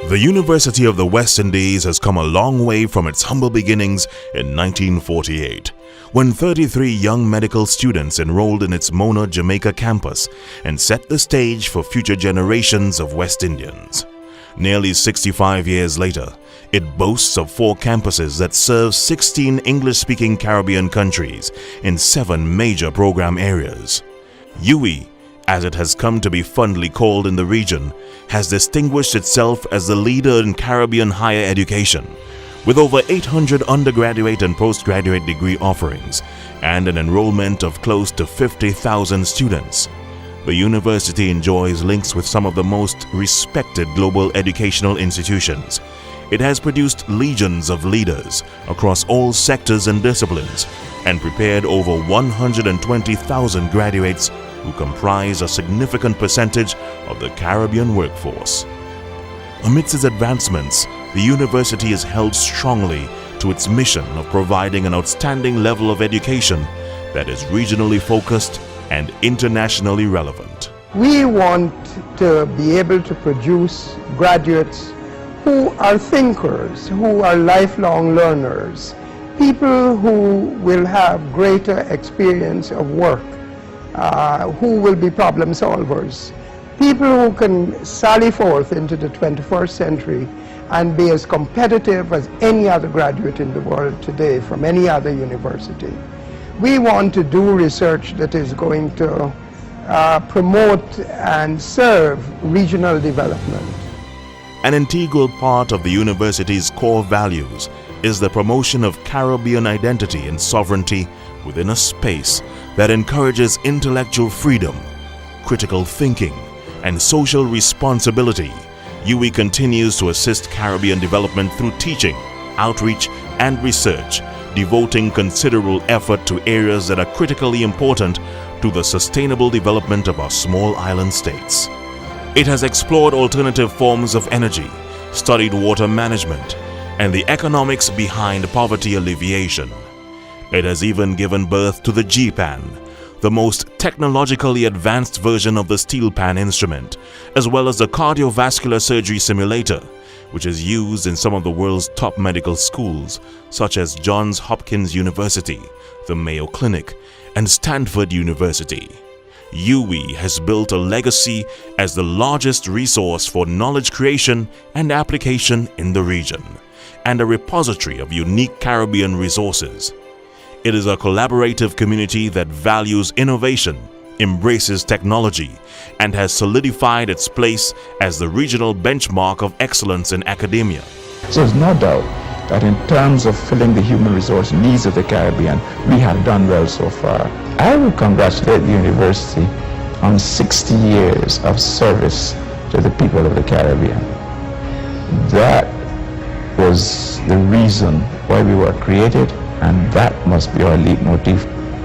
The University of the West Indies has come a long way from its humble beginnings in 1948, when 33 young medical students enrolled in its Mona, Jamaica campus and set the stage for future generations of West Indians. Nearly 65 years later, it boasts of 4 campuses that serve 16 English-speaking Caribbean countries in 7 major program areas. UWI, as it has come to be fondly called in the region, has distinguished itself as the leader in Caribbean higher education, with over 800 undergraduate and postgraduate degree offerings and an enrollment of close to 50,000 students. The university enjoys links with some of the most respected global educational institutions. It has produced legions of leaders across all sectors and disciplines and prepared over 120,000 graduates who comprise a significant percentage of the Caribbean workforce. Amidst its advancements, the university is held strongly to its mission of providing an outstanding level of education that is regionally focused and internationally relevant. We want to be able to produce graduates who are thinkers, who are lifelong learners, people who will have greater experience of work, who will be problem solvers, people who can sally forth into the 21st century and be as competitive as any other graduate in the world today from any other university. We want to do research that is going to promote and serve regional development. An integral part of the university's core values is the promotion of Caribbean identity and sovereignty within a space that encourages intellectual freedom, critical thinking, and social responsibility. UWI continues to assist Caribbean development through teaching, outreach, and research, devoting considerable effort to areas that are critically important to the sustainable development of our small island states. It has explored alternative forms of energy, studied water management, and the economics behind poverty alleviation. It has even given birth to the G-Pan, the most technologically advanced version of the steel pan instrument, as well as the cardiovascular surgery simulator, which is used in some of the world's top medical schools, such as Johns Hopkins University, the Mayo Clinic, and Stanford University. UWI has built a legacy as the largest resource for knowledge creation and application in the region, and a repository of unique Caribbean resources. It is a collaborative community that values innovation, embraces technology, and has solidified its place as the regional benchmark of excellence in academia. So there's no doubt that in terms of filling the human resource needs of the Caribbean, we have done well so far. I would congratulate the university on 60 years of service to the people of the Caribbean. That was the reason why we were created, and that must be our leitmotif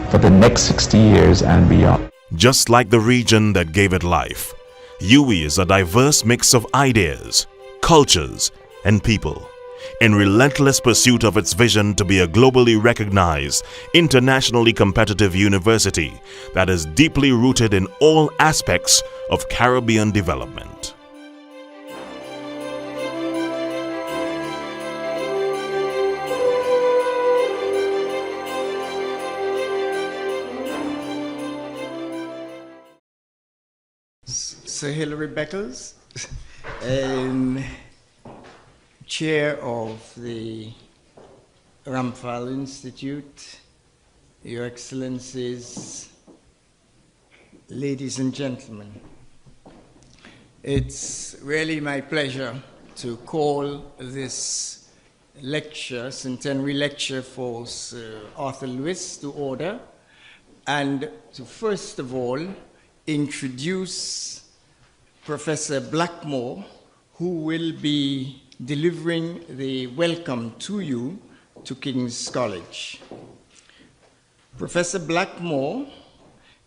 for the next 60 years and beyond. Just like the region that gave it life, UWI is a diverse mix of ideas, cultures, and people, in relentless pursuit of its vision to be a globally recognized, internationally competitive university that is deeply rooted in all aspects of Caribbean development. Sir Hilary Beckles, Chair of the Ramphal Institute, Your Excellencies, ladies and gentlemen. It's really my pleasure to call this lecture, Centenary Lecture for Sir Arthur Lewis, to order, and to first of all introduce Professor Blackmore, who will be delivering the welcome to you to King's College. Professor Blackmore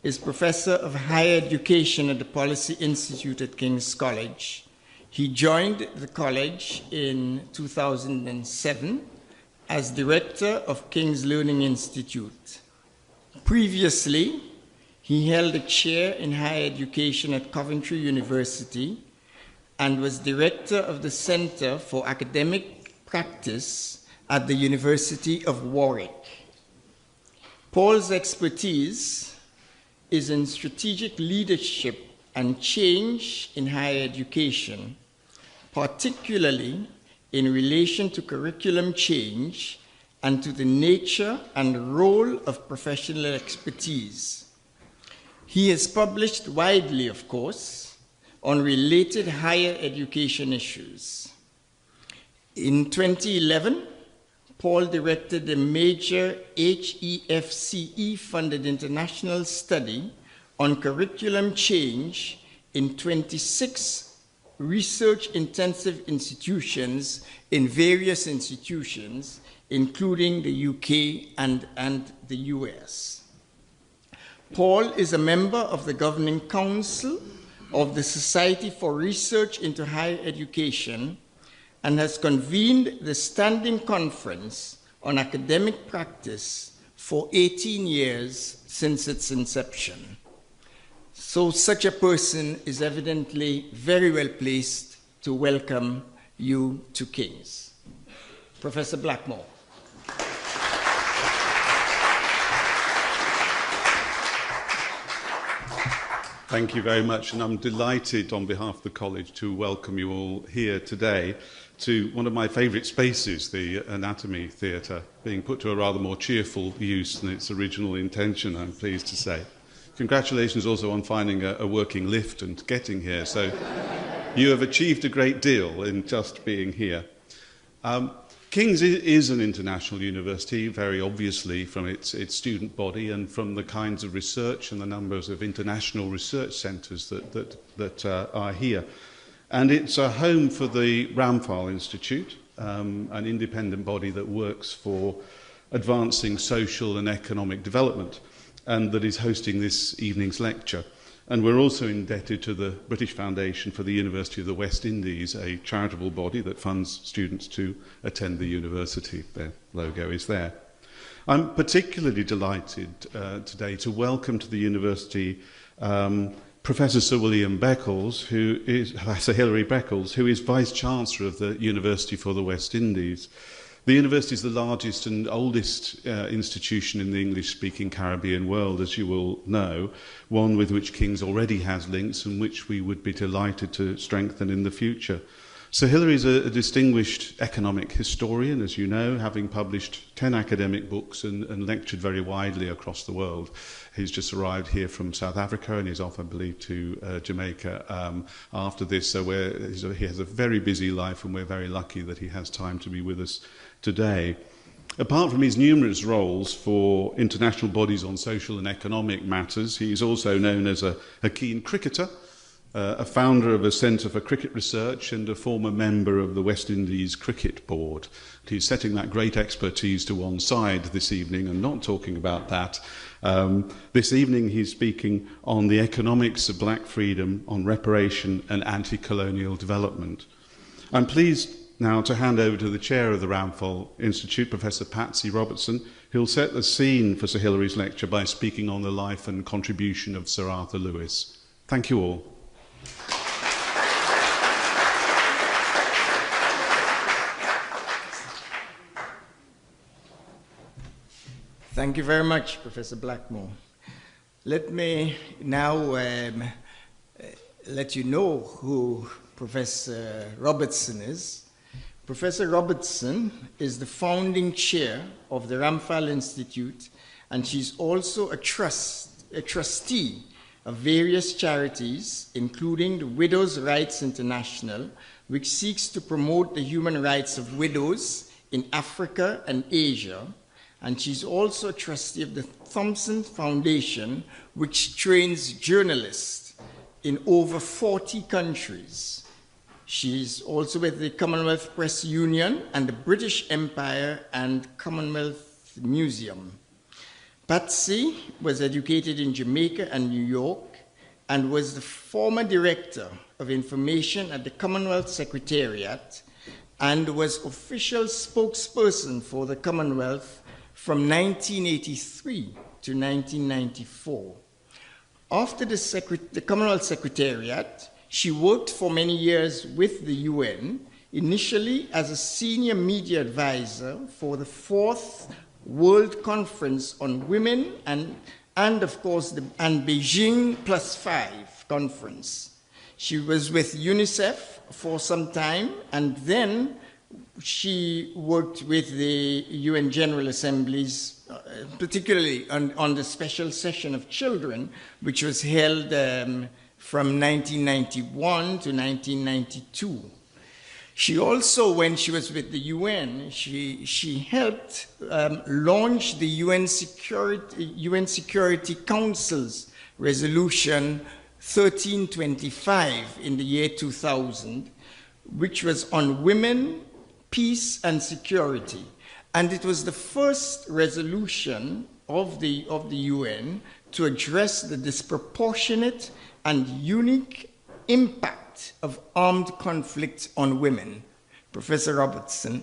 is Professor of Higher Education at the Policy Institute at King's College. He joined the college in 2007 as Director of King's Learning Institute. Previously, he held a chair in higher education at Coventry University and was director of the Center for Academic Practice at the University of Warwick. Paul's expertise is in strategic leadership and change in higher education, particularly in relation to curriculum change and to the nature and role of professional expertise. He has published widely, of course, on related higher education issues. In 2011, Paul directed a major HEFCE-funded international study on curriculum change in 26 research-intensive institutions in various institutions, including the UK and the US. Paul is a member of the Governing Council of the Society for Research into Higher Education and has convened the Standing Conference on Academic Practice for 18 years since its inception. So such a person is evidently very well placed to welcome you to King's. Professor Blackmore. Thank you very much, and I'm delighted on behalf of the college to welcome you all here today to one of my favourite spaces, the Anatomy Theatre, being put to a rather more cheerful use than its original intention, I'm pleased to say. Congratulations also on finding a working lift and getting here, so you have achieved a great deal in just being here. King's is an international university, very obviously from its student body and from the kinds of research and the numbers of international research centres that are here. And it's a home for the Ramphal Institute, an independent body that works for advancing social and economic development, and that is hosting this evening's lecture. And we're also indebted to the British Foundation for the University of the West Indies, a charitable body that funds students to attend the university. Their logo is there. I'm particularly delighted today to welcome to the university Professor Sir William Beckles, Sir Hilary Beckles, who is Vice-Chancellor of the University for the West Indies. The university is the largest and oldest institution in the English-speaking Caribbean world, as you will know, one with which King's already has links and which we would be delighted to strengthen in the future. Sir Hilary is a distinguished economic historian, as you know, having published 10 academic books and lectured very widely across the world. He's just arrived here from South Africa and he's off, I believe, to Jamaica after this. So he has a very busy life and we're very lucky that he has time to be with us today. Apart from his numerous roles for international bodies on social and economic matters, he's also known as a keen cricketer, a founder of a Centre for Cricket Research and a former member of the West Indies Cricket Board. He's setting that great expertise to one side this evening and not talking about that. This evening he's speaking on the economics of black freedom, on reparation and anti-colonial development. I'm pleased now to hand over to the chair of the Ramphal Institute, Professor Patsy Robertson, who'll set the scene for Sir Hilary's lecture by speaking on the life and contribution of Sir Arthur Lewis. Thank you all. Thank you very much, Professor Blackmore. Let me now let you know who Professor Robertson is. Professor Robertson is the founding chair of the Ramphal Institute, and she's also a trustee of various charities, including the Widows' Rights International, which seeks to promote the human rights of widows in Africa and Asia. And she's also a trustee of the Thompson Foundation, which trains journalists in over 40 countries. She's also with the Commonwealth Press Union and the British Empire and Commonwealth Museum. Patsy was educated in Jamaica and New York and was the former director of information at the Commonwealth Secretariat and was official spokesperson for the Commonwealth from 1983 to 1994. After the Commonwealth Secretariat, She worked for many years with the UN, initially as a senior media advisor for the 4th World Conference on Women and of course, the Beijing +5 conference. She was with UNICEF for some time, and then she worked with the UN General Assemblies, particularly on the special session of children, which was held from 1991 to 1992. She also, when she was with the UN, she helped launch the UN Security Council's resolution 1325 in the year 2000, which was on women, peace, and security. And it was the first resolution of the UN to address the disproportionate and unique impact of armed conflict on women. Professor Robertson.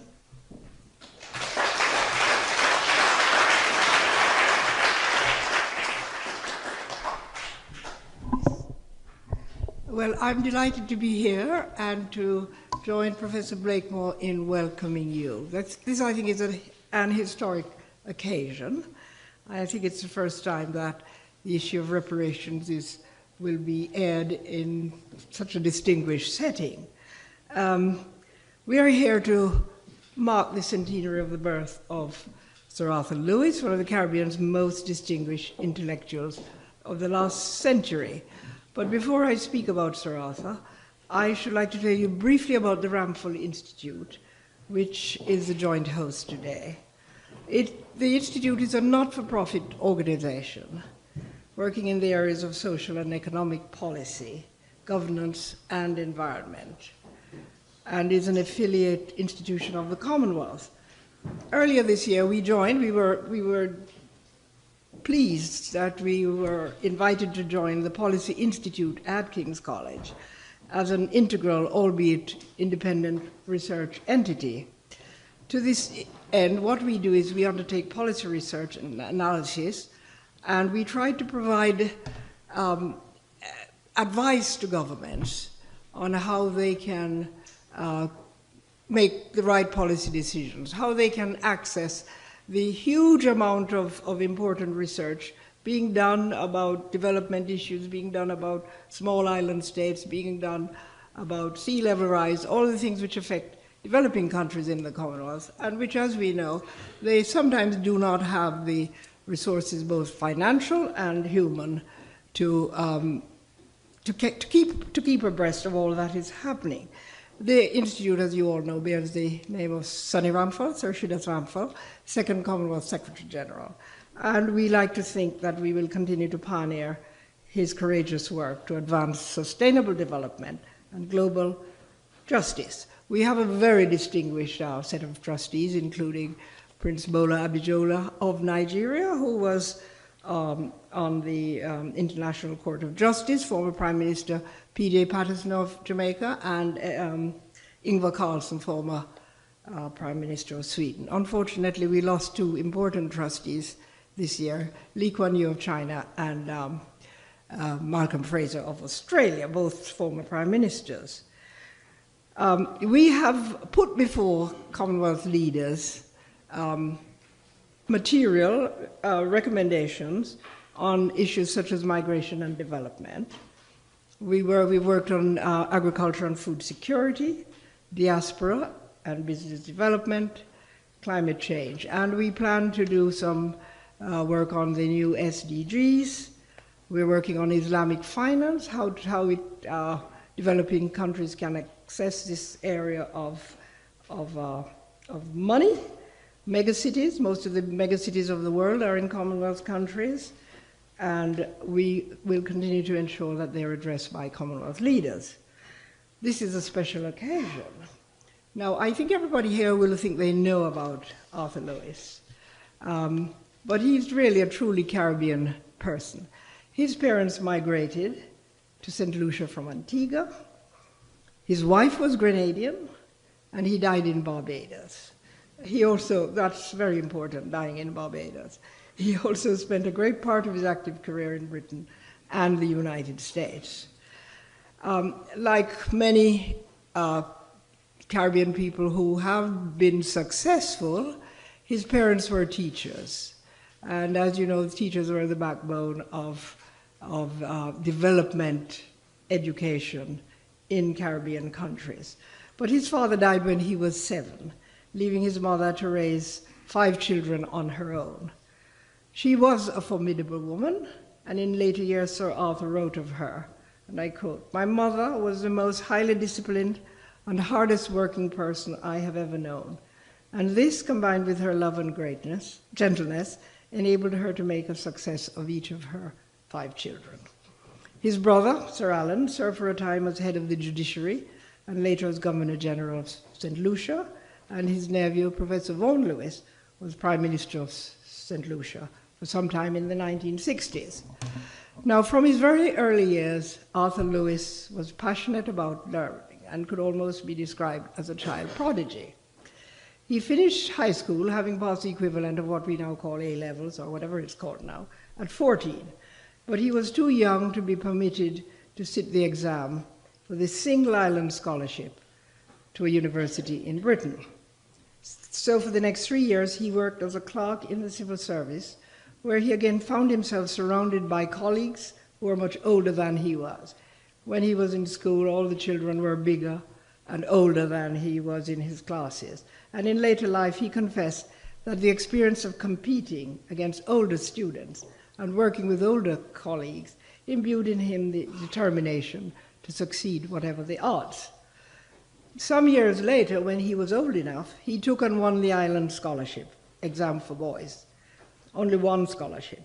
Well, I'm delighted to be here and to join Professor Blackmore in welcoming you. This, I think, is an historic occasion. I think it's the first time that the issue of reparations will be aired in such a distinguished setting. We are here to mark the centenary of the birth of Sir Arthur Lewis, one of the Caribbean's most distinguished intellectuals of the last century. But before I speak about Sir Arthur, I should like to tell you briefly about the Ramphal Institute, which is the joint host today. The Institute is a not-for-profit organization working in the areas of social and economic policy, governance, and environment, and is an affiliate institution of the Commonwealth. Earlier this year, we were pleased that we were invited to join the Policy Institute at King's College as an integral, albeit independent, research entity. To this end, what we do is we undertake policy research and analysis, and we try to provide advice to governments on how they can make the right policy decisions, how they can access the huge amount of important research being done about development issues, being done about small island states, being done about sea level rise, all the things which affect developing countries in the Commonwealth, and which, as we know, they sometimes do not have the resources, both financial and human, to keep abreast of all that is happening. The Institute, as you all know, bears the name of Sonny Ramphal, Sir Hilary Ramphal, second Commonwealth Secretary General. And we like to think that we will continue to pioneer his courageous work to advance sustainable development and global justice. We have a very distinguished set of trustees, including Prince Bola Abijola of Nigeria, who was on the International Court of Justice, former Prime Minister P.J. Patterson of Jamaica, and Ingvar Carlsson, former Prime Minister of Sweden. Unfortunately, we lost two important trustees this year, Lee Kuan Yew of China and Malcolm Fraser of Australia, both former Prime Ministers. We have put before Commonwealth leaders material recommendations on issues such as migration and development. We worked on agriculture and food security, diaspora and business development, climate change, and we plan to do some work on the new SDGs. We're working on Islamic finance, how developing countries can access this area of money. Megacities, most of the megacities of the world are in Commonwealth countries, and we will continue to ensure that they're addressed by Commonwealth leaders. This is a special occasion. Now, I think everybody here will think they know about Arthur Lewis, but he's really a truly Caribbean person. His parents migrated to St. Lucia from Antigua. His wife was Grenadian, and he died in Barbados. He also, that's very important, dying in Barbados. He also spent a great part of his active career in Britain and the United States. Like many Caribbean people who have been successful, his parents were teachers. And as you know, the teachers were the backbone of development education in Caribbean countries. But his father died when he was 7, leaving his mother to raise 5 children on her own. She was a formidable woman, and in later years Sir Arthur wrote of her, and I quote, "My mother was the most highly disciplined and hardest working person I have ever known. And this, combined with her love and gentleness, enabled her to make a success of each of her 5 children." His brother, Sir Alan, served for a time as head of the judiciary and later as Governor General of St. Lucia, and his nephew, Professor Vaughan Lewis, was Prime Minister of St. Lucia for some time in the 1960s. Now, from his very early years, Arthur Lewis was passionate about learning and could almost be described as a child prodigy. He finished high school, having passed the equivalent of what we now call A-levels, or whatever it's called now, at 14. But he was too young to be permitted to sit the exam for the single island scholarship to a university in Britain. So for the next 3 years, he worked as a clerk in the civil service, where he again found himself surrounded by colleagues who were much older than he was. When he was in school, all the children were bigger and older than he was in his classes. And in later life, he confessed that the experience of competing against older students and working with older colleagues imbued in him the determination to succeed whatever the odds. Some years later, when he was old enough, he took and won the Island Scholarship exam for boys. Only one scholarship.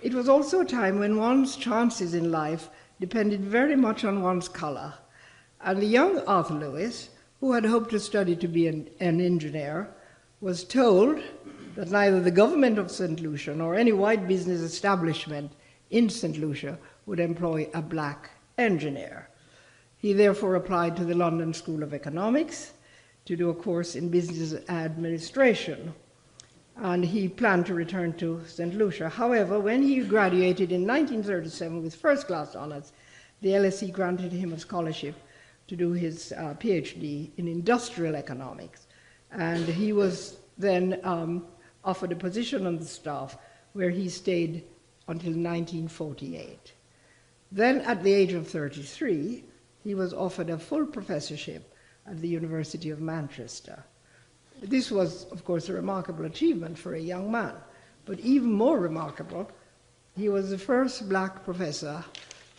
It was also a time when one's chances in life depended very much on one's color. And the young Arthur Lewis, who had hoped to study to be an engineer, was told that neither the government of St. Lucia nor any white business establishment in St. Lucia would employ a black engineer. He therefore applied to the London School of Economics to do a course in business administration, and he planned to return to St. Lucia. However, when he graduated in 1937 with first-class honors, the LSE granted him a scholarship to do his PhD in industrial economics, and he was then offered a position on the staff where he stayed until 1948. Then, at the age of 33, he was offered a full professorship at the University of Manchester. This was, of course, a remarkable achievement for a young man, but even more remarkable, he was the first black professor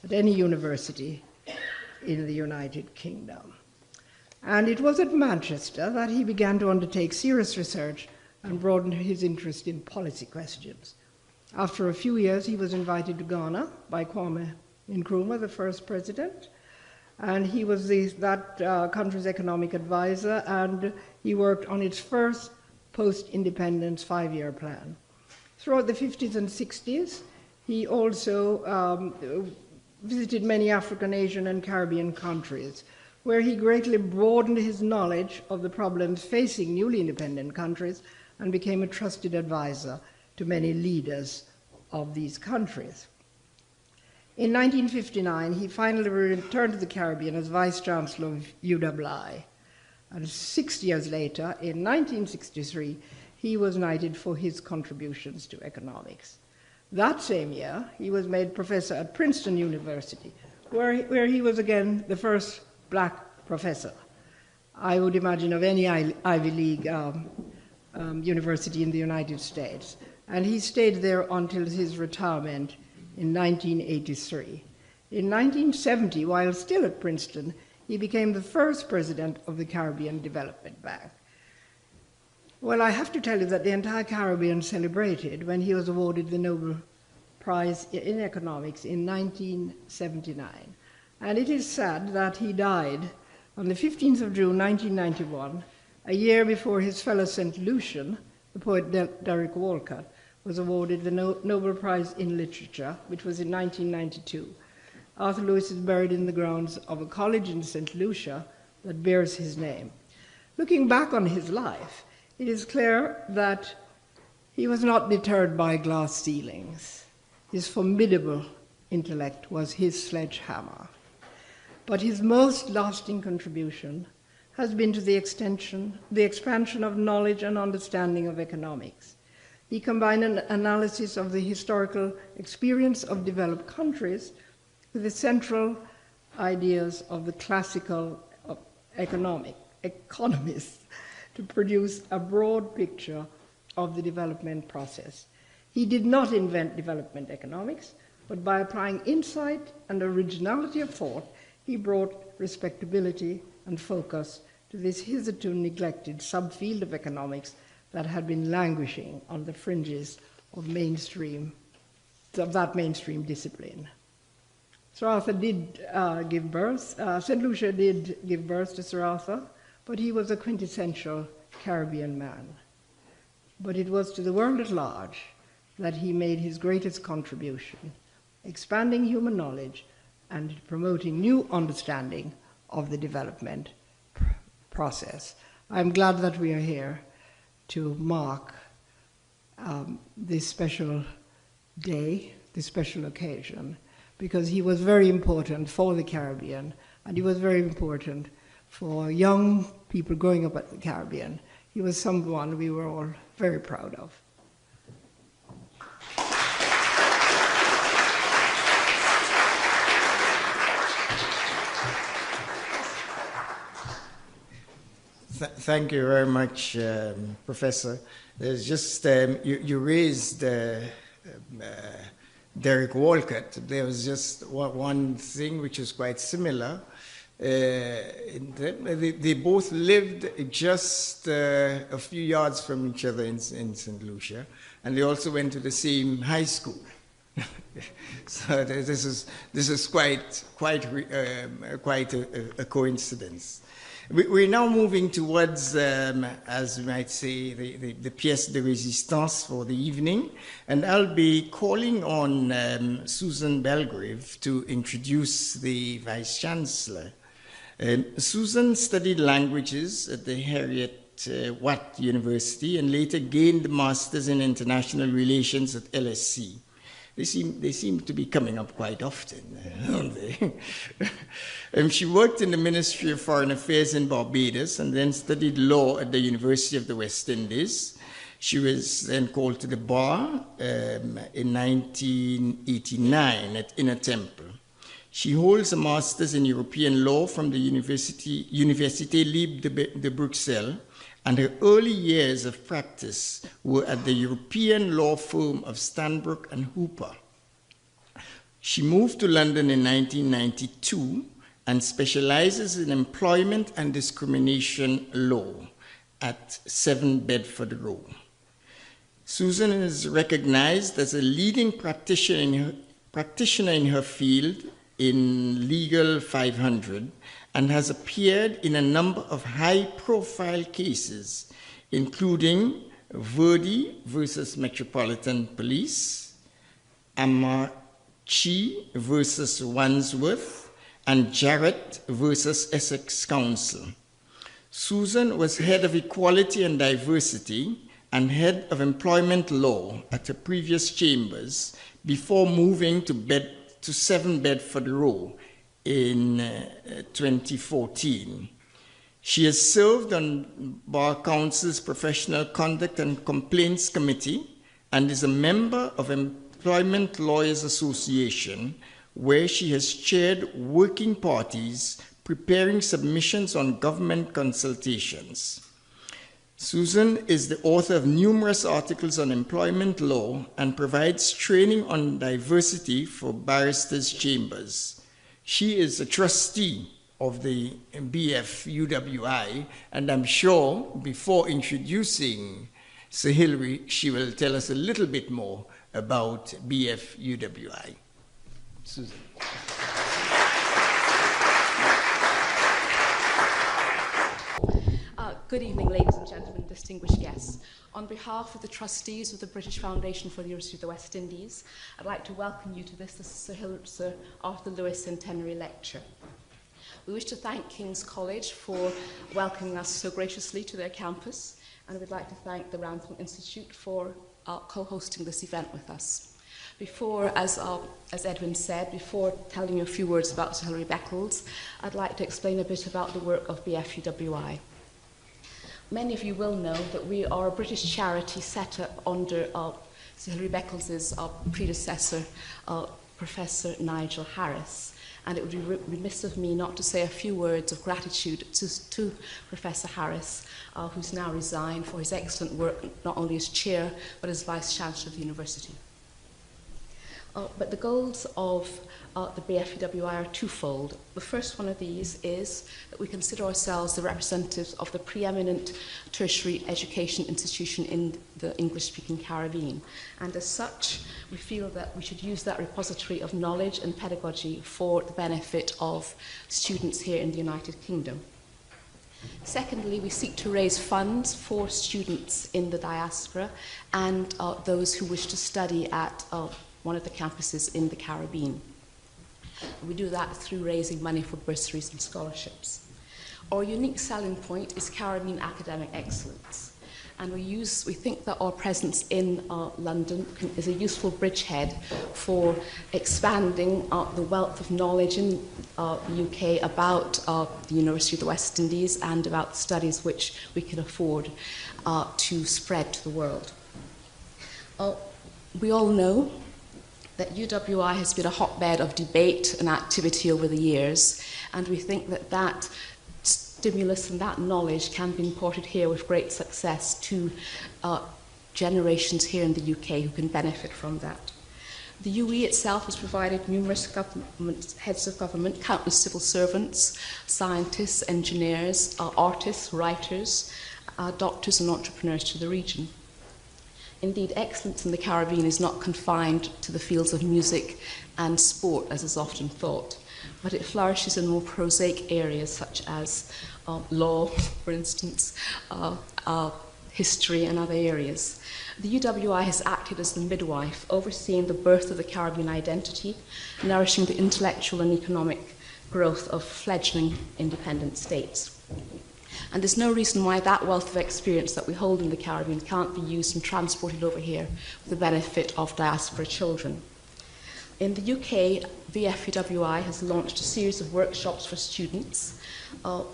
at any university in the United Kingdom. And it was at Manchester that he began to undertake serious research and broaden his interest in policy questions. After a few years, he was invited to Ghana by Kwame Nkrumah, the first president, and he was that country's economic advisor, and he worked on its first post-independence 5-year plan. Throughout the 50s and 60s, he also visited many African, Asian, and Caribbean countries, where he greatly broadened his knowledge of the problems facing newly independent countries and became a trusted advisor to many leaders of these countries. In 1959, he finally returned to the Caribbean as Vice-Chancellor of UWI. And 6 years later, in 1963, he was knighted for his contributions to economics. That same year, he was made professor at Princeton University, where he was again the first black professor, I would imagine, of any Ivy League university in the United States. And he stayed there until his retirement in 1983. In 1970, while still at Princeton, he became the first president of the Caribbean Development Bank. Well, I have to tell you that the entire Caribbean celebrated when he was awarded the Nobel Prize in Economics in 1979. And it is sad that he died on the 15th of June, 1991, a year before his fellow St. Lucian, the poet Derek Walcott, was awarded the Nobel Prize in Literature, which was in 1992. Arthur Lewis is buried in the grounds of a college in St. Lucia that bears his name. Looking back on his life, it is clear that he was not deterred by glass ceilings. His formidable intellect was his sledgehammer. but his most lasting contribution has been to the expansion of knowledge and understanding of economics. He combined an analysis of the historical experience of developed countries with the central ideas of the classical economists to produce a broad picture of the development process. He did not invent development economics, but by applying insight and originality of thought, he brought respectability and focus to this hitherto neglected subfield of economics that had been languishing on the fringes of that mainstream discipline. Sir Arthur did give birth, St. Lucia did give birth to Sir Arthur, but he was a quintessential Caribbean man. But it was to the world at large that he made his greatest contribution, expanding human knowledge and promoting new understanding of the development process. I'm glad that we are here to mark this special day, this special occasion, because he was very important for the Caribbean, and he was very important for young people growing up at the Caribbean. He was someone we were all very proud of. Thank you very much, Professor. There's just, you raised Derek Walcott. There was just one thing which is quite similar. They both lived just a few yards from each other in St. Lucia, and they also went to the same high school. So this is quite a coincidence. We're now moving towards, as we might say, the pièce de résistance for the evening, and I'll be calling on Susan Belgrave to introduce the Vice-Chancellor. Susan studied languages at the Harriet Watt University and later gained a master's in international relations at LSE. They seem to be coming up quite often, don't they? She worked in the Ministry of Foreign Affairs in Barbados and then studied law at the University of the West Indies. She was then called to the bar in 1989 at Inner Temple. She holds a master's in European law from the Université Libre de Bruxelles, and her early years of practice were at the European law firm of Stanbrook and Hooper. She moved to London in 1992 and specializes in employment and discrimination law at 7 Bedford Row. Susan is recognized as a leading practitioner in her field in Legal 500 and has appeared in a number of high-profile cases, including Verdi versus Metropolitan Police, Amachi versus Wandsworth, and Jarrett versus Essex Council. Susan was head of Equality and Diversity and head of Employment Law at her previous chambers before moving to 7 Bedford Row in 2014. She has served on Bar Council's Professional Conduct and Complaints Committee and is a member of Employment Lawyers Association, where she has chaired working parties preparing submissions on government consultations. Susan is the author of numerous articles on employment law and provides training on diversity for barristers' chambers. She is a trustee of the BF-UWI, and I'm sure before introducing Sir Hilary, she will tell us a little bit more about BF-UWI. Susan. Good evening, ladies and gentlemen, distinguished guests. On behalf of the trustees of the British Foundation for the University of the West Indies, I'd like to welcome you to this Sir Arthur Lewis Centenary Lecture. We wish to thank King's College for welcoming us so graciously to their campus, and we'd like to thank the Ramphal Institute for co-hosting this event with us. Before, as Edwin said, before telling you a few words about Sir Hilary Beckles, I'd like to explain a bit about the work of BFUWI. Many of you will know that we are a British charity set up under Sir Hilary Beckles' predecessor, Professor Nigel Harris. And it would be remiss of me not to say a few words of gratitude to Professor Harris, who's now resigned, for his excellent work, not only as chair, but as Vice-Chancellor of the university. But the goals of the BFUWI are twofold. The first one of these is that we consider ourselves the representatives of the preeminent tertiary education institution in the English-speaking Caribbean. And as such, we feel that we should use that repository of knowledge and pedagogy for the benefit of students here in the United Kingdom. Secondly, we seek to raise funds for students in the diaspora and those who wish to study at one of the campuses in the Caribbean. We do that through raising money for bursaries and scholarships. Our unique selling point is Caribbean academic excellence. And we think that our presence in London is a useful bridgehead for expanding the wealth of knowledge in the UK about the University of the West Indies and about the studies which we can afford to spread to the world. We all know that UWI has been a hotbed of debate and activity over the years, and we think that that stimulus and that knowledge can be imported here with great success to generations here in the UK who can benefit from that. The UE itself has provided numerous heads of government, countless civil servants, scientists, engineers, artists, writers, doctors and entrepreneurs to the region. Indeed, excellence in the Caribbean is not confined to the fields of music and sport, as is often thought, but it flourishes in more prosaic areas such as law, for instance, history and other areas. The UWI has acted as the midwife, overseeing the birth of the Caribbean identity, nourishing the intellectual and economic growth of fledgling independent states. And there's no reason why that wealth of experience that we hold in the Caribbean can't be used and transported over here for the benefit of diaspora children. In the UK, BFUWI has launched a series of workshops for students. So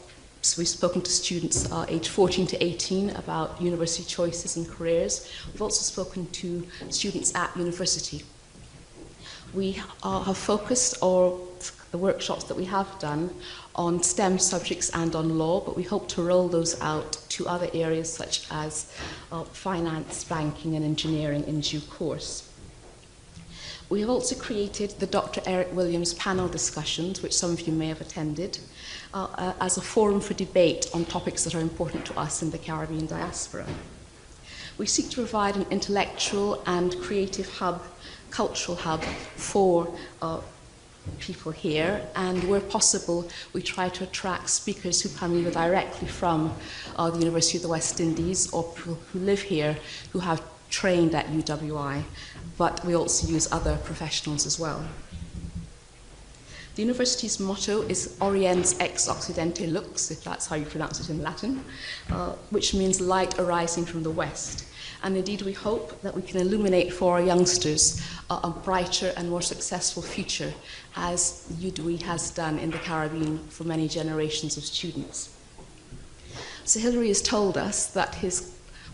we've spoken to students aged 14 to 18 about university choices and careers. We've also spoken to students at university. We have focused the workshops that we have done on STEM subjects and on law, but we hope to roll those out to other areas such as finance, banking and engineering in due course. We have also created the Dr. Eric Williams panel discussions, which some of you may have attended, as a forum for debate on topics that are important to us in the Caribbean diaspora. We seek to provide an intellectual and creative hub, cultural hub for people here, and where possible we try to attract speakers who come either directly from the University of the West Indies or people who live here who have trained at UWI, but we also use other professionals as well. The university's motto is Oriens ex Occidente lux, if that's how you pronounce it in Latin, which means light arising from the West. And indeed, we hope that we can illuminate for our youngsters a brighter and more successful future, as UWI has done in the Caribbean for many generations of students. Sir Hilary has told us that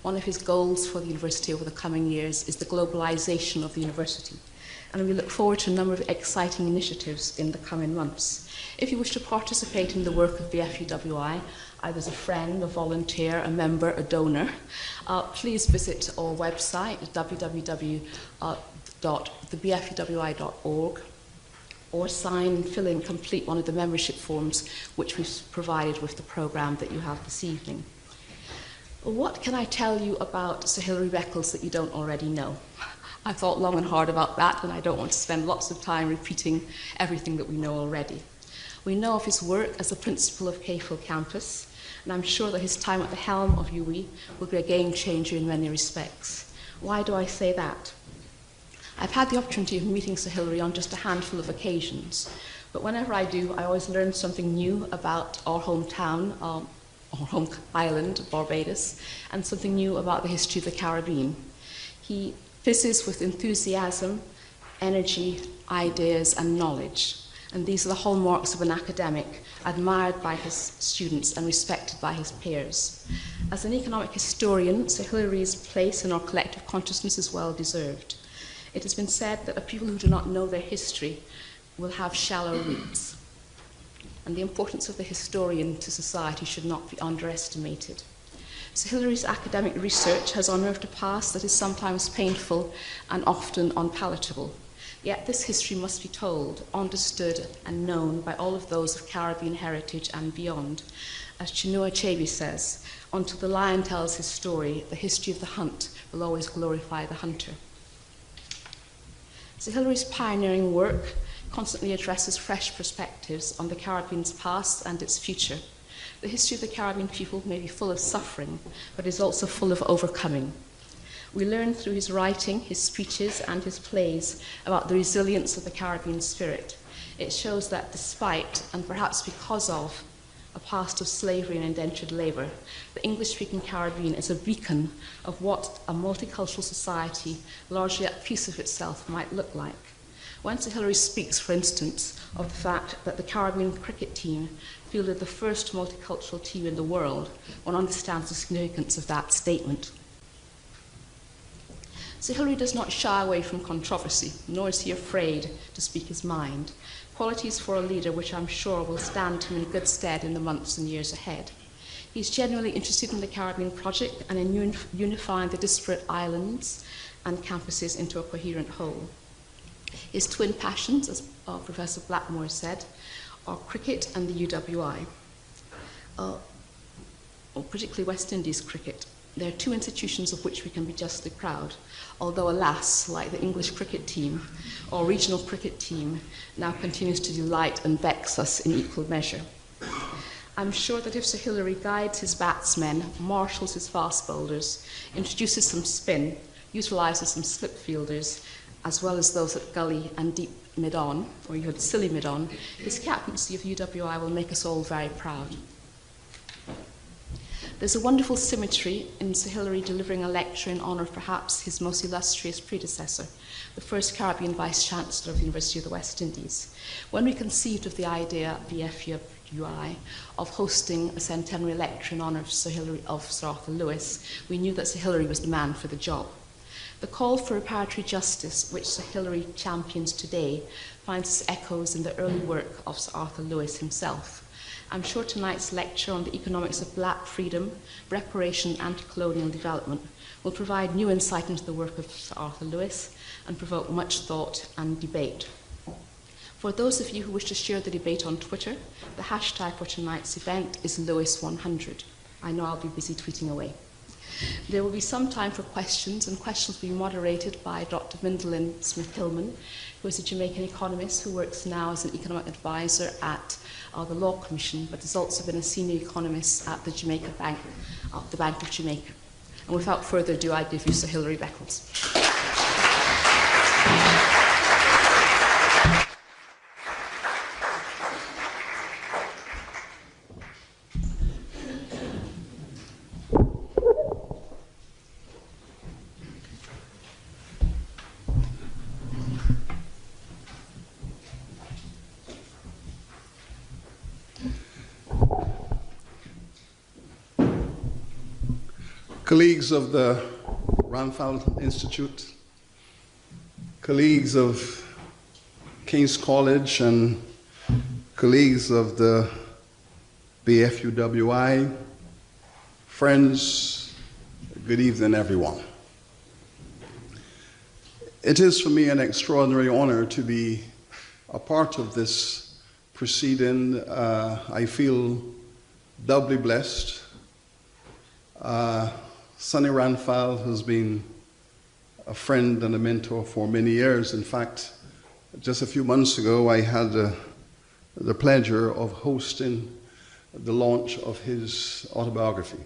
one of his goals for the university over the coming years is the globalization of the university. And we look forward to a number of exciting initiatives in the coming months. If you wish to participate in the work of BFUWI, either as a friend, a volunteer, a member, a donor, please visit our website at www.thebfuwi.org, or sign and fill in, complete one of the membership forms which we've provided with the programme that you have this evening. What can I tell you about Sir Hilary Beckles that you don't already know? I thought long and hard about that, and I don't want to spend lots of time repeating everything that we know already. We know of his work as the principal of Cayfield campus, and I'm sure that his time at the helm of UWI will be a game changer in many respects. Why do I say that? I've had the opportunity of meeting Sir Hilary on just a handful of occasions, but whenever I do, I always learn something new about our hometown, our home island, Barbados, and something new about the history of the Caribbean. He fizzes with enthusiasm, energy, ideas, and knowledge. And these are the hallmarks of an academic, admired by his students and respected by his peers. As an economic historian, Sir Hilary's place in our collective consciousness is well deserved. It has been said that a people who do not know their history will have shallow roots, and the importance of the historian to society should not be underestimated. Sir Hilary's academic research has unearthed a past that is sometimes painful and often unpalatable. Yet this history must be told, understood, and known by all of those of Caribbean heritage and beyond. As Chinua Achebe says, until the lion tells his story, the history of the hunt will always glorify the hunter. Sir Hilary's pioneering work constantly addresses fresh perspectives on the Caribbean's past and its future. The history of the Caribbean people may be full of suffering, but is also full of overcoming. We learn through his writing, his speeches, and his plays about the resilience of the Caribbean spirit. It shows that despite, and perhaps because of, a past of slavery and indentured labour, the English-speaking Caribbean is a beacon of what a multicultural society, largely at peace with itself, might look like. When Sir Hilary speaks, for instance, of the fact that the Caribbean cricket team fielded the first multicultural team in the world, one understands the significance of that statement. Sir Hilary does not shy away from controversy, nor is he afraid to speak his mind, qualities for a leader which I'm sure will stand him in good stead in the months and years ahead. He's genuinely interested in the Caribbean project and in unifying the disparate islands and campuses into a coherent whole. His twin passions, as Professor Blackmore said, are cricket and the UWI, or particularly West Indies cricket. There are two institutions of which we can be justly proud, although alas, like the English cricket team, our regional cricket team now continues to delight and vex us in equal measure. I'm sure that if Sir Hilary guides his batsmen, marshals his fast bowlers, introduces some spin, utilises some slip fielders, as well as those at gully and deep mid-on, or you had silly mid-on, his captaincy of UWI will make us all very proud. There's a wonderful symmetry in Sir Hilary delivering a lecture in honour of perhaps his most illustrious predecessor, the first Caribbean Vice-Chancellor of the University of the West Indies. When we conceived of the idea, VFUI, of hosting a centenary lecture in honour of Sir Arthur Lewis, we knew that Sir Hilary was the man for the job. The call for reparatory justice, which Sir Hilary champions today, finds its echoes in the early work of Sir Arthur Lewis himself. I'm sure tonight's lecture on the economics of black freedom, reparation and anti-colonial development will provide new insight into the work of Sir Arthur Lewis and provoke much thought and debate. For those of you who wish to share the debate on Twitter, the hashtag for tonight's event is Lewis100. I know I'll be busy tweeting away. There will be some time for questions, and questions will be moderated by Dr. Mindlin Smith-Hillman, who is a Jamaican economist who works now as an economic advisor at the Law Commission, but has also been a senior economist at the Jamaica Bank, the Bank of Jamaica. And without further ado, I give you Sir Hilary Beckles. Colleagues of the Ramphal Institute, colleagues of King's College, and colleagues of the BFUWI, friends, good evening, everyone. It is for me an extraordinary honor to be a part of this proceeding. I feel doubly blessed. Sonny Ramphal has been a friend and a mentor for many years. In fact, just a few months ago, I had the pleasure of hosting the launch of his autobiography.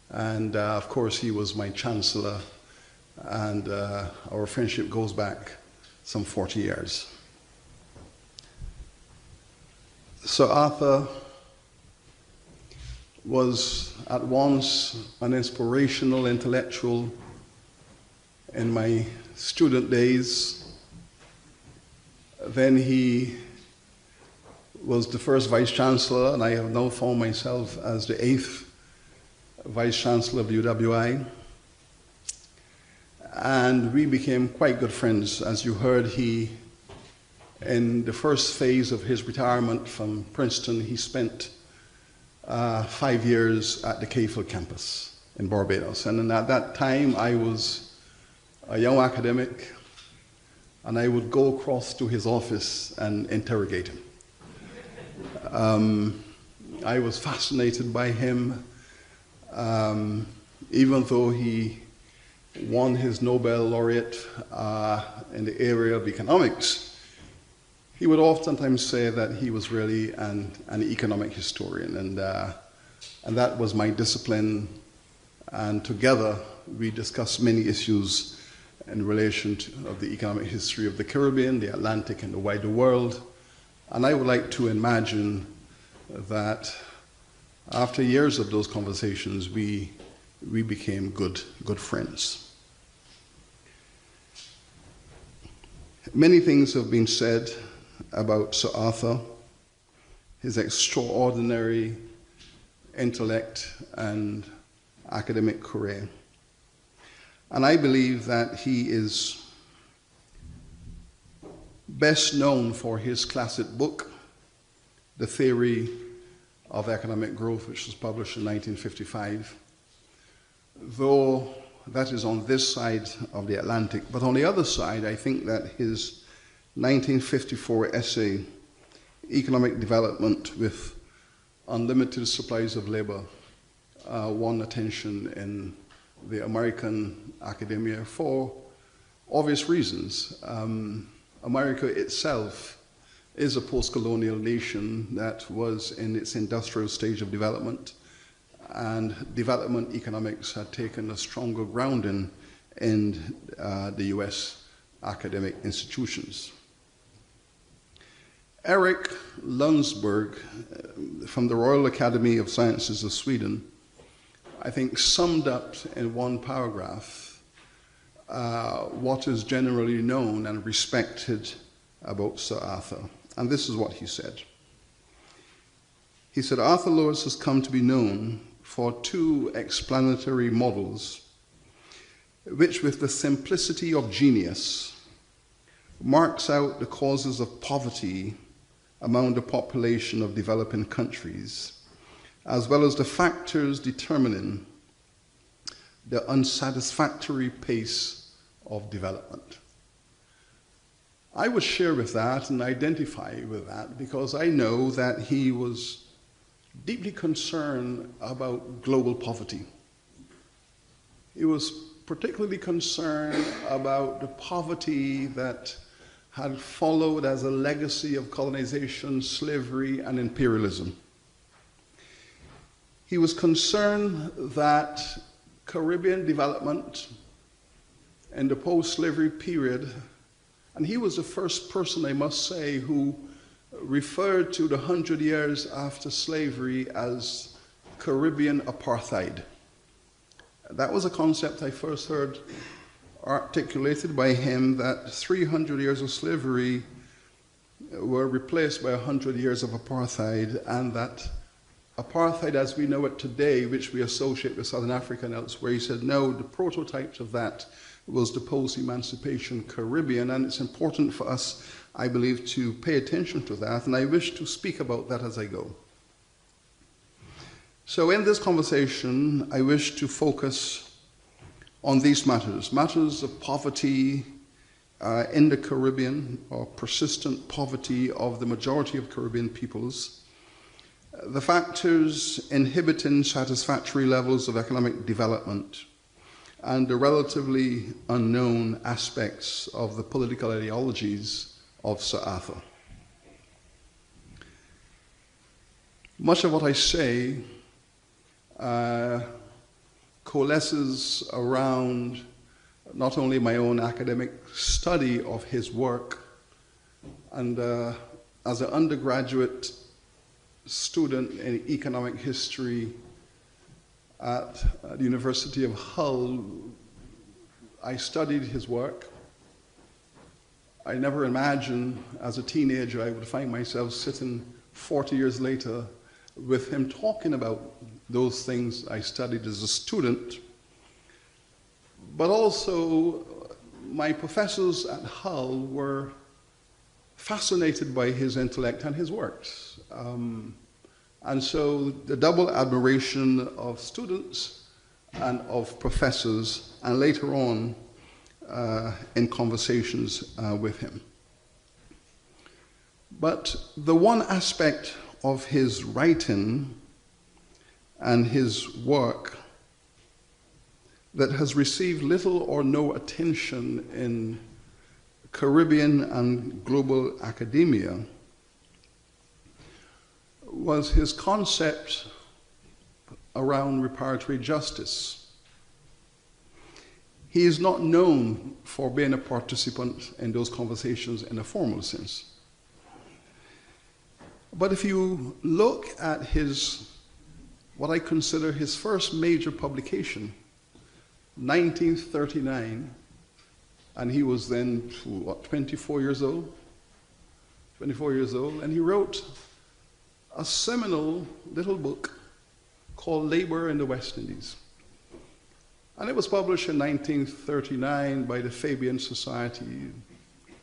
And of course, he was my chancellor, and our friendship goes back some 40 years. Sir Arthur was at once an inspirational intellectual in my student days, Then he was the first Vice-Chancellor, and I have now found myself as the 8th Vice-Chancellor of UWI. And we became quite good friends. As you heard, in the first phase of his retirement from Princeton, he spent 5 years at the Cayfield campus in Barbados. And at that time, I was a young academic, and I would go across to his office and interrogate him. I was fascinated by him, even though he won his Nobel Laureate in the area of economics. He would oftentimes say that he was really an economic historian, and that was my discipline. And together, we discussed many issues in relation to the economic history of the Caribbean, the Atlantic, and the wider world. And I would like to imagine that after years of those conversations, we became good friends. Many things have been said about Sir Arthur, his extraordinary intellect and academic career. And I believe that he is best known for his classic book, The Theory of Economic Growth, which was published in 1955, though that is on this side of the Atlantic. But on the other side, I think that his 1954 essay, Economic Development with Unlimited Supplies of Labor, won attention in the American academia for obvious reasons. America itself is a post-colonial nation that was in its industrial stage of development, and development economics had taken a stronger grounding in the US academic institutions. Eric Lundsberg from the Royal Academy of Sciences of Sweden, I think, summed up in one paragraph what is generally known and respected about Sir Arthur. And this is what he said. He said, Arthur Lewis has come to be known for two explanatory models, which with the simplicity of genius marks out the causes of poverty among the population of developing countries, as well as the factors determining the unsatisfactory pace of development. I would share with that and identify with that because I know that he was deeply concerned about global poverty. He was particularly concerned about the poverty that had followed as a legacy of colonization, slavery, and imperialism. He was concerned that Caribbean development in the post-slavery period, and he was the first person, I must say, who referred to the 100 years after slavery as Caribbean apartheid. That was a concept I first heard articulated by him, that 300 years of slavery were replaced by 100 years of apartheid, and that apartheid as we know it today, which we associate with Southern Africa and elsewhere, he said, no, the prototype of that was the post-emancipation Caribbean, and it's important for us, I believe, to pay attention to that, and I wish to speak about that as I go. So in this conversation, I wish to focus on these matters of poverty in the Caribbean, or persistent poverty of the majority of Caribbean peoples, the factors inhibiting satisfactory levels of economic development, and the relatively unknown aspects of the political ideologies of Sir Arthur. Much of what I say coalesces around not only my own academic study of his work, and as an undergraduate student in economic history at the University of Hull, I studied his work, I never imagined as a teenager I would find myself sitting 40 years later with him talking about those things I studied as a student. But also, my professors at Hull were fascinated by his intellect and his works. And so the double admiration of students and of professors, and later on in conversations with him. But the one aspect of his writing and his work that has received little or no attention in Caribbean and global academia was his concept around reparatory justice. He is not known for being a participant in those conversations in a formal sense. But if you look at his, what I consider his first major publication, 1939, and he was then, what, 24 years old? 24 years old, and he wrote a seminal little book called Labor in the West Indies. And it was published in 1939 by the Fabian Society,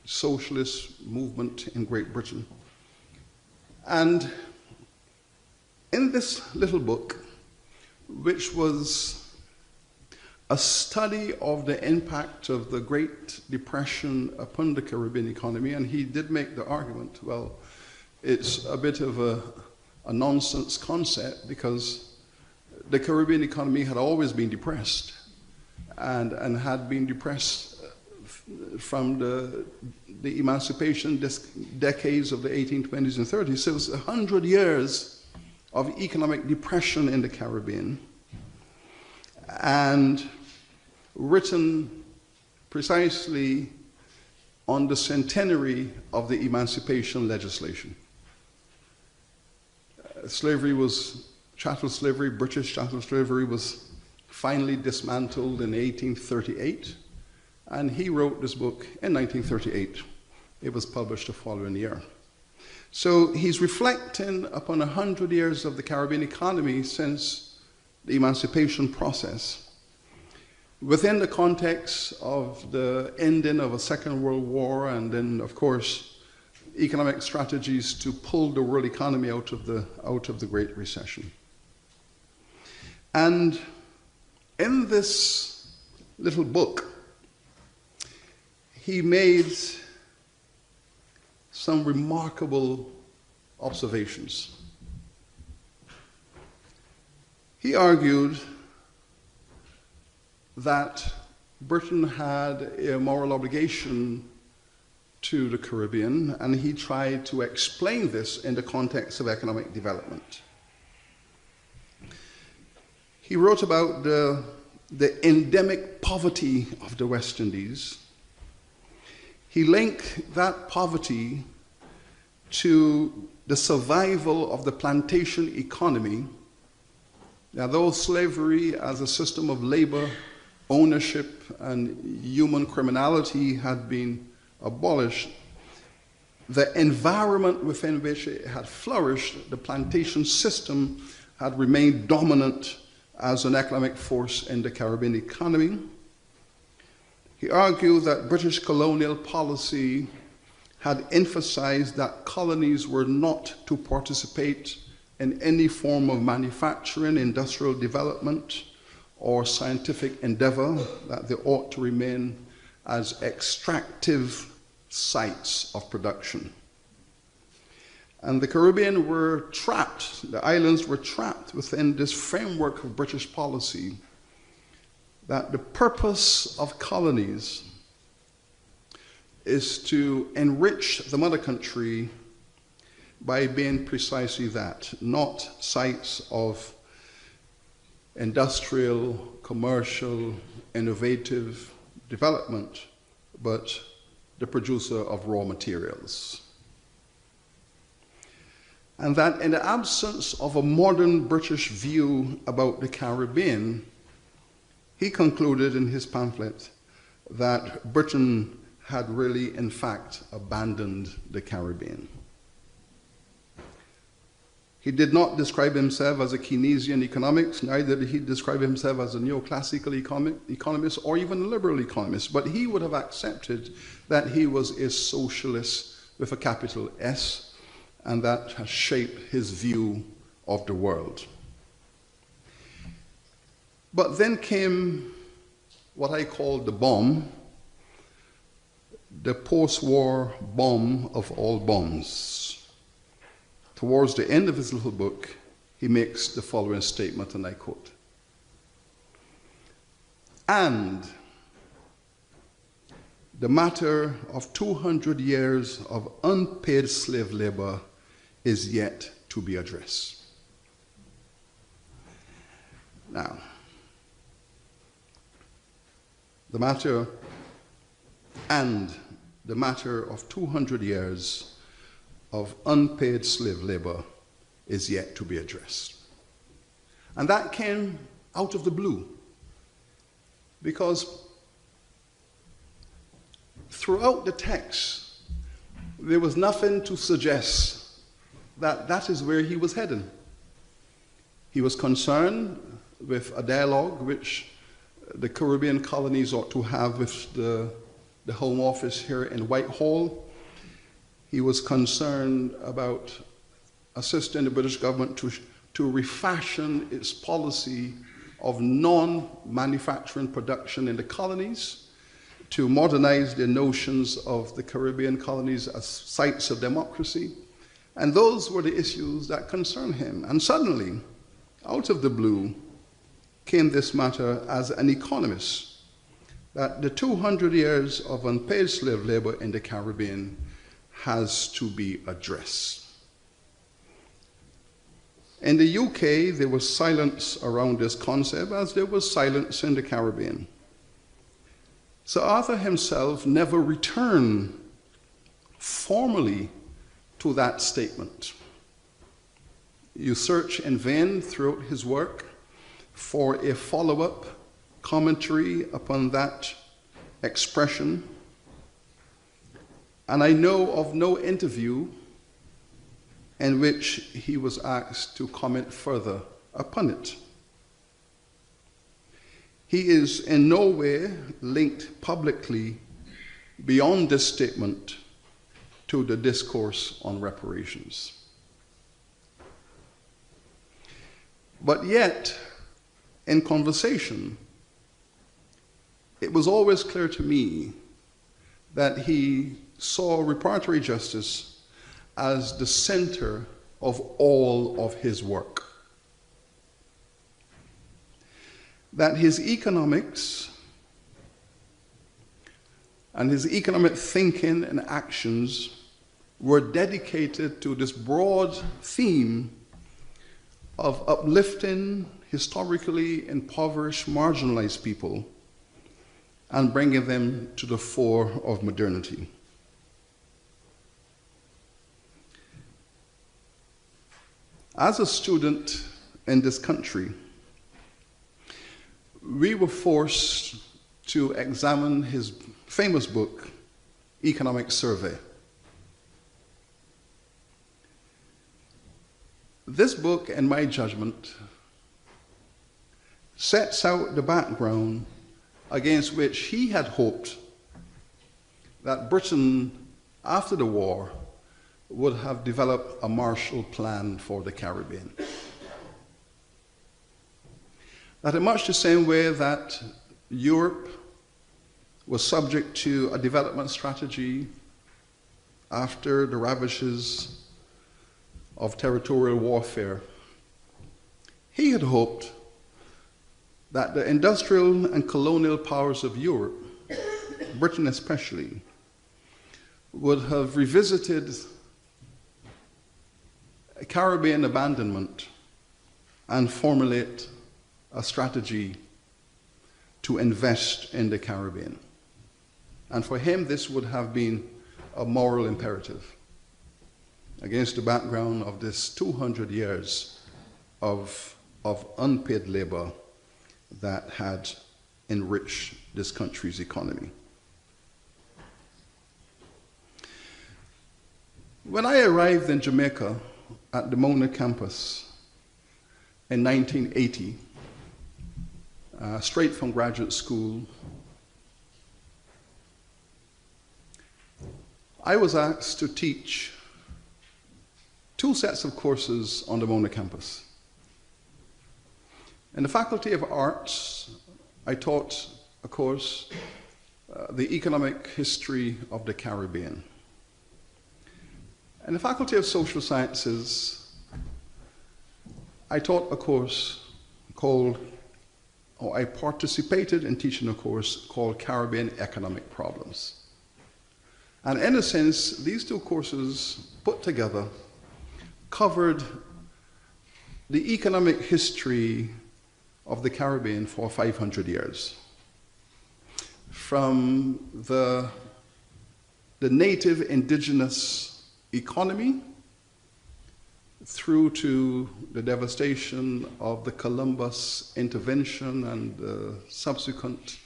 socialist movement in Great Britain. And in this little book, which was a study of the impact of the Great Depression upon the Caribbean economy, and he did make the argument, well, it's a bit of a nonsense concept because the Caribbean economy had always been depressed and had been depressed from the emancipation decades of the 1820s and 30s. So it was 100 years of economic depression in the Caribbean, and written precisely on the centenary of the emancipation legislation. Slavery was, chattel slavery, British chattel slavery was finally dismantled in 1838, and he wrote this book in 1938. It was published the following year. So he's reflecting upon 100 years of the Caribbean economy since the emancipation process, within the context of the ending of a Second World War, and then, of course, economic strategies to pull the world economy out of the Great Recession. And in this little book, he made some remarkable observations. He argued that Britain had a moral obligation to the Caribbean, and he tried to explain this in the context of economic development. He wrote about the endemic poverty of the West Indies. He linked that poverty to the survival of the plantation economy. Now, though slavery as a system of labor, ownership, and human criminality had been abolished, the environment within which it had flourished, the plantation system, had remained dominant as an economic force in the Caribbean economy. He argued that British colonial policy had emphasized that colonies were not to participate in any form of manufacturing, industrial development, or scientific endeavor, that they ought to remain as extractive sites of production. And the Caribbean were trapped, the islands were trapped within this framework of British policy, that the purpose of colonies is to enrich the mother country by being precisely that, not sites of industrial, commercial, innovative development, but the producer of raw materials. And that in the absence of a modern British view about the Caribbean, he concluded in his pamphlet that Britain had really, in fact, abandoned the Caribbean. He did not describe himself as a Keynesian economics, neither did he describe himself as a neoclassical economist or even a liberal economist, but he would have accepted that he was a socialist with a capital S, and that has shaped his view of the world. But then came what I call the bomb, the post-war bomb of all bombs. Towards the end of his little book, he makes the following statement, and I quote, "And the matter of 200 years of unpaid slave labor is yet to be addressed." Now, the matter of 200 years of unpaid slave labor is yet to be addressed. And that came out of the blue, because throughout the text, there was nothing to suggest that that is where he was heading. He was concerned with a dialogue which the Caribbean colonies ought to have with the Home Office here in Whitehall. He was concerned about assisting the British government to refashion its policy of non-manufacturing production in the colonies, to modernize the notions of the Caribbean colonies as sites of democracy. And those were the issues that concerned him. And suddenly, out of the blue, came this matter as an economist, that the 200 years of unpaid slave labor in the Caribbean has to be addressed. In the UK, there was silence around this concept, as there was silence in the Caribbean. Sir Arthur himself never returned formally to that statement. You search in vain throughout his work for a follow-up commentary upon that expression. And I know of no interview in which he was asked to comment further upon it. He is in no way linked publicly beyond this statement to the discourse on reparations. But yet, in conversation, it was always clear to me that he saw reparatory justice as the center of all of his work. That his economics and his economic thinking and actions were dedicated to this broad theme of uplifting historically impoverished, marginalized people and bringing them to the fore of modernity. As a student in this country, we were forced to examine his famous book, Economic Survey. This book, in my judgment, sets out the background against which he had hoped that Britain, after the war, would have developed a Marshall Plan for the Caribbean. That in much the same way that Europe was subject to a development strategy after the ravages of territorial warfare, he had hoped that the industrial and colonial powers of Europe, Britain especially, would have revisited Caribbean abandonment and formulate a strategy to invest in the Caribbean. And for him, this would have been a moral imperative against the background of this 200 years of unpaid labor that had enriched this country's economy. When I arrived in Jamaica at the Mona campus in 1980, straight from graduate school, I was asked to teach 2 sets of courses on the Mona campus. In the Faculty of Arts, I taught a course, the Economic History of the Caribbean. In the Faculty of Social Sciences, I taught a course I participated in teaching a course called Caribbean Economic Problems. And in a sense, these 2 courses put together covered the economic history of the Caribbean for 500 years. From the native indigenous economy through to the devastation of the Columbus intervention and the subsequent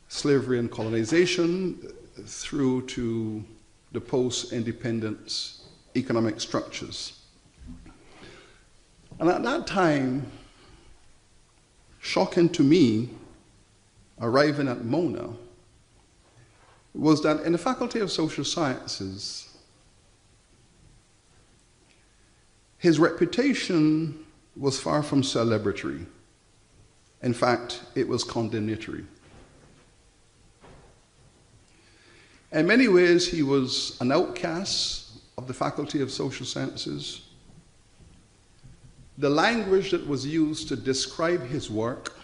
slavery and colonization, through to the post-independence economic structures. And at that time, shocking to me, arriving at Mona, was that in the Faculty of Social Sciences, his reputation was far from celebratory. In fact, it was condemnatory. In many ways, he was an outcast of the Faculty of Social Sciences. The language that was used to describe his work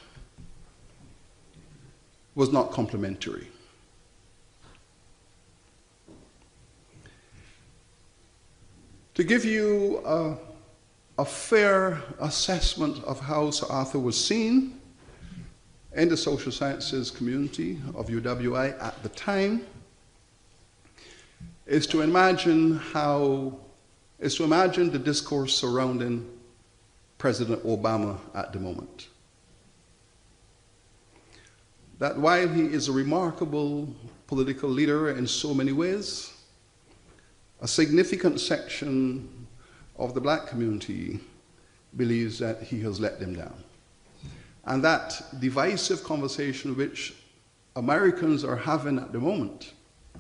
was not complimentary. To give you a fair assessment of how Sir Arthur was seen in the social sciences community of UWI at the time, is to imagine the discourse surrounding President Obama at the moment. That while he is a remarkable political leader in so many ways, a significant section of the black community believes that he has let them down. And that divisive conversation which Americans are having at the moment,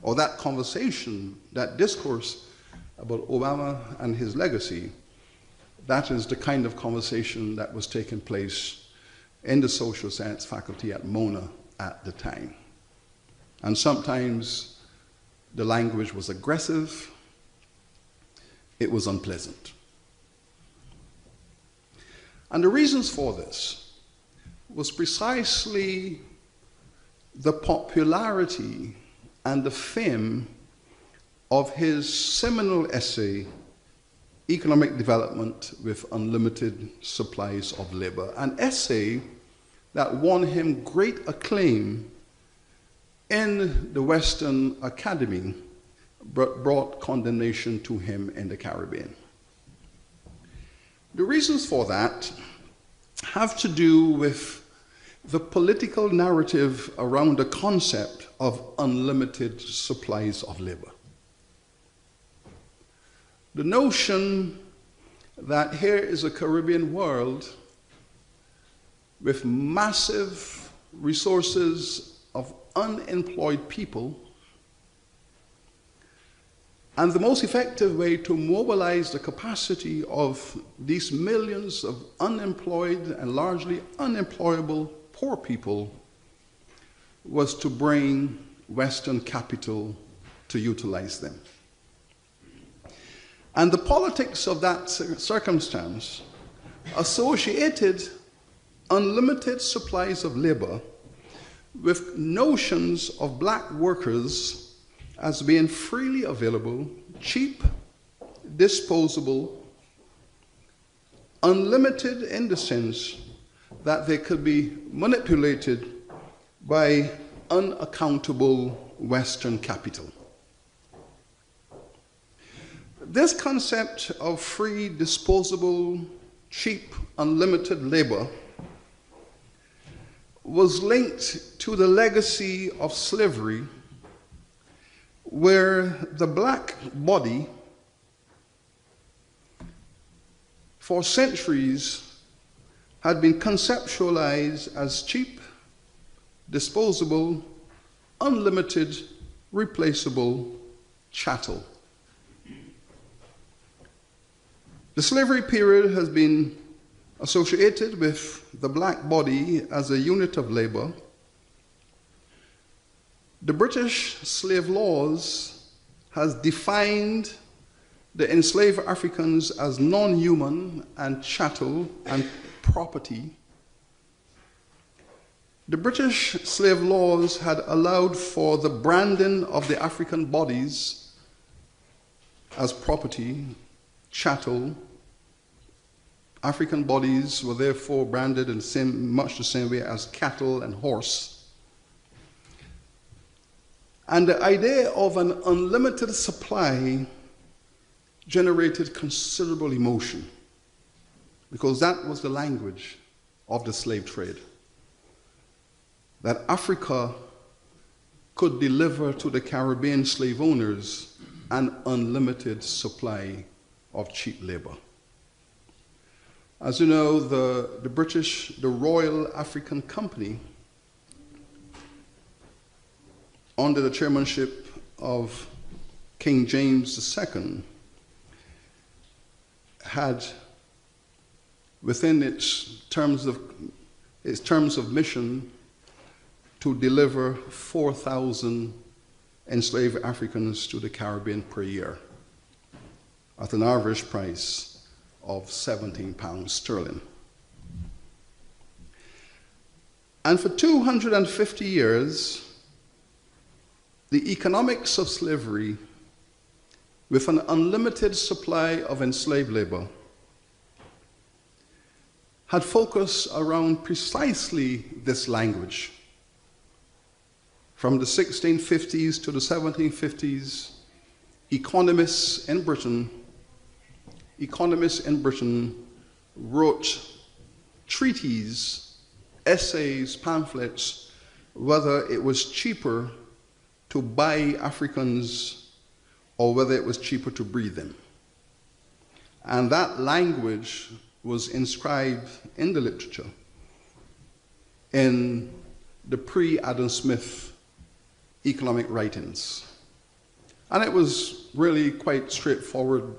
or that conversation, that discourse about Obama and his legacy, that is the kind of conversation that was taking place in the social science faculty at Mona at the time. And sometimes the language was aggressive, it was unpleasant. And the reasons for this was precisely the popularity and the fame of his seminal essay, Economic Development with Unlimited Supplies of Labor, an essay that won him great acclaim in the Western Academy, but brought condemnation to him in the Caribbean. The reasons for that have to do with the political narrative around the concept of unlimited supplies of labor. The notion that here is a Caribbean world with massive resources of unemployed people, and the most effective way to mobilize the capacity of these millions of unemployed and largely unemployable poor people was to bring Western capital to utilize them. And the politics of that circumstance associated unlimited supplies of labor with notions of black workers as being freely available, cheap, disposable, unlimited in the sense that they could be manipulated by unaccountable Western capital. This concept of free, disposable, cheap, unlimited labor was linked to the legacy of slavery, where the black body for centuries had been conceptualized as cheap, disposable, unlimited, replaceable chattel. The slavery period has been associated with the black body as a unit of labor. The British slave laws has defined the enslaved Africans as non-human and chattel and property. The British slave laws had allowed for the branding of the African bodies as property, chattel. African bodies were therefore branded in much the same way as cattle and horse. And the idea of an unlimited supply generated considerable emotion, because that was the language of the slave trade. That Africa could deliver to the Caribbean slave owners an unlimited supply of cheap labor. As you know, the British, the Royal African Company, under the chairmanship of King James II, had within its terms of mission to deliver 4,000 enslaved Africans to the Caribbean per year at an average price of £17. And for 250 years, the economics of slavery, with an unlimited supply of enslaved labor, had focused around precisely this language. From the 1650s to the 1750s, economists in Britain wrote treatises, essays, pamphlets, whether it was cheaper to buy Africans or whether it was cheaper to breed them. And that language was inscribed in the literature in the pre-Adam Smith economic writings. And it was really quite straightforward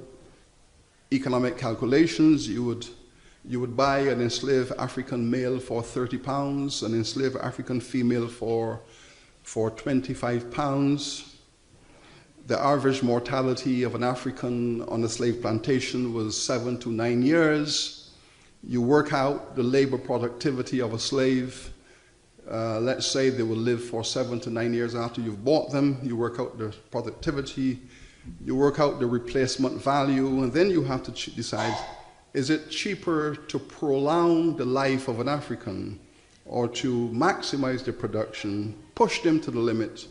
economic calculations. You would buy an enslaved African male for £30, an enslaved African female for £25. The average mortality of an African on a slave plantation was 7 to 9 years. You work out the labor productivity of a slave. Let's say they will live for 7 to 9 years after you've bought them. You work out the productivity, you work out the replacement value, and then you have to decide, is it cheaper to prolong the life of an African or to maximize their production, push them to the limit,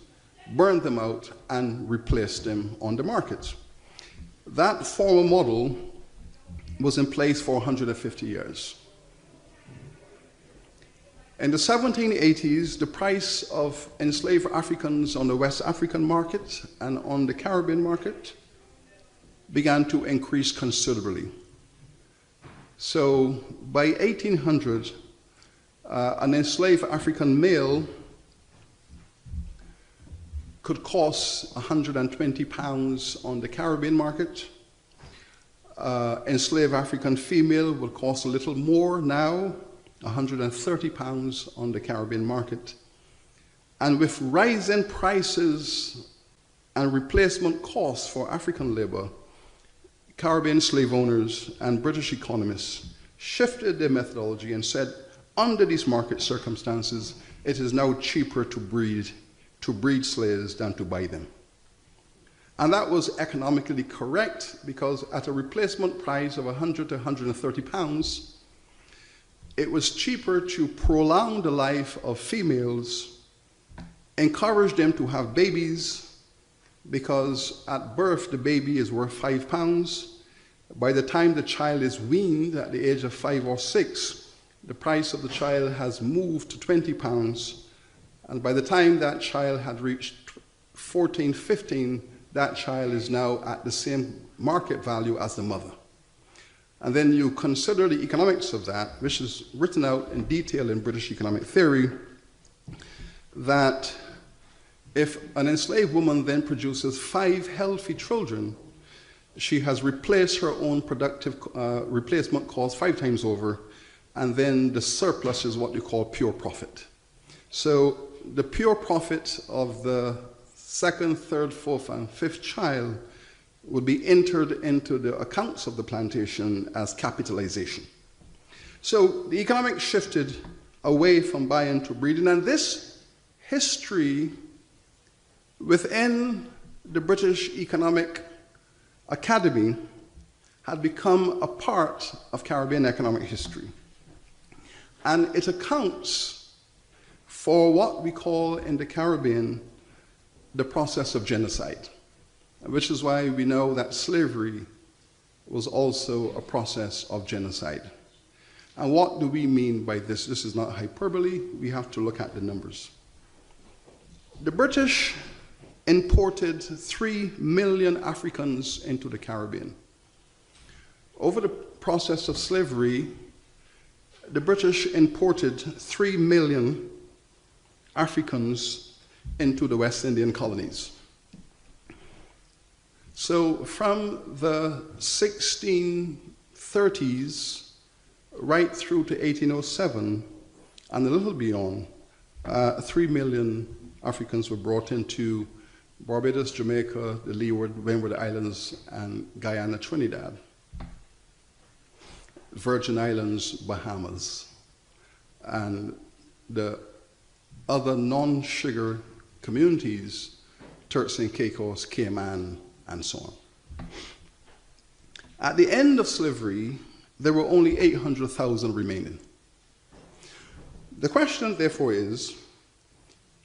burn them out, and replace them on the market? That former model was in place for 150 years. In the 1780s, the price of enslaved Africans on the West African market and on the Caribbean market began to increase considerably. So by 1800, an enslaved African male could cost £120 on the Caribbean market. Enslaved African female would cost a little more now, £130 on the Caribbean market. And with rising prices and replacement costs for African labor, Caribbean slave owners and British economists shifted their methodology and said, under these market circumstances, it is now cheaper to breed slaves than to buy them. And that was economically correct, because at a replacement price of £100 to £130, it was cheaper to prolong the life of females, encourage them to have babies, because at birth the baby is worth £5. By the time the child is weaned at the age of 5 or 6, the price of the child has moved to £20. And by the time that child had reached 14, 15, that child is now at the same market value as the mother. and then you consider the economics of that, which is written out in detail in British economic theory, that if an enslaved woman then produces 5 healthy children, she has replaced her own productive replacement cost 5 times over, and then the surplus is what you call pure profit. So the pure profit of the 2nd, 3rd, 4th, and 5th child would be entered into the accounts of the plantation as capitalization. So the economics shifted away from buying to breeding, and this history within the British Economic Academy had become a part of Caribbean economic history. And it accounts for what we call in the Caribbean the process of genocide, which is why we know that slavery was also a process of genocide. And what do we mean by this? This is not hyperbole. We have to look at the numbers. The British imported 3 million Africans into the Caribbean. Over the process of slavery, the British imported 3 million Africans into the West Indian colonies. So from the 1630s right through to 1807 and a little beyond, 3 million Africans were brought into Barbados, Jamaica, the Leeward, Windward Islands, and Guyana, Trinidad. Virgin Islands, Bahamas, and the other non-sugar communities, Turks and Caicos, Cayman, and so on. At the end of slavery, there were only 800,000 remaining. The question, therefore, is,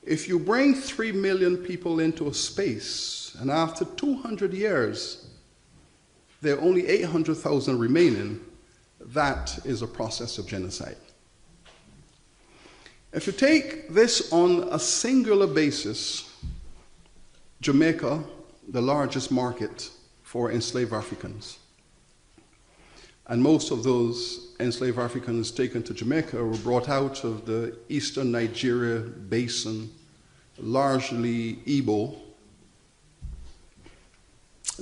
if you bring 3 million people into a space, and after 200 years, there are only 800,000 remaining, that is a process of genocide. If you take this on a singular basis, Jamaica, the largest market for enslaved Africans, and most of those enslaved Africans taken to Jamaica were brought out of the eastern Nigeria basin, largely Igbo,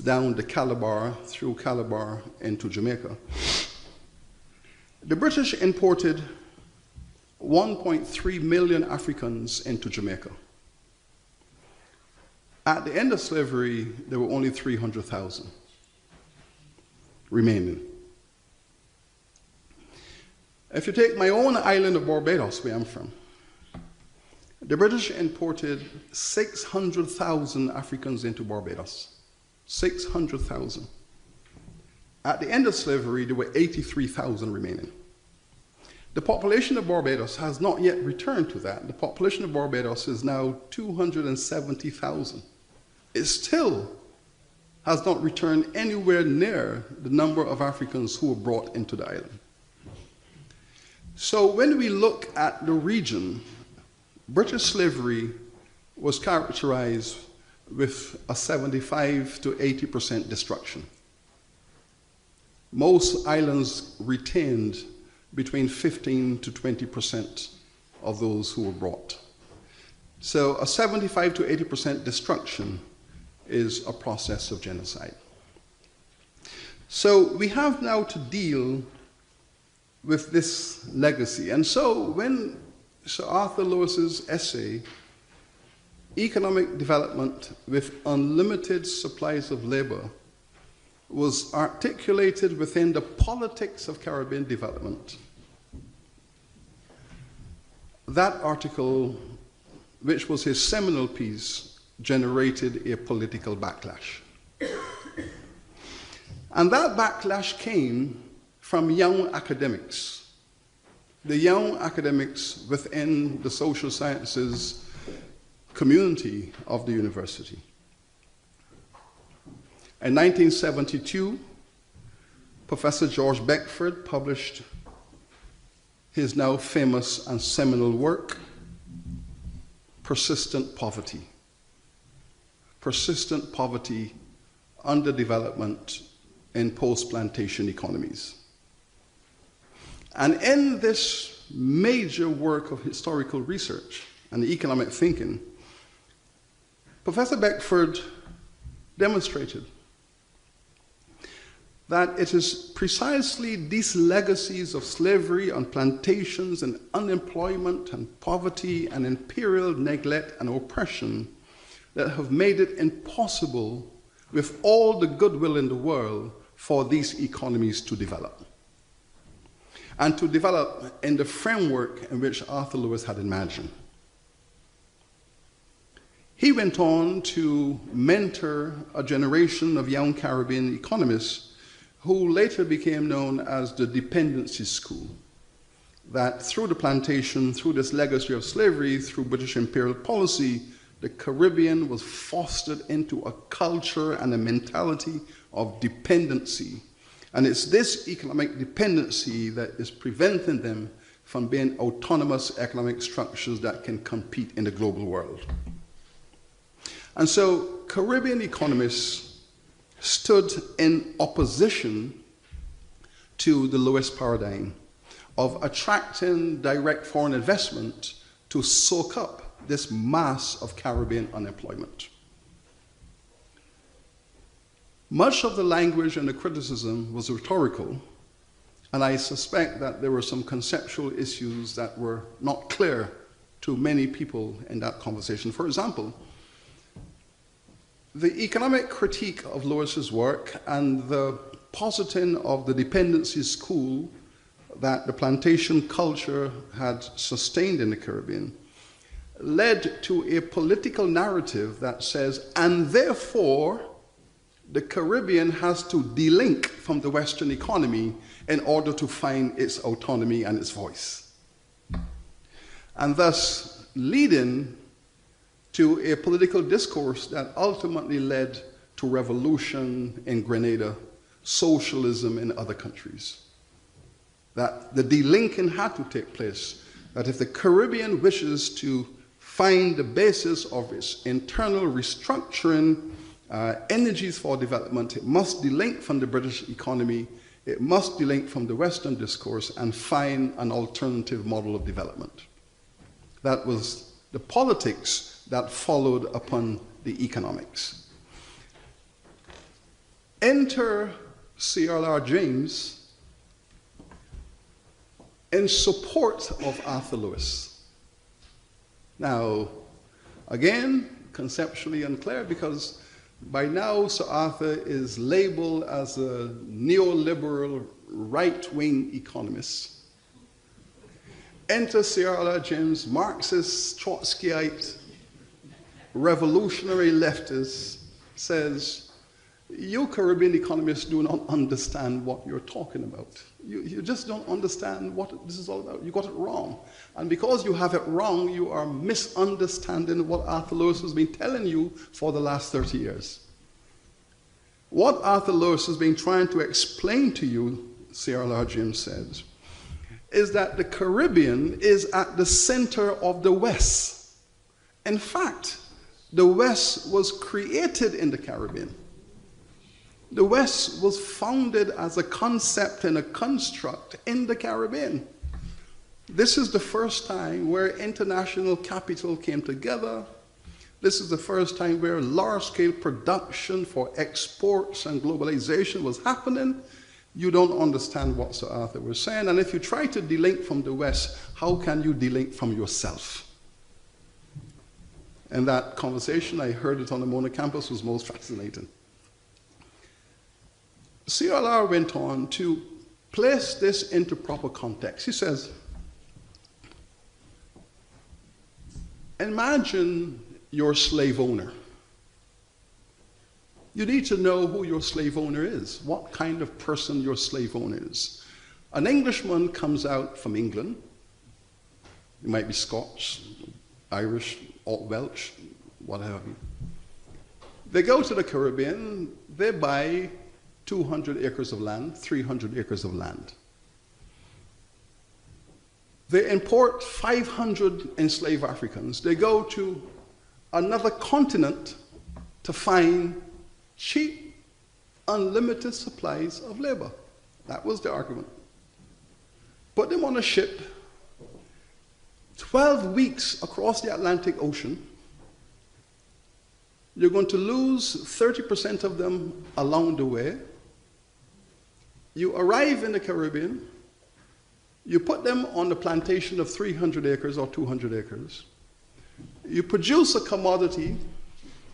down the Calabar, through Calabar into Jamaica. The British imported 1.3 million Africans into Jamaica. At the end of slavery, there were only 300,000 remaining. If you take my own island of Barbados, where I'm from, the British imported 600,000 Africans into Barbados. 600,000. At the end of slavery, there were 83,000 remaining. The population of Barbados has not yet returned to that. The population of Barbados is now 270,000. It still has not returned anywhere near the number of Africans who were brought into the island. So when we look at the region, British slavery was characterized with a 75 to 80% destruction. Most islands retained between 15 to 20% of those who were brought. So a 75 to 80% destruction is a process of genocide. So we have now to deal with this legacy. And so when Sir Arthur Lewis's essay, Economic Development with Unlimited Supplies of Labor, was articulated within the politics of Caribbean development, that article, which was his seminal piece, generated a political backlash. And that backlash came from young academics, the young academics within the social sciences community of the university. In 1972, Professor George Beckford published his now famous and seminal work, Persistent Poverty. Persistent Poverty, Underdevelopment, in post-plantation economies. And in this major work of historical research and economic thinking, Professor Beckford demonstrated that it is precisely these legacies of slavery on plantations and unemployment and poverty and imperial neglect and oppression that have made it impossible, with all the goodwill in the world, for these economies to develop. And to develop in the framework in which Arthur Lewis had imagined. He went on to mentor a generation of young Caribbean economists who later became known as the Dependency School, that through the plantation, through this legacy of slavery, through British imperial policy, the Caribbean was fostered into a culture and a mentality of dependency. And it's this economic dependency that is preventing them from being autonomous economic structures that can compete in the global world. And so Caribbean economists stood in opposition to the Lewis paradigm of attracting direct foreign investment to soak up this mass of Caribbean unemployment. Much of the language and the criticism was rhetorical, and I suspect that there were some conceptual issues that were not clear to many people in that conversation. For example, the economic critique of Lewis's work and the positing of the dependency school that the plantation culture had sustained in the Caribbean led to a political narrative that says, and therefore, the Caribbean has to delink from the Western economy in order to find its autonomy and its voice. And thus leading to a political discourse that ultimately led to revolution in Grenada, socialism in other countries. That the delinking had to take place, that if the Caribbean wishes to find the basis of its internal restructuring, energies for development, it must delink from the British economy, it must delink from the Western discourse and find an alternative model of development. That was the politics that followed upon the economics. Enter C.R.R. James in support of Arthur Lewis. Now, again, conceptually unclear, because by now Sir Arthur is labeled as a neoliberal right-wing economist. Enter C.R.R. James, Marxist, Trotskyite, revolutionary leftist, says, you Caribbean economists do not understand what you're talking about. You just don't understand what this is all about. You got it wrong. And because you have it wrong, you are misunderstanding what Arthur Lewis has been telling you for the last 30 years. What Arthur Lewis has been trying to explain to you, C.R.R. James says, is that the Caribbean is at the center of the West. In fact, the West was created in the Caribbean. The West was founded as a concept and a construct in the Caribbean. This is the first time where international capital came together. This is the first time where large-scale production for exports and globalization was happening. You don't understand what Sir Arthur was saying. And if you try to delink from the West, how can you delink from yourself? And that conversation, I heard it on the Mona campus, was most fascinating. C.R.R. went on to place this into proper context. He says, imagine your slave owner. You need to know who your slave owner is, what kind of person your slave owner is. An Englishman comes out from England. He might be Scotch, Irish, or Welsh, whatever. They go to the Caribbean, they buy 200 acres of land, 300 acres of land. They import 500 enslaved Africans. They go to another continent to find cheap, unlimited supplies of labor. That was the argument. Put them on a ship, 12 weeks across the Atlantic Ocean. You're going to lose 30% of them along the way. You arrive in the Caribbean, you put them on a plantation of 300 acres or 200 acres. You produce a commodity,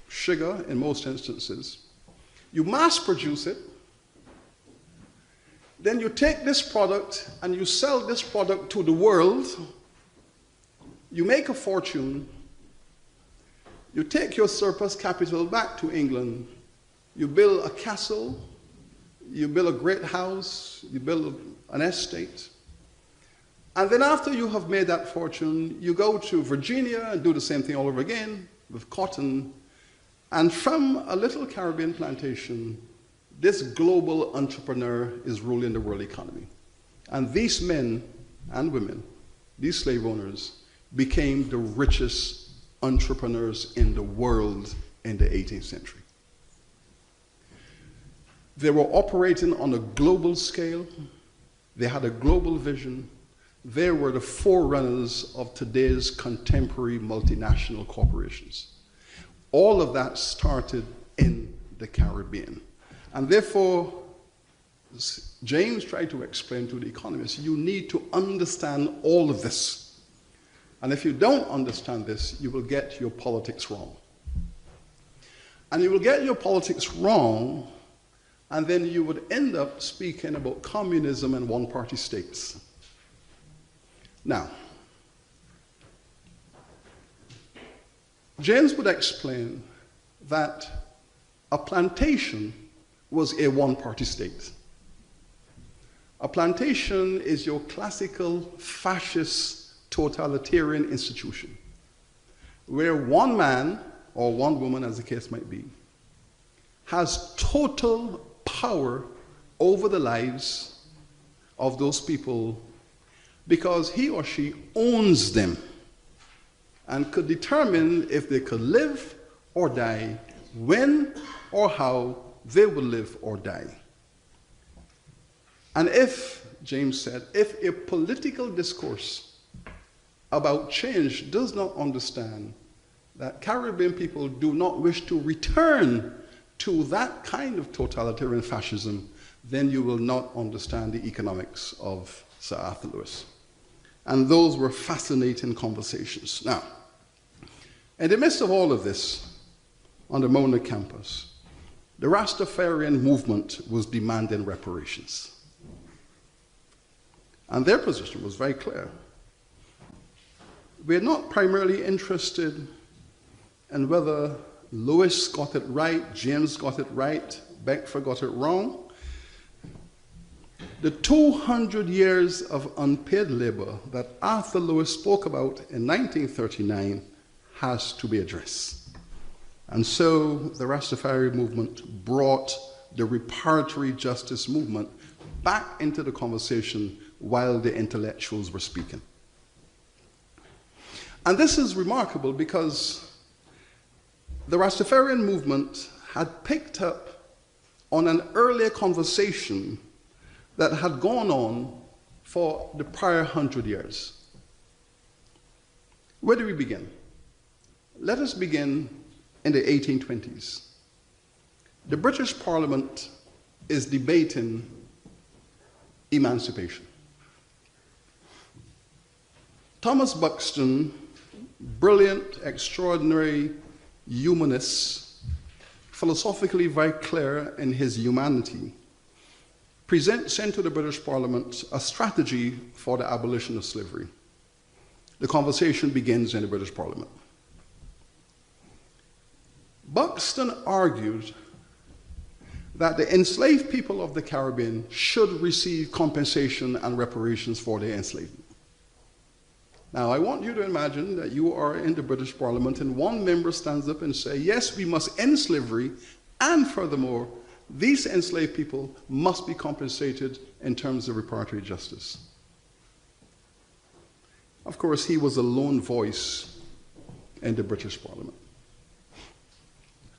sugar in most instances. You mass produce it. Then you take this product and you sell this product to the world. You make a fortune. You take your surplus capital back to England. You build a castle. You build a great house. You build an estate. And then after you have made that fortune, you go to Virginia and do the same thing all over again with cotton. And from a little Caribbean plantation, this global entrepreneur is ruling the world economy. And these men and women, these slave owners, became the richest entrepreneurs in the world in the 18th century. They were operating on a global scale. They had a global vision. They were the forerunners of today's contemporary multinational corporations. All of that started in the Caribbean. And therefore, James tried to explain to the economists, you need to understand all of this. And if you don't understand this, you will get your politics wrong. And you will get your politics wrong, and then you would end up speaking about communism and one-party states. Now, James would explain that a plantation was a one-party state. A plantation is your classical fascist totalitarian institution, where one man, or one woman as the case might be, has total power over the lives of those people because he or she owns them and could determine if they could live or die, when or how they will live or die. And if, James said, if a political discourse about change does not understand that Caribbean people do not wish to return to that kind of totalitarian fascism, then you will not understand the economics of Sir Arthur Lewis. And those were fascinating conversations. Now, in the midst of all of this, on the Mona campus, the Rastafarian movement was demanding reparations. And their position was very clear. We're not primarily interested in whether Lewis got it right, James got it right, Beckford got it wrong. The 200 years of unpaid labor that Arthur Lewis spoke about in 1939 has to be addressed. And so the Rastafari movement brought the reparatory justice movement back into the conversation while the intellectuals were speaking. And this is remarkable because the Rastafarian movement had picked up on an earlier conversation that had gone on for the prior 100 years. Where do we begin? Let us begin in the 1820s. The British Parliament is debating emancipation. Thomas Buxton, brilliant, extraordinary humanist, philosophically very clear in his humanity, sent to the British Parliament a strategy for the abolition of slavery. The conversation begins in the British Parliament. Buxton argued that the enslaved people of the Caribbean should receive compensation and reparations for their enslavement. Now, I want you to imagine that you are in the British Parliament and one member stands up and says, yes, we must end slavery, and furthermore, these enslaved people must be compensated in terms of reparatory justice. Of course, he was a lone voice in the British Parliament.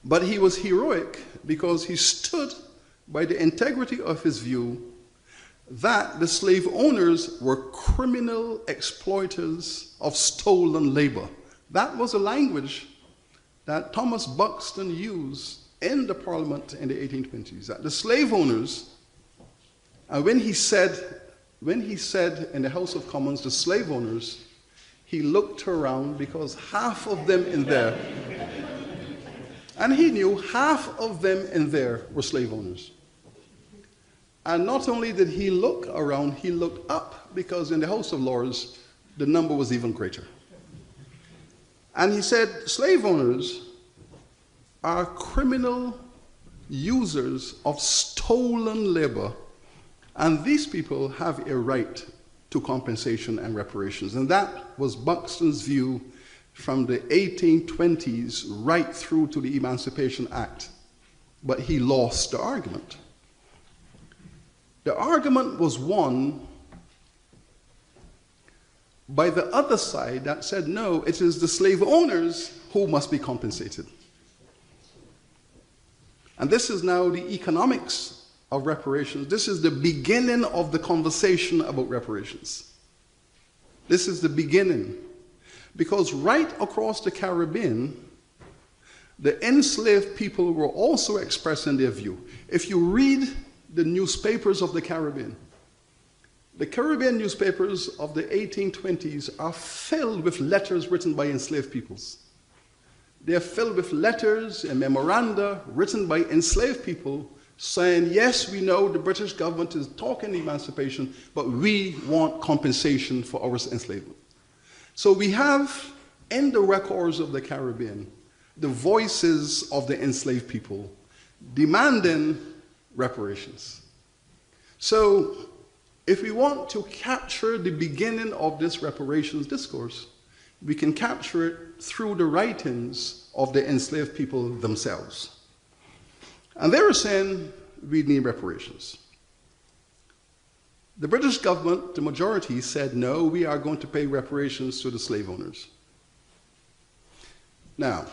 But he was heroic because he stood by the integrity of his view that the slave owners were criminal exploiters of stolen labor. That was a language that Thomas Buxton used in the Parliament in the 1820s, that the slave owners, and when he said in the House of Commons, the slave owners, he looked around because half of them in there, and he knew half of them in there were slave owners. And not only did he look around, he looked up, because in the House of Lords, the number was even greater. And he said, slave owners are criminal users of stolen labor, and these people have a right to compensation and reparations. And that was Buxton's view from the 1820s right through to the Emancipation Act. But he lost the argument. The argument was won by the other side that said, no, it is the slave owners who must be compensated. And this is now the economics of reparations. This is the beginning of the conversation about reparations. This is the beginning. Because right across the Caribbean, the enslaved people were also expressing their view. If you read the newspapers of the Caribbean newspapers of the 1820s are filled with letters written by enslaved peoples. They are filled with letters and memoranda written by enslaved people saying, yes, we know the British government is talking emancipation, but we want compensation for our enslavement. So we have in the records of the Caribbean the voices of the enslaved people demanding reparations. So if we want to capture the beginning of this reparations discourse, we can capture it through the writings of the enslaved people themselves. And they were saying we need reparations. The British government, the majority, said no, we are going to pay reparations to the slave owners. Now,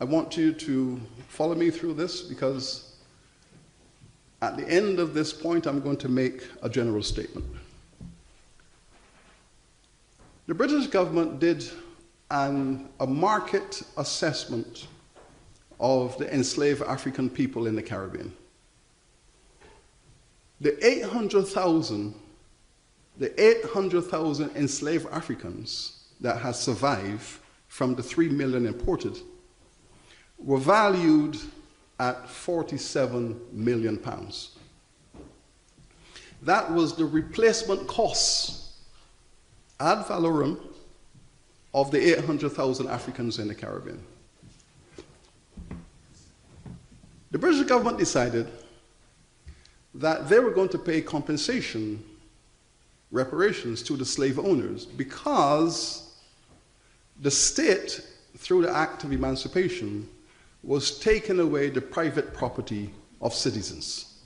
I want you to follow me through this, because at the end of this point, I'm going to make a general statement. The British government did a market assessment of the enslaved African people in the Caribbean. The 800,000 enslaved Africans that had survived from the 3 million imported were valued at 47 million pounds. That was the replacement cost ad valorem of the 800,000 Africans in the Caribbean. The British government decided that they were going to pay compensation, reparations to the slave owners, because the state, through the Act of Emancipation, was taking away the private property of citizens.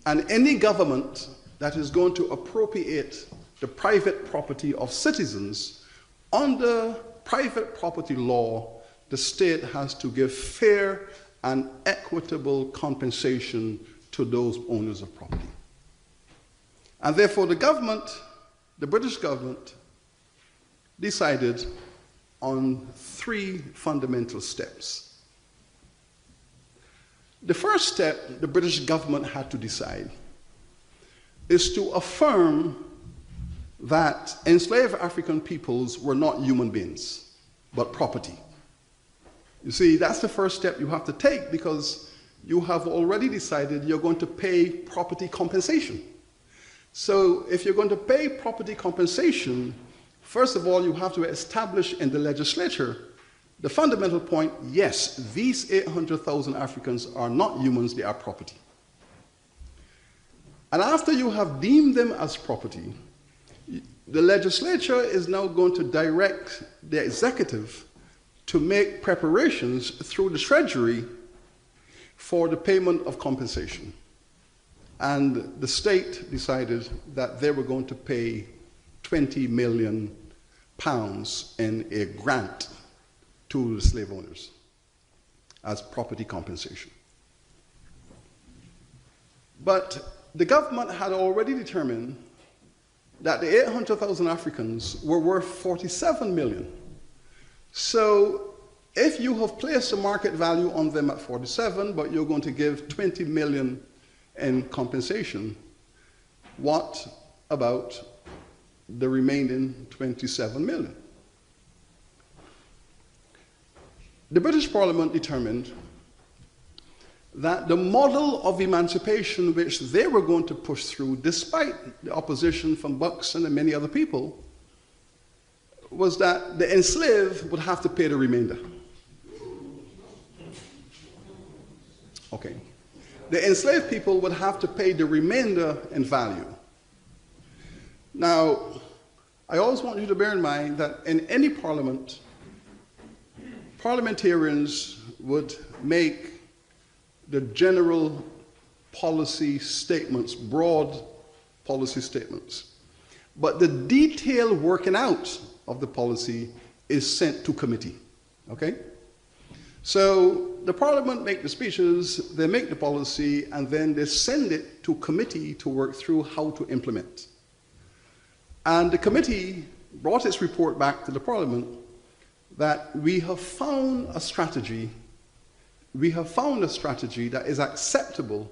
And any government that is going to appropriate the private property of citizens, under private property law, the state has to give fair and equitable compensation to those owners of property. And therefore the government, the British government, decided on 3 fundamental steps. The first step the British government had to decide is to affirm that enslaved African peoples were not human beings, but property. You see, that's the first step you have to take, because you have already decided you're going to pay property compensation. So if you're going to pay property compensation, first of all, you have to establish in the legislature the fundamental point, yes, these 800,000 Africans are not humans, they are property. And after you have deemed them as property, the legislature is now going to direct the executive to make preparations through the Treasury for the payment of compensation. And the state decided that they were going to pay 20 million pounds in a grant to the slave owners as property compensation. But the government had already determined that the 800,000 Africans were worth 47 million. So if you have placed a market value on them at 47, but you're going to give 20 million in compensation, what about the remaining 27 million? The British Parliament determined that the model of emancipation which they were going to push through, despite the opposition from Buxton and many other people, was that the enslaved would have to pay the remainder. Okay. The enslaved people would have to pay the remainder in value. Now, I always want you to bear in mind that in any parliament, parliamentarians would make the general policy statements, broad policy statements. But the detailed working out of the policy is sent to committee, okay? So the parliament make the speeches, they make the policy, and then they send it to committee to work through how to implement. And the committee brought its report back to the parliament that we have found a strategy that is acceptable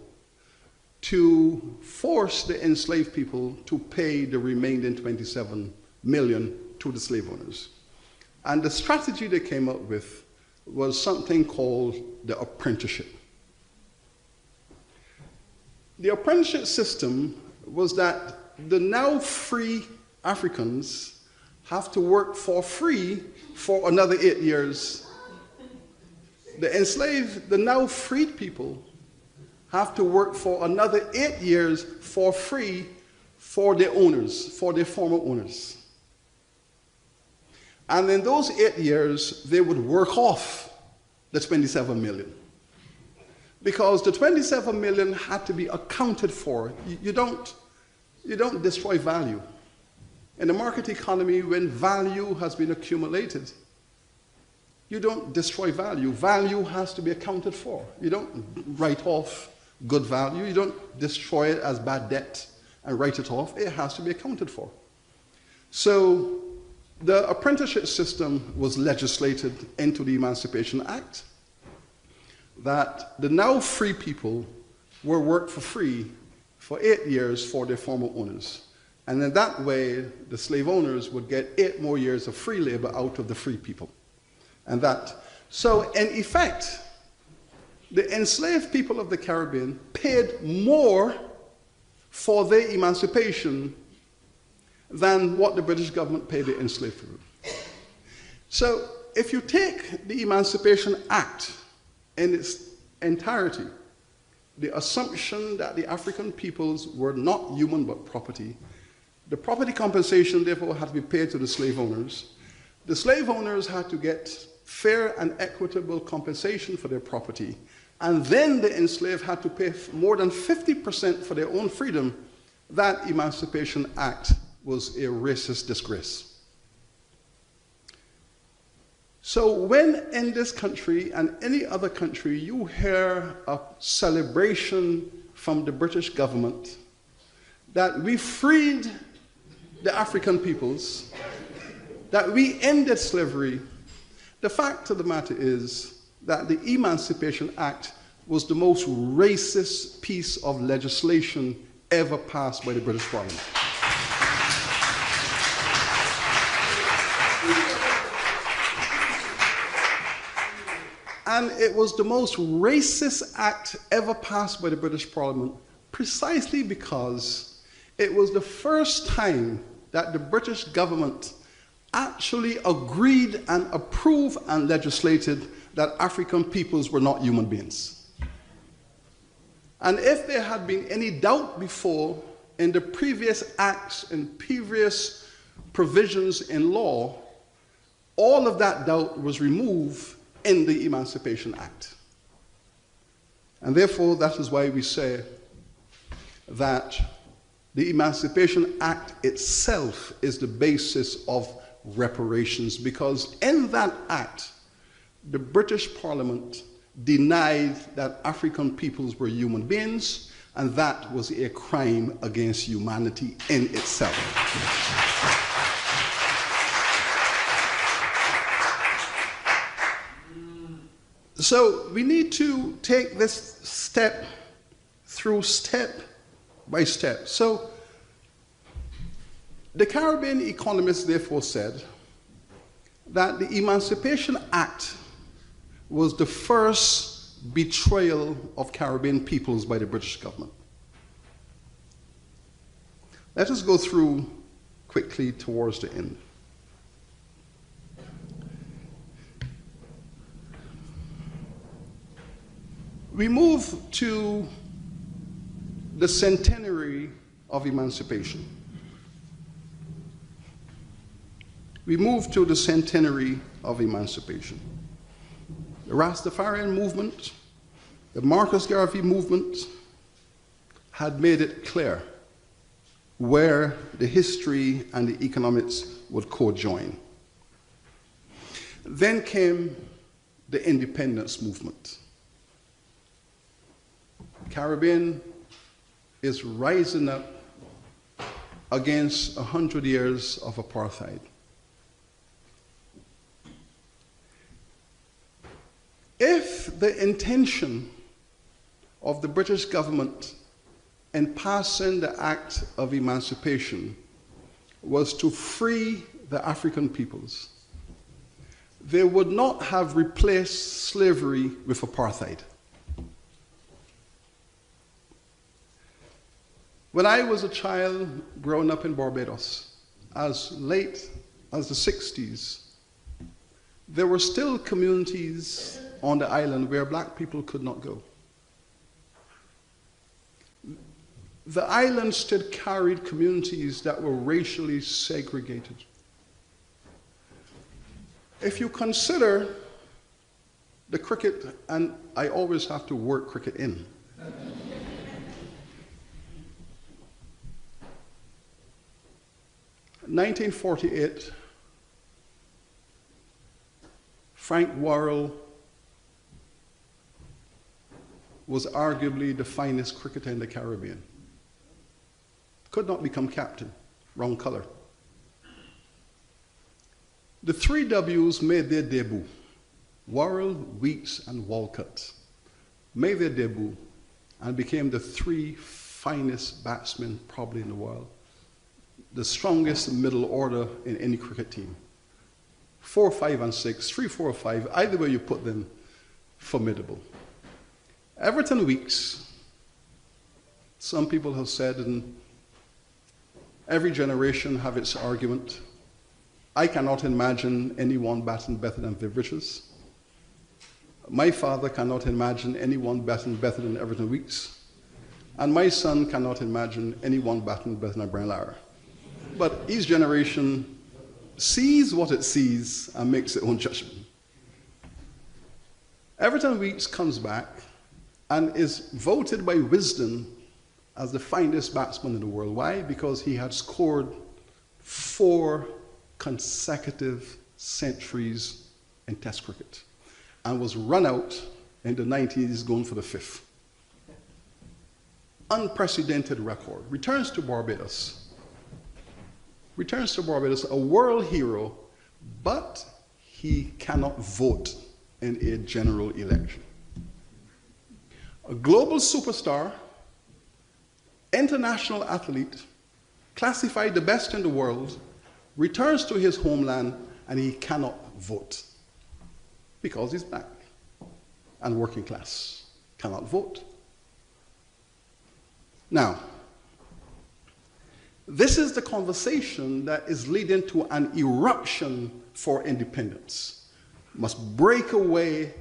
to force the enslaved people to pay the remaining 27 million to the slave owners. And the strategy they came up with was something called the apprenticeship. The apprenticeship system was that the now free Africans have to work for free for another 8 years. The enslaved, the now freed people, have to work for another 8 years for free for their owners, for their former owners. And in those 8 years, they would work off the 27 million. Because the 27 million had to be accounted for. You don't destroy value. In the market economy, when value has been accumulated, you don't destroy value. Value has to be accounted for. You don't write off good value. You don't destroy it as bad debt and write it off. It has to be accounted for. So the apprenticeship system was legislated into the Emancipation Act, that the now free people were worked for free for 8 years for their former owners. And in that way, the slave owners would get 8 more years of free labor out of the free people. And that, so in effect, the enslaved people of the Caribbean paid more for their emancipation than what the British government paid the enslaved people. So if you take the Emancipation Act in its entirety, the assumption that the African peoples were not human but property, the property compensation therefore had to be paid to the slave owners. The slave owners had to get fair and equitable compensation for their property, and then the enslaved had to pay more than 50% for their own freedom. That Emancipation Act was a racist disgrace. So when in this country and any other country you hear a celebration from the British government that we freed the African peoples, that we ended slavery, the fact of the matter is that the Emancipation Act was the most racist piece of legislation ever passed by the British Parliament. And it was the most racist act ever passed by the British Parliament precisely because it was the first time that the British government actually agreed and approved and legislated that African peoples were not human beings. And if there had been any doubt before in the previous acts and previous provisions in law, all of that doubt was removed in the Emancipation Act. And therefore, that is why we say that the Emancipation Act itself is the basis of reparations, because in that act, the British Parliament denied that African peoples were human beings, and that was a crime against humanity in itself. So we need to take this step by step. So the Caribbean economist therefore said that the Emancipation Act was the first betrayal of Caribbean peoples by the British government. Let us go through quickly towards the end. We move to the Centenary of Emancipation. We move to the Centenary of Emancipation. The Rastafarian movement, the Marcus Garvey movement had made it clear where the history and the economics would co-join. Then came the independence movement. Caribbean is rising up against 100 years of apartheid. If the intention of the British government in passing the Act of Emancipation was to free the African peoples, they would not have replaced slavery with apartheid. When I was a child growing up in Barbados, as late as the 60s, there were still communities on the island where black people could not go. The island still carried communities that were racially segregated. If you consider the cricket, and I always have to work cricket in, in 1948, Frank Worrell was arguably the finest cricketer in the Caribbean. Could not become captain, wrong color. The three W's made their debut. Worrell, Weeks, and Walcott made their debut and became the three finest batsmen probably in the world. The strongest middle order in any cricket team. 4, 5, and 6, 3, 4, 5, either way you put them, formidable. Everton Weeks, some people have said, and every generation have its argument. I cannot imagine anyone batting better than Viv Richards. My father cannot imagine anyone batting better than Everton Weeks. And my son cannot imagine anyone batting better than Brian Lara. But each generation sees what it sees and makes its own judgment. Everton Weeks comes back and is voted by Wisden as the finest batsman in the world. Why? Because he had scored 4 consecutive centuries in Test cricket and was run out in the 90s going for the 5th. Unprecedented record. Returns to Barbados, a world hero, but he cannot vote in a general election. A global superstar, international athlete, classified the best in the world, returns to his homeland and he cannot vote because he's black and working class, cannot vote. Now, this is the conversation that is leading to an eruption for independence. Must break away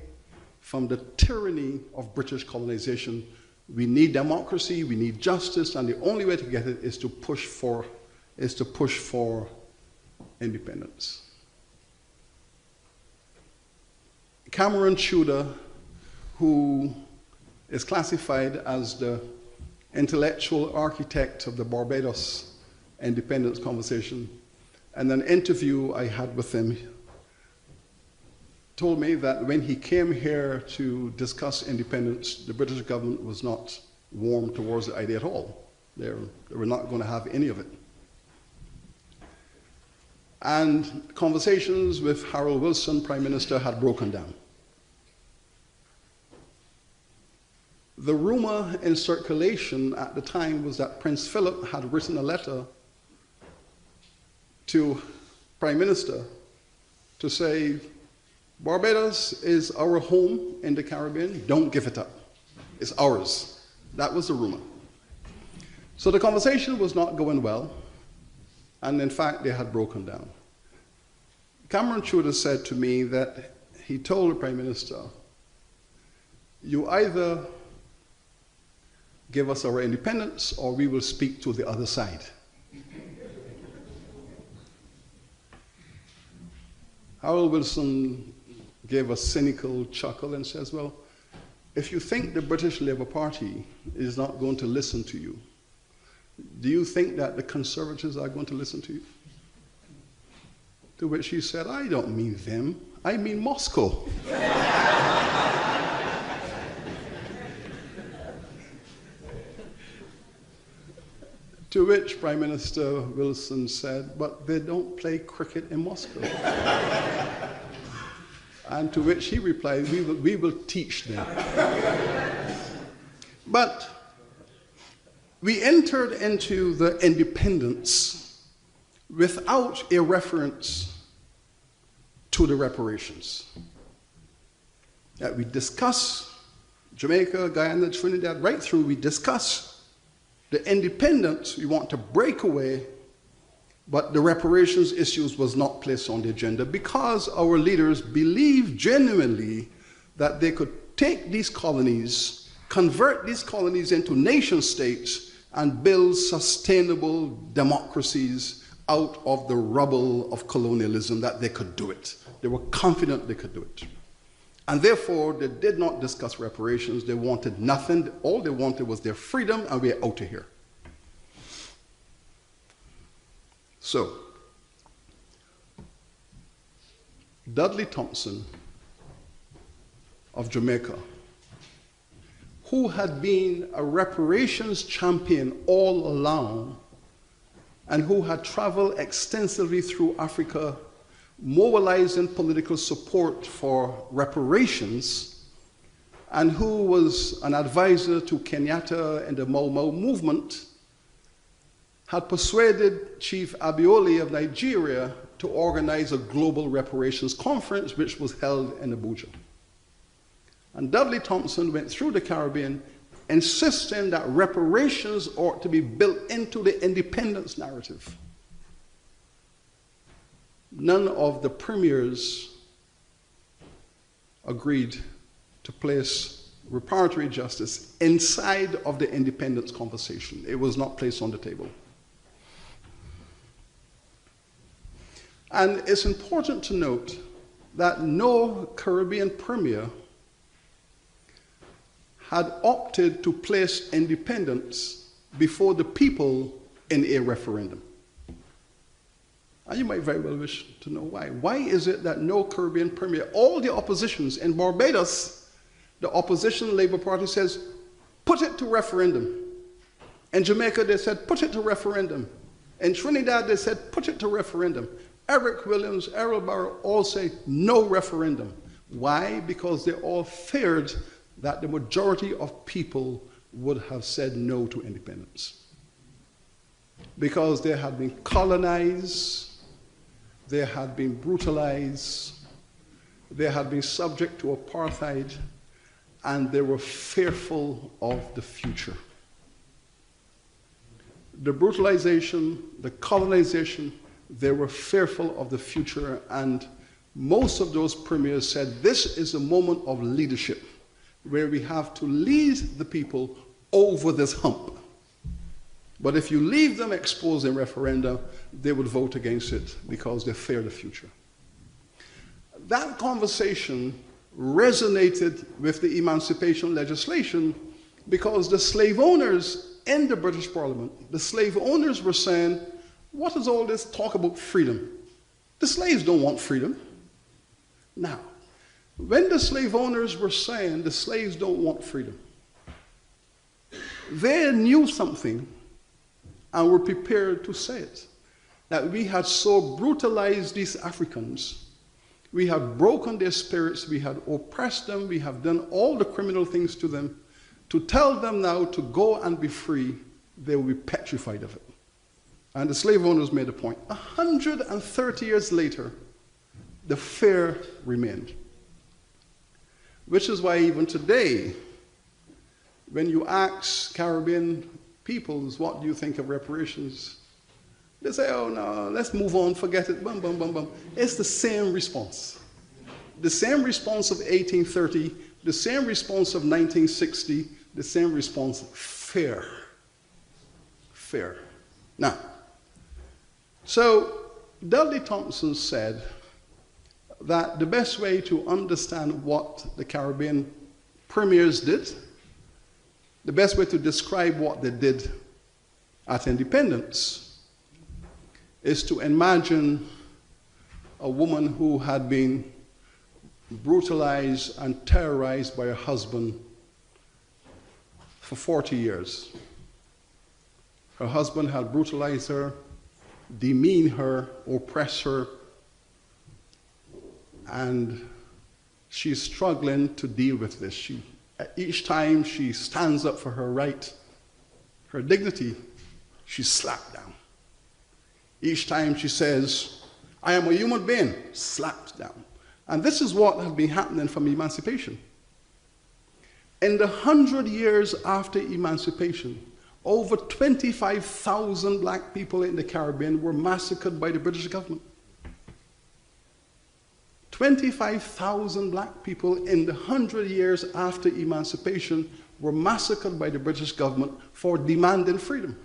from the tyranny of British colonization. We need democracy, we need justice, and the only way to get it is to push for independence. Cameron Tudor, who is classified as the intellectual architect of the Barbados independence conversation, and an interview I had with him told me that when he came here to discuss independence, the British government was not warm towards the idea at all. They were not going to have any of it. And conversations with Harold Wilson, Prime Minister, had broken down. The rumor in circulation at the time was that Prince Philip had written a letter to Prime Minister to say, Barbados is our home in the Caribbean, don't give it up. It's ours. That was the rumor. So the conversation was not going well, and in fact, they had broken down. Cameron Tudor said to me that he told the Prime Minister, you either give us our independence or we will speak to the other side. Harold Wilson gave a cynical chuckle and says, well, if you think the British Labour Party is not going to listen to you, do you think that the Conservatives are going to listen to you? To which he said, I don't mean them, I mean Moscow. To which Prime Minister Wilson said, but they don't play cricket in Moscow. And to which he replied, we will teach them. But we entered into the independence without a reference to the reparations. That we discuss Jamaica, Guyana, Trinidad, right through, we discuss the independence we want to break away, but the reparations issues was not placed on the agenda because our leaders believed genuinely that they could take these colonies, convert these colonies into nation states, and build sustainable democracies out of the rubble of colonialism, that they could do it. They were confident they could do it. And therefore, they did not discuss reparations. They wanted nothing. All they wanted was their freedom, and we're out of here. So, Dudley Thompson of Jamaica, who had been a reparations champion all along, and who had traveled extensively through Africa, mobilizing political support for reparations, and who was an advisor to Kenyatta and the Mau Mau movement, had persuaded Chief Abiole of Nigeria to organize a global reparations conference, which was held in Abuja. And Dudley Thompson went through the Caribbean insisting that reparations ought to be built into the independence narrative. None of the premiers agreed to place reparatory justice inside of the independence conversation. It was not placed on the table. And it's important to note that no Caribbean premier had opted to place independence before the people in a referendum. And you might very well wish to know why. Why is it that no Caribbean premier, all the oppositions in Barbados, the opposition Labour Party says, put it to referendum. In Jamaica, they said, put it to referendum. In Trinidad, they said, put it to referendum. Eric Williams, Errol Barrow all say no referendum. Why? Because they all feared that the majority of people would have said no to independence. Because they had been colonized, they had been brutalized, they had been subject to apartheid, and they were fearful of the future. The brutalization, the colonization, they were fearful of the future, and most of those premiers said this is a moment of leadership where we have to lead the people over this hump. But if you leave them exposed in referenda, they would vote against it because they fear the future. That conversation resonated with the emancipation legislation because the slave owners in the British Parliament, the slave owners were saying, what is all this talk about freedom? The slaves don't want freedom. Now, when the slave owners were saying the slaves don't want freedom, They knew something and were prepared to say it, that we had so brutalized these Africans, we had broken their spirits, we had oppressed them, we have done all the criminal things to them. To tell them now to go and be free, they will be petrified of it. And the slave owners made a point. 130 years later, the fear remained. Which is why even today, when you ask Caribbean peoples, what do you think of reparations? They say, oh no, let's move on, forget it, bum, bum, bum, bum. It's the same response. The same response of 1830, the same response of 1960, the same response, fear. Fear. Now, so Dudley Thompson said that the best way to understand what the Caribbean premiers did, the best way to describe what they did at independence, is to imagine a woman who had been brutalized and terrorized by her husband for 40 years. Her husband had brutalized her, demeaned her, oppressed her, and she's struggling to deal with this. Each time she stands up for her right, her dignity, she's slapped down. Each time she says, I am a human being, slapped down. And this is what has been happening from emancipation. In the 100 years after emancipation, over 25,000 black people in the Caribbean were massacred by the British government. 25,000 black people in the 100 years after emancipation were massacred by the British government for demanding freedom.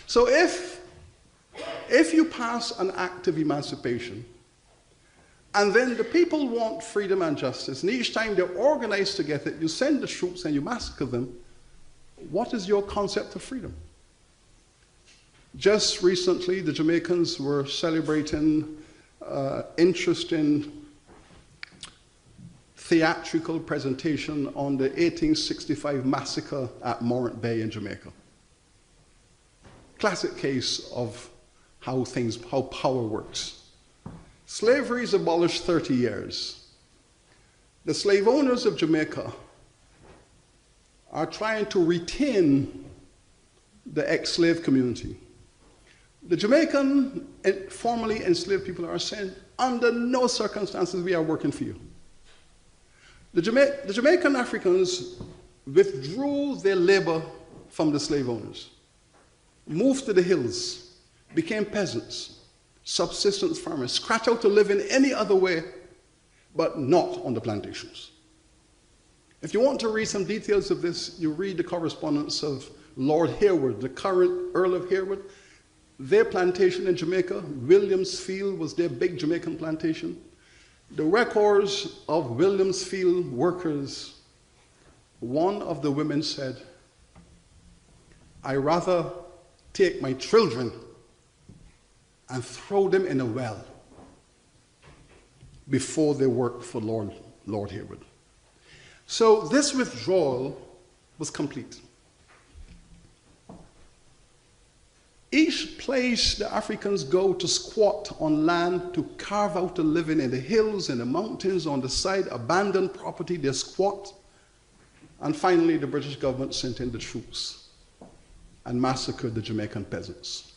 So if you pass an act of emancipation, and then the people want freedom and justice, and each time they're organized to get it, you send the troops and you massacre them, what is your concept of freedom? Just recently, the Jamaicans were celebrating interesting theatrical presentation on the 1865 massacre at Morant Bay in Jamaica. Classic case of how power works. Slavery is abolished 30 years. The slave owners of Jamaica are trying to retain the ex-slave community. The Jamaican formerly enslaved people are saying, under no circumstances we are working for you. The Jamaican Africans withdrew their labor from the slave owners, moved to the hills, became peasants, subsistence farmers, scratch out a living any other way, but not on the plantations. If you want to read some details of this, you read the correspondence of Lord Harewood, the current Earl of Harewood. Their plantation in Jamaica, Williamsfield, was their big Jamaican plantation. The records of Williamsfield workers, one of the women said, I rather take my children and throw them in a well before they work for Lord Harewood. So this withdrawal was complete. Each place the Africans go to squat on land, to carve out a living in the hills, in the mountains, on the side, abandoned property, they squat. And finally, the British government sent in the troops and massacred the Jamaican peasants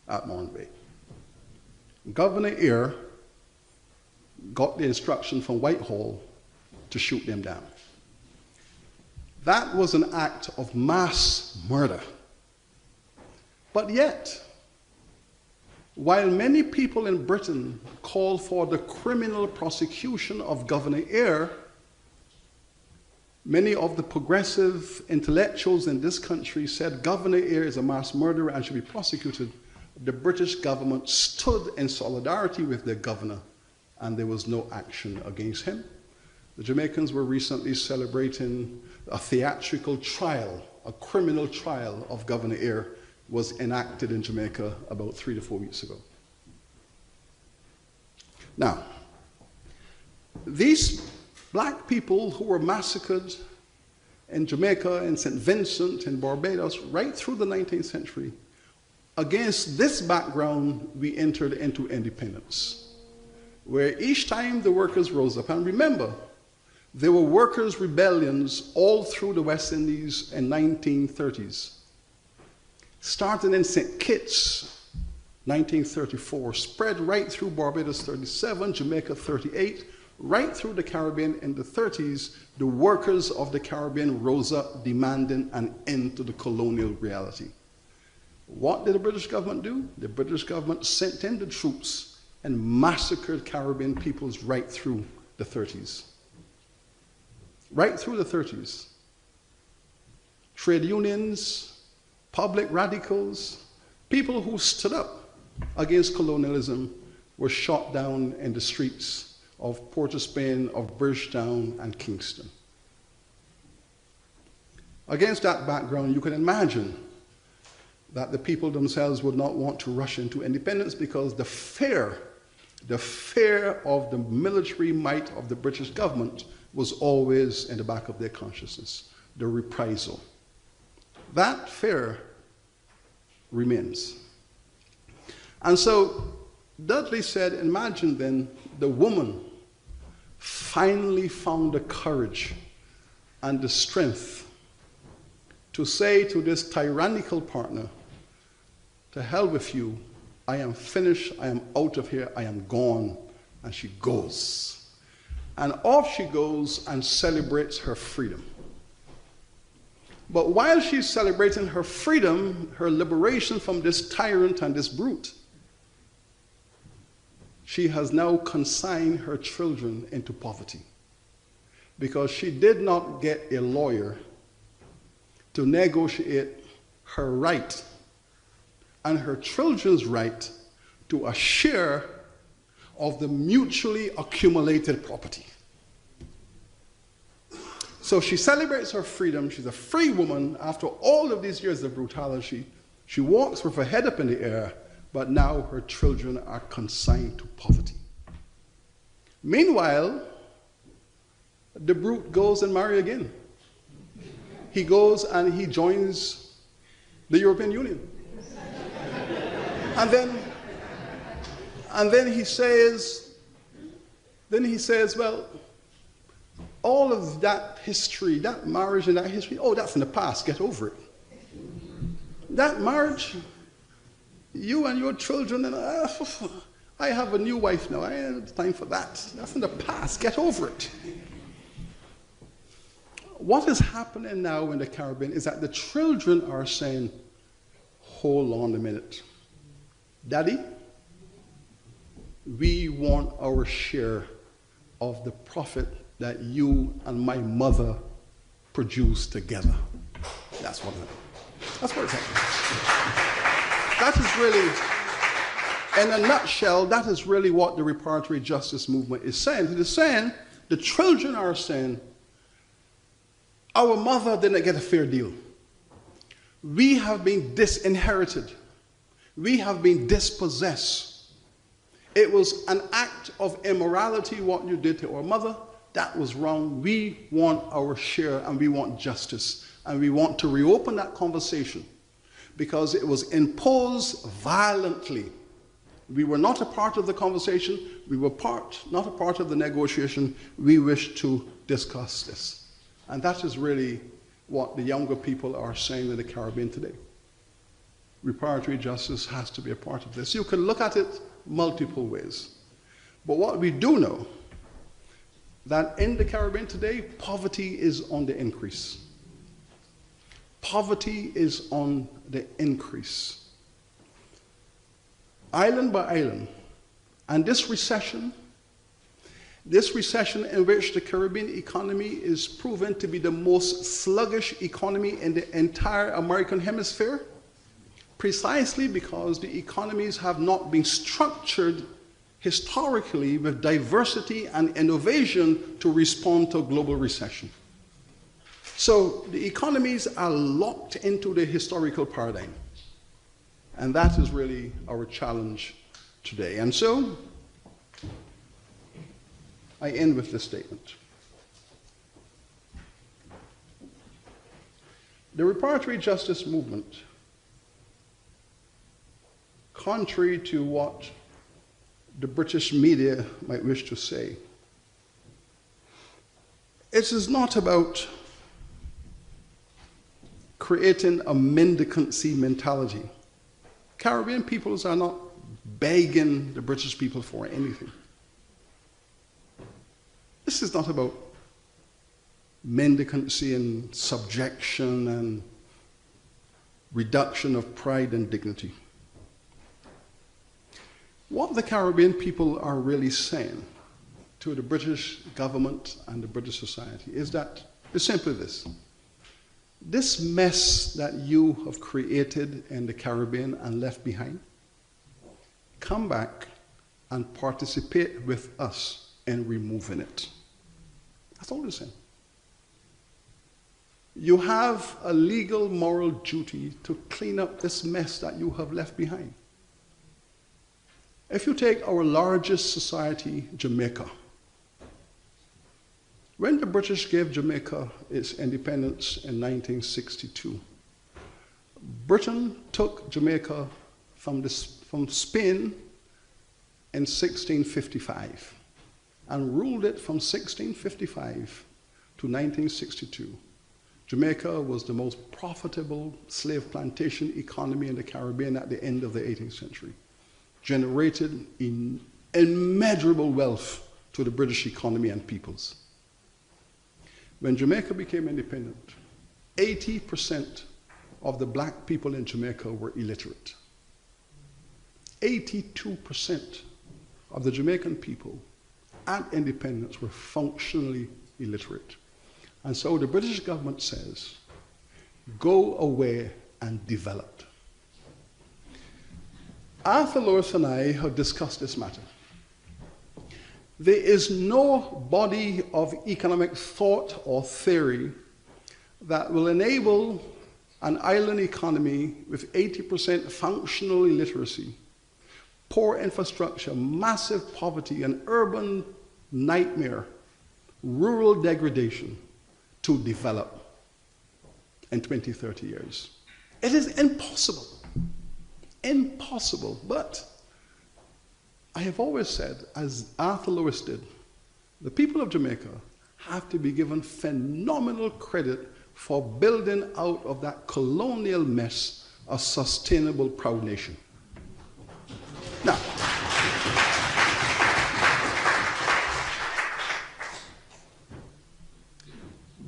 at Morant Bay. Governor Eyre got the instruction from Whitehall to shoot them down. That was an act of mass murder. But yet, while many people in Britain called for the criminal prosecution of Governor Eyre, many of the progressive intellectuals in this country said Governor Eyre is a mass murderer and should be prosecuted. The British government stood in solidarity with their governor, and there was no action against him. The Jamaicans were recently celebrating a theatrical trial, a criminal trial of Governor Eyre was enacted in Jamaica about 3 to 4 weeks ago. Now, these black people who were massacred in Jamaica, in St. Vincent, in Barbados, right through the 19th century. Against this background, we entered into independence, where each time the workers rose up, and remember, there were workers' rebellions all through the West Indies in 1930s. Starting in St. Kitts, 1934, spread right through Barbados, 37, Jamaica, 38, right through the Caribbean in the 30s, the workers of the Caribbean rose up demanding an end to the colonial reality. What did the British government do? The British government sent in the troops and massacred Caribbean peoples right through the 30s. Right through the 30s. Trade unions, public radicals, people who stood up against colonialism were shot down in the streets of Port of Spain, of Bridgetown, and Kingston. Against that background, you can imagine that the people themselves would not want to rush into independence because the fear of the military might of the British government was always in the back of their consciousness, the reprisal. That fear remains. And so Dudley said, imagine then the woman finally found the courage and the strength to say to this tyrannical partner, to hell with you, I am finished, I am out of here, I am gone. And she goes. And off she goes and celebrates her freedom. But while she's celebrating her freedom, her liberation from this tyrant and this brute, she has now consigned her children into poverty because she did not get a lawyer to negotiate her right and her children's right to a share of the mutually accumulated property. So she celebrates her freedom. She's a free woman after all of these years of brutality. She walks with her head up in the air, but now her children are consigned to poverty. Meanwhile, the brute goes and marries again. He goes and he joins the European Union. And then he says, well, all of that history, that marriage and that history, oh, that's in the past, get over it. That marriage, you and your children, and I have a new wife now, I don't have time for that. That's in the past, get over it. What is happening now in the Caribbean is that the children are saying, hold on a minute. Daddy, we want our share of the profit that you and my mother produced together. That's what it's happening. That is really, in a nutshell, that is really what the reparatory justice movement is saying. It is saying, the children are saying, our mother didn't get a fair deal. We have been disinherited. We have been dispossessed. It was an act of immorality what you did to our mother. That was wrong. We want our share and we want justice. And we want to reopen that conversation because it was imposed violently. We were not a part of the conversation. We were not a part of the negotiation. We wish to discuss this. And that is really what the younger people are saying in the Caribbean today. Reparatory justice has to be a part of this. You can look at it multiple ways. But what we do know, that in the Caribbean today, poverty is on the increase. Poverty is on the increase. Island by island. And this recession in which the Caribbean economy is proven to be the most sluggish economy in the entire American hemisphere, precisely because the economies have not been structured historically with diversity and innovation to respond to a global recession. So the economies are locked into the historical paradigm. And that is really our challenge today. And so, I end with this statement. The reparatory justice movement, contrary to what the British media might wish to say, it is not about creating a mendicancy mentality. Caribbean peoples are not begging the British people for anything. This is not about mendicancy and subjection and reduction of pride and dignity. What the Caribbean people are really saying to the British government and the British society is simply this. This mess that you have created in the Caribbean and left behind, come back and participate with us in removing it. That's all they're saying. You have a legal moral duty to clean up this mess that you have left behind. If you take our largest society, Jamaica, when the British gave Jamaica its independence in 1962, Britain took Jamaica from Spain in 1655 and ruled it from 1655 to 1962. Jamaica was the most profitable slave plantation economy in the Caribbean at the end of the 18th century, generated immeasurable wealth to the British economy and peoples. When Jamaica became independent, 80% of the black people in Jamaica were illiterate. 82% of the Jamaican people at independence were functionally illiterate. And so the British government says, go away and develop. Arthur Lewis and I have discussed this matter. There is no body of economic thought or theory that will enable an island economy with 80% functional illiteracy, poor infrastructure, massive poverty, an urban nightmare, rural degradation to develop in 20, 30 years. It is impossible. Impossible. But I have always said, as Arthur Lewis did, the people of Jamaica have to be given phenomenal credit for building out of that colonial mess a sustainable, proud nation. Now,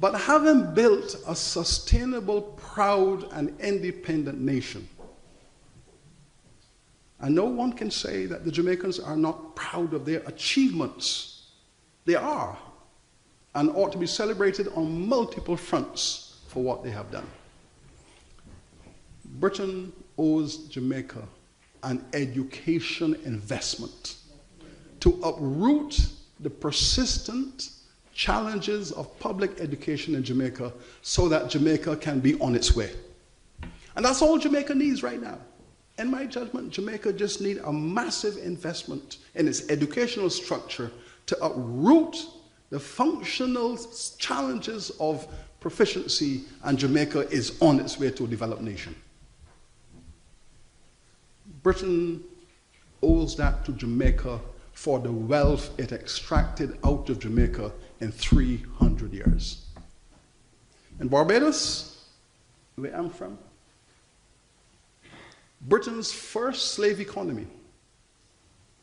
but having built a sustainable, proud, and independent nation, and no one can say that the Jamaicans are not proud of their achievements. They are, and ought to be celebrated on multiple fronts for what they have done. Britain owes Jamaica an education investment to uproot the persistent challenges of public education in Jamaica so that Jamaica can be on its way. And that's all Jamaica needs right now. In my judgment, Jamaica just needs a massive investment in its educational structure to uproot the functional challenges of proficiency, and Jamaica is on its way to a developed nation. Britain owes that to Jamaica for the wealth it extracted out of Jamaica in 300 years. In Barbados, where I'm from, Britain's first slave economy,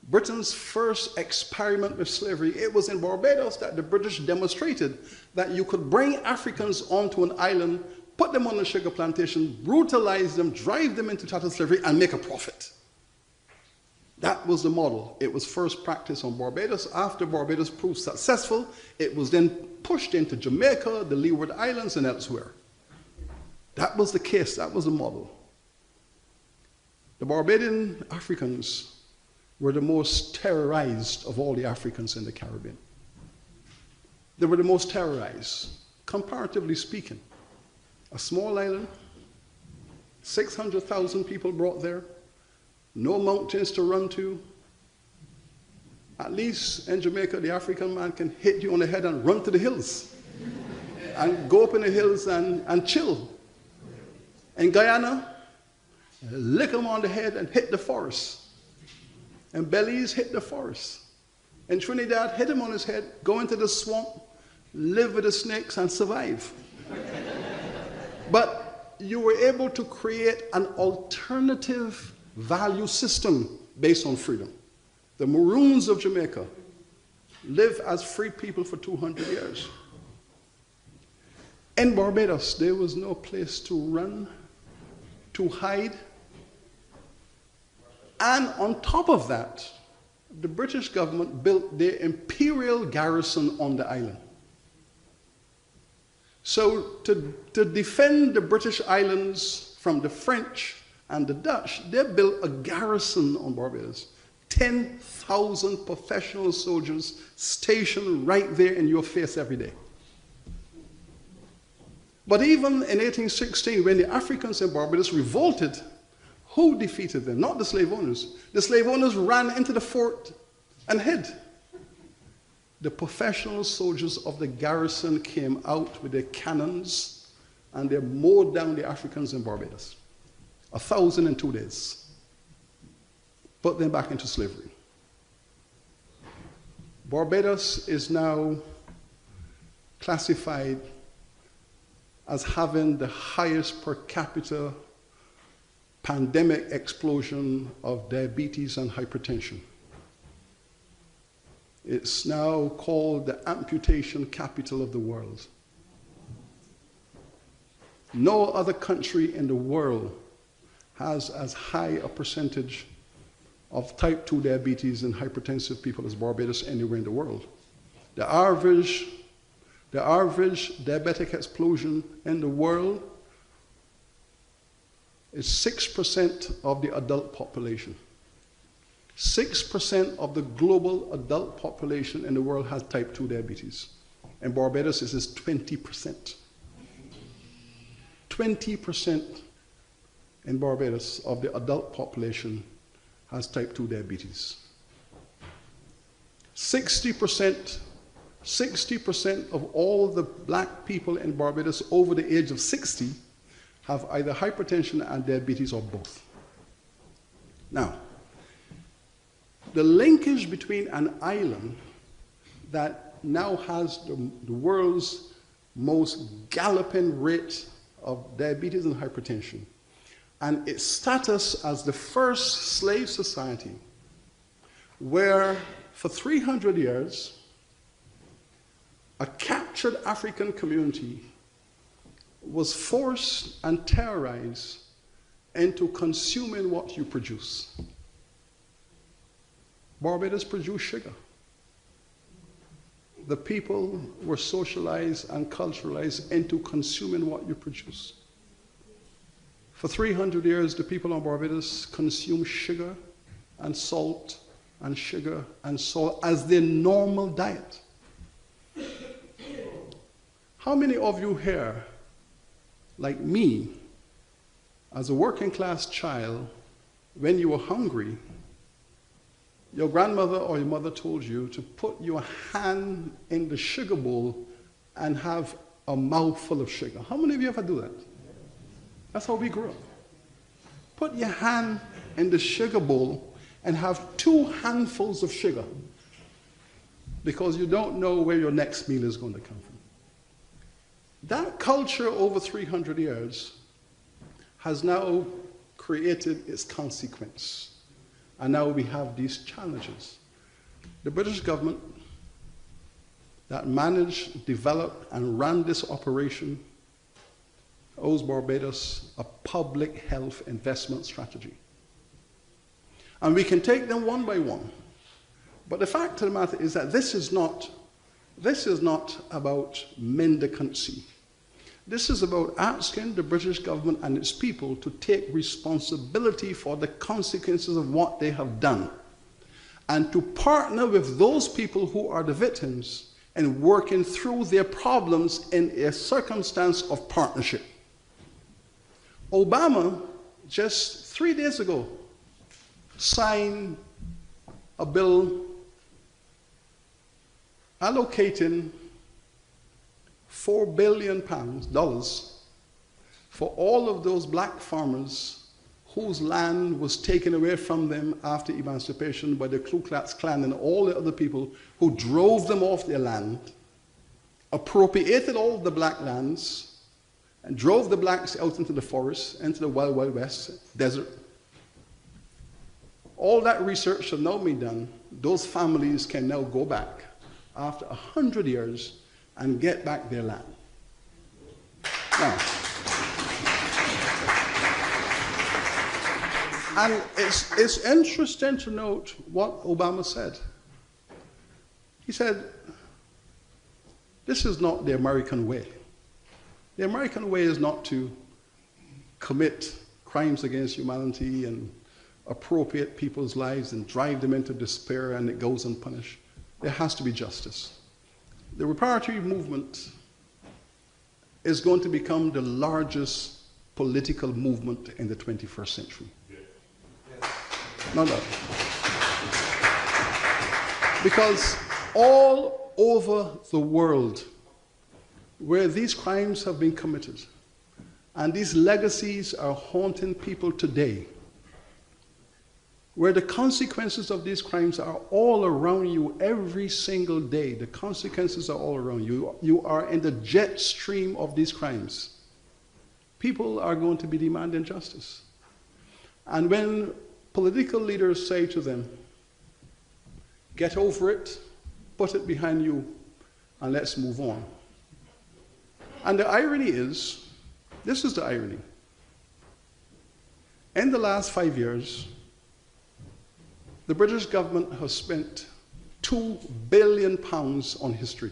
Britain's first experiment with slavery, it was in Barbados that the British demonstrated that you could bring Africans onto an island, put them on a sugar plantation, brutalize them, drive them into chattel slavery, and make a profit. That was the model. It was first practiced on Barbados. After Barbados proved successful, it was then pushed into Jamaica, the Leeward Islands, and elsewhere. That was the case. That was the model. The Barbadian Africans were the most terrorized of all the Africans in the Caribbean. They were the most terrorized, comparatively speaking. A small island, 600,000 people brought there, no mountains to run to. At least in Jamaica, the African man can hit you on the head and run to the hills and go up in the hills and chill. In Guyana, lick them on the head and hit the forest. And Belize, hit the forest. In Trinidad, hit him on his head, go into the swamp, live with the snakes and survive. But you were able to create an alternative value system based on freedom. The Maroons of Jamaica lived as free people for 200 years. In Barbados, there was no place to run, to hide. And on top of that, the British government built their imperial garrison on the island. So to defend the British islands from the French and the Dutch, they built a garrison on Barbados. 10,000 professional soldiers stationed right there in your face every day. But even in 1816, when the Africans in Barbados revolted, who defeated them? Not the slave owners. The slave owners ran into the fort and hid. The professional soldiers of the garrison came out with their cannons and they mowed down the Africans in Barbados. 1,000 in 2 days. Put them back into slavery. Barbados is now classified as having the highest per capita pandemic explosion of diabetes and hypertension. It's now called the amputation capital of the world. No other country in the world has as high a percentage of type 2 diabetes and hypertensive people as Barbados anywhere in the world. The average diabetic explosion in the world is 6% of the adult population. 6% of the global adult population in the world has type 2 diabetes. In Barbados, this is 20%. 20% in Barbados of the adult population has type 2 diabetes. 60% of all the black people in Barbados over the age of 60 have either hypertension and diabetes or both. Now, the linkage between an island that now has the world's most galloping rate of diabetes and hypertension and its status as the first slave society where for 300 years a captured African community was forced and terrorized into consuming what you produce. Barbados produced sugar. The people were socialized and culturalized into consuming what you produce. For 300 years, the people on Barbados consumed sugar and salt and sugar and salt as their normal diet. How many of you here, like me, as a working class child, when you were hungry, your grandmother or your mother told you to put your hand in the sugar bowl and have a mouthful of sugar? How many of you ever do that? That's how we grew up. Put your hand in the sugar bowl and have 2 handfuls of sugar because you don't know where your next meal is going to come from. That culture over 300 years has now created its consequence. And now we have these challenges. The British government that managed, developed, and ran this operation owes Barbados a public health investment strategy. And we can take them one by one. But the fact of the matter is that this is not about mendicancy. This is about asking the British government and its people to take responsibility for the consequences of what they have done and to partner with those people who are the victims in working through their problems in a circumstance of partnership. Obama, just 3 days ago, signed a bill allocating $4 billion for all of those black farmers whose land was taken away from them after emancipation by the Ku Klux Klan and all the other people who drove them off their land, appropriated all of the black lands, and drove the blacks out into the forest, into the wild, wild west, desert. All that research have now been done. Those families can now go back after 100 years and get back their land. Now, and it's interesting to note what Obama said. He said, this is not the American way. The American way is not to commit crimes against humanity and appropriate people's lives and drive them into despair and it goes unpunished. There has to be justice. The reparatory movement is going to become the largest political movement in the 21st century. No doubt. Because all over the world where these crimes have been committed and these legacies are haunting people today, where the consequences of these crimes are all around you every single day. The consequences are all around you. You are in the jet stream of these crimes. People are going to be demanding justice. And when political leaders say to them, get over it, put it behind you, and let's move on. And the irony is, this is the irony. In the last 5 years, the British government has spent £2 billion on history.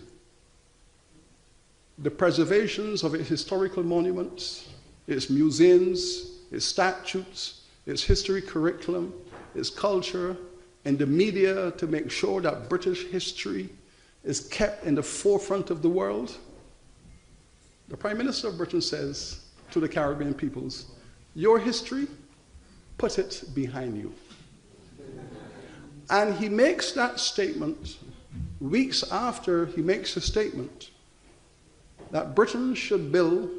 The preservations of its historical monuments, its museums, its statutes, its history curriculum, its culture, and the media to make sure that British history is kept in the forefront of the world. The Prime Minister of Britain says to the Caribbean peoples, your history, put it behind you. And he makes that statement weeks after he makes a statement that Britain should build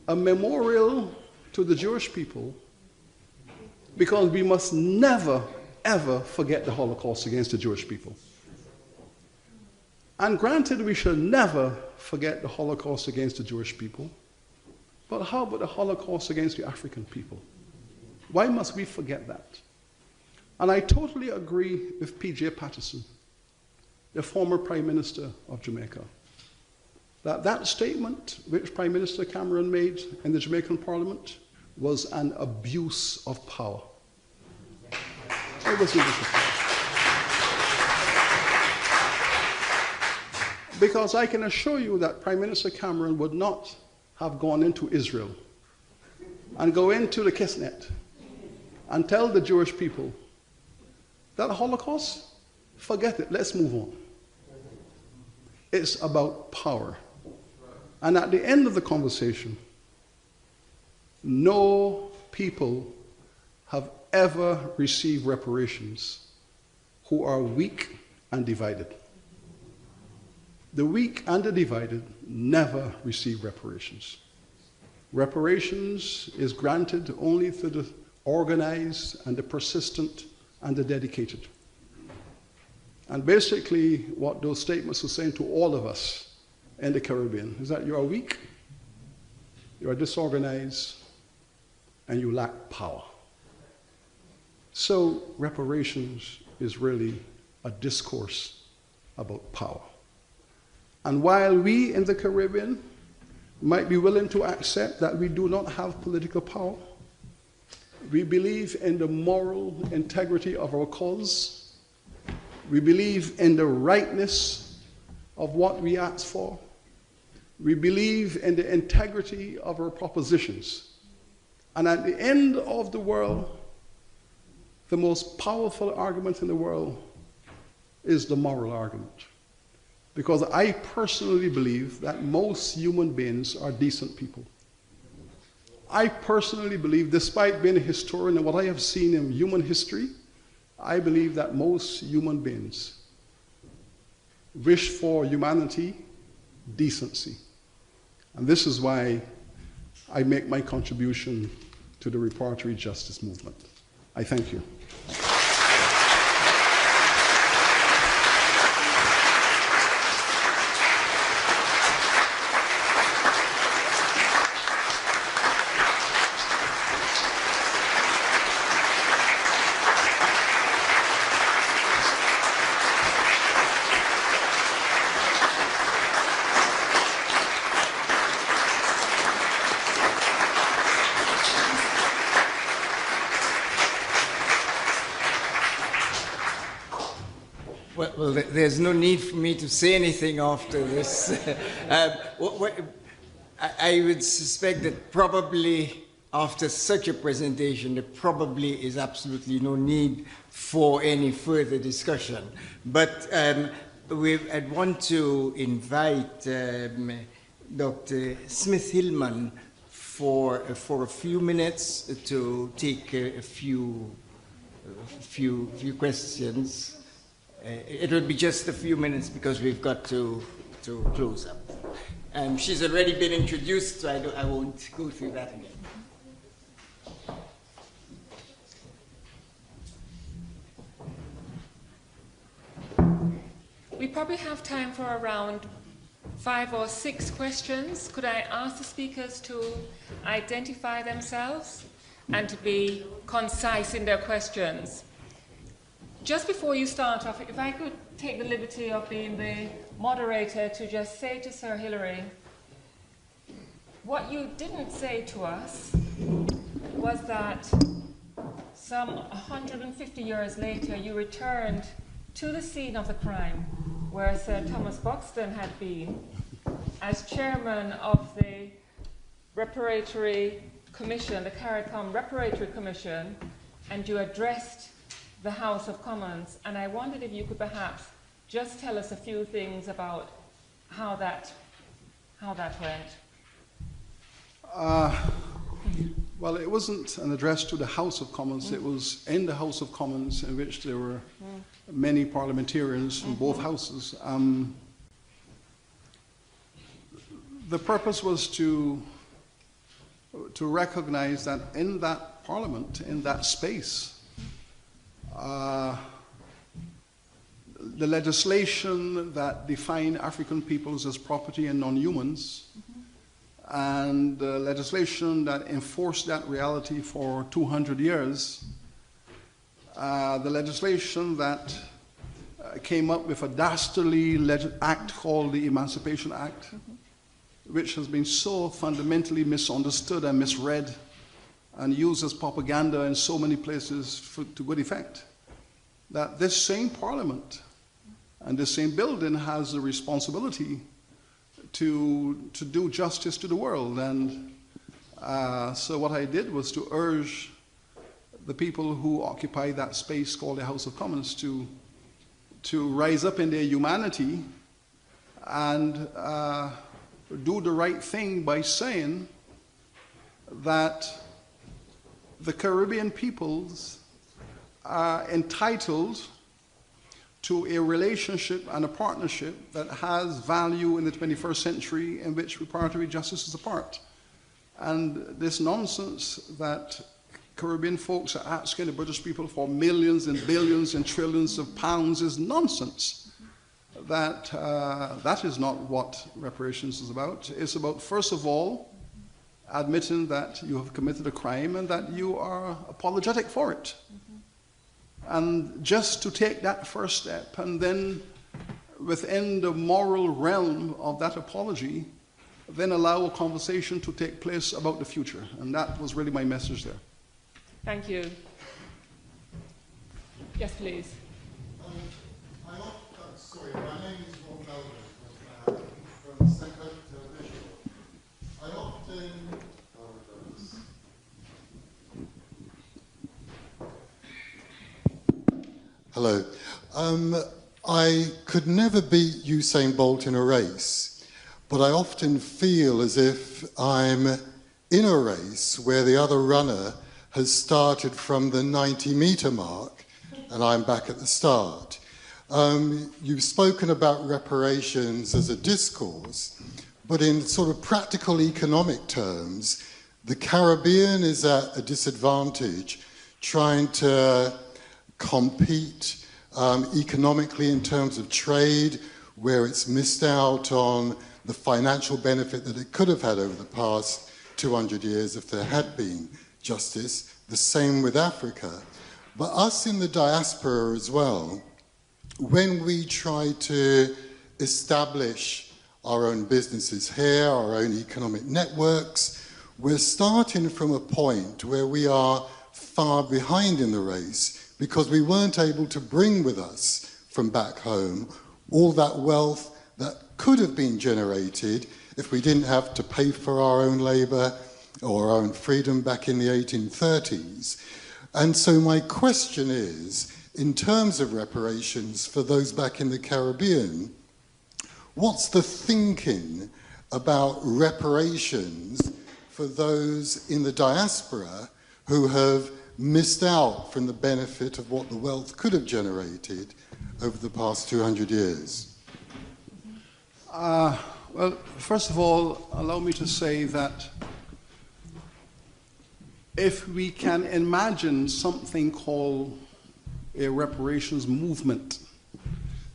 a memorial to the Jewish people because we must never, ever forget the Holocaust against the Jewish people. And granted, we should never forget the Holocaust against the Jewish people, but how about the Holocaust against the African people? Why must we forget that? And I totally agree with P.J. Patterson, the former Prime Minister of Jamaica, that statement which Prime Minister Cameron made in the Jamaican Parliament was an abuse of power. It was an abuse of power. Because I can assure you that Prime Minister Cameron would not have gone into Israel and go into the Kisnet and tell the Jewish people that Holocaust, forget it, let's move on. It's about power. And at the end of the conversation, no people have ever received reparations who are weak and divided. The weak and the divided never receive reparations. Reparations is granted only to the organized and the persistent and the dedicated. And basically what those statements are saying to all of us in the Caribbean is that you are weak, you are disorganized, and you lack power. So reparations is really a discourse about power. And while we in the Caribbean might be willing to accept that we do not have political power, we believe in the moral integrity of our cause. We believe in the rightness of what we ask for. We believe in the integrity of our propositions. And at the end of the world, the most powerful argument in the world is the moral argument. Because I personally believe that most human beings are decent people. I personally believe, despite being a historian and what I have seen in human history, I believe that most human beings wish for humanity, decency. And this is why I make my contribution to the reparatory justice movement. I thank you. Well, there's no need for me to say anything after this. I would suspect that probably after such a presentation, there probably is absolutely no need for any further discussion. But I'd want to invite Dr. Smith-Hillman for a few minutes to take a few questions. It will be just a few minutes because we've got to close up. She's already been introduced, so I won't go through that again. We probably have time for around 5 or 6 questions. Could I ask the speakers to identify themselves and to be concise in their questions? Just before you start off, if I could take the liberty of being the moderator to just say to Sir Hilary, what you didn't say to us was that some 150 years later you returned to the scene of the crime where Sir Thomas Buxton had been as chairman of the Reparatory Commission, the CARICOM Reparatory Commission, and you addressed the House of Commons, and I wondered if you could perhaps just tell us a few things about how that went. Well, it wasn't an address to the House of Commons. It was in the House of Commons, in which there were many parliamentarians from both houses. The purpose was to recognize that in that parliament, in that space, the legislation that defined African peoples as property and non-humans, and the legislation that enforced that reality for 200 years, the legislation that came up with a dastardly act called the Emancipation Act, which has been so fundamentally misunderstood and misread and used as propaganda in so many places to good effect, that this same parliament and this same building has a responsibility to do justice to the world. And so what I did was to urge the people who occupy that space called the House of Commons to rise up in their humanity and do the right thing by saying that the Caribbean peoples are entitled to a relationship and a partnership that has value in the 21st century, in which reparatory justice is a part. And this nonsense that Caribbean folks are asking the British people for millions and billions and trillions of pounds is nonsense. That is not what reparations is about. It's about, first of all, admitting that you have committed a crime and that you are apologetic for it. And just to take that first step, and then within the moral realm of that apology, then allow a conversation to take place about the future. And that was really my message there. Thank you. Yes, please. Sorry, my name is Ramphal from Centenary Television. I often Hello. I could never beat Usain Bolt in a race, but I often feel as if I'm in a race where the other runner has started from the 90-meter mark and I'm back at the start. You've spoken about reparations as a discourse, but in sort of practical economic terms, The Caribbean is at a disadvantage trying to compete economically in terms of trade, where it's missed out on the financial benefit that it could have had over the past 200 years if there had been justice. The same with Africa. But us in the diaspora as well, when we try to establish our own businesses here, our own economic networks, we're starting from a point where we are far behind in the race because we weren't able to bring with us from back home all that wealth that could have been generated if we didn't have to pay for our own labor or our own freedom back in the 1830s. And so my question is, in terms of reparations for those back in the Caribbean, what's the thinking about reparations for those in the diaspora who have missed out from the benefit of what the wealth could have generated over the past 200 years? Well, first of all, allow me to say that if we can imagine something called a reparations movement,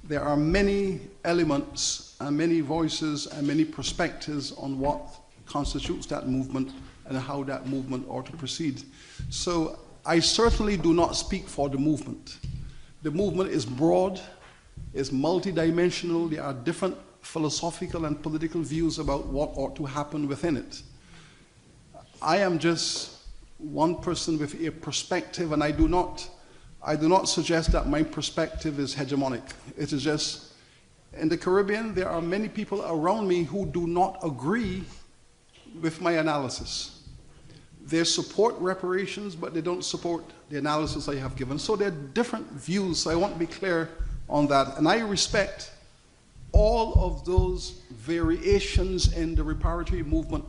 there are many elements and many voices and many perspectives on what constitutes that movement and how that movement ought to proceed. So I certainly do not speak for the movement. The movement is broad, is multidimensional, there are different philosophical and political views about what ought to happen within it. I am just one person with a perspective, and I do not suggest that my perspective is hegemonic. It is just, in the Caribbean, there are many people around me who do not agree with my analysis. They support reparations, but they don't support the analysis I have given. So there are different views, so I want to be clear on that. And I respect all of those variations in the reparatory movement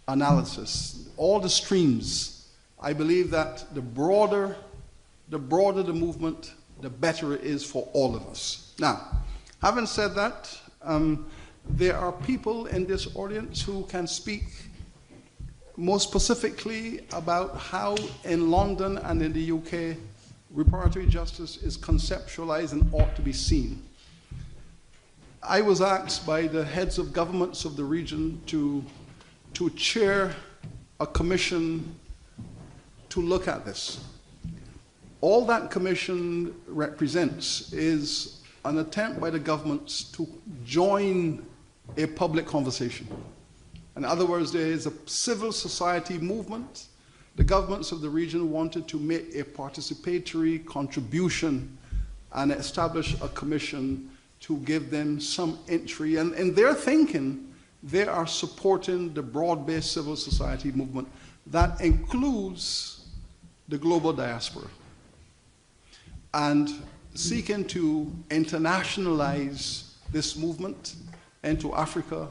analysis, all the streams. I believe that the broader the movement, the better it is for all of us. Now, having said that, there are people in this audience who can speak more specifically about how in London and in the UK reparatory justice is conceptualized and ought to be seen. I was asked by the heads of governments of the region to chair a commission to look at this. All that commission represents is an attempt by the governments to join a public conversation. In other words, there is a civil society movement. The governments of the region wanted to make a participatory contribution and establish a commission to give them some entry. And in their thinking, they are supporting the broad-based civil society movement that includes the global diaspora and seeking to internationalize this movement into Africa,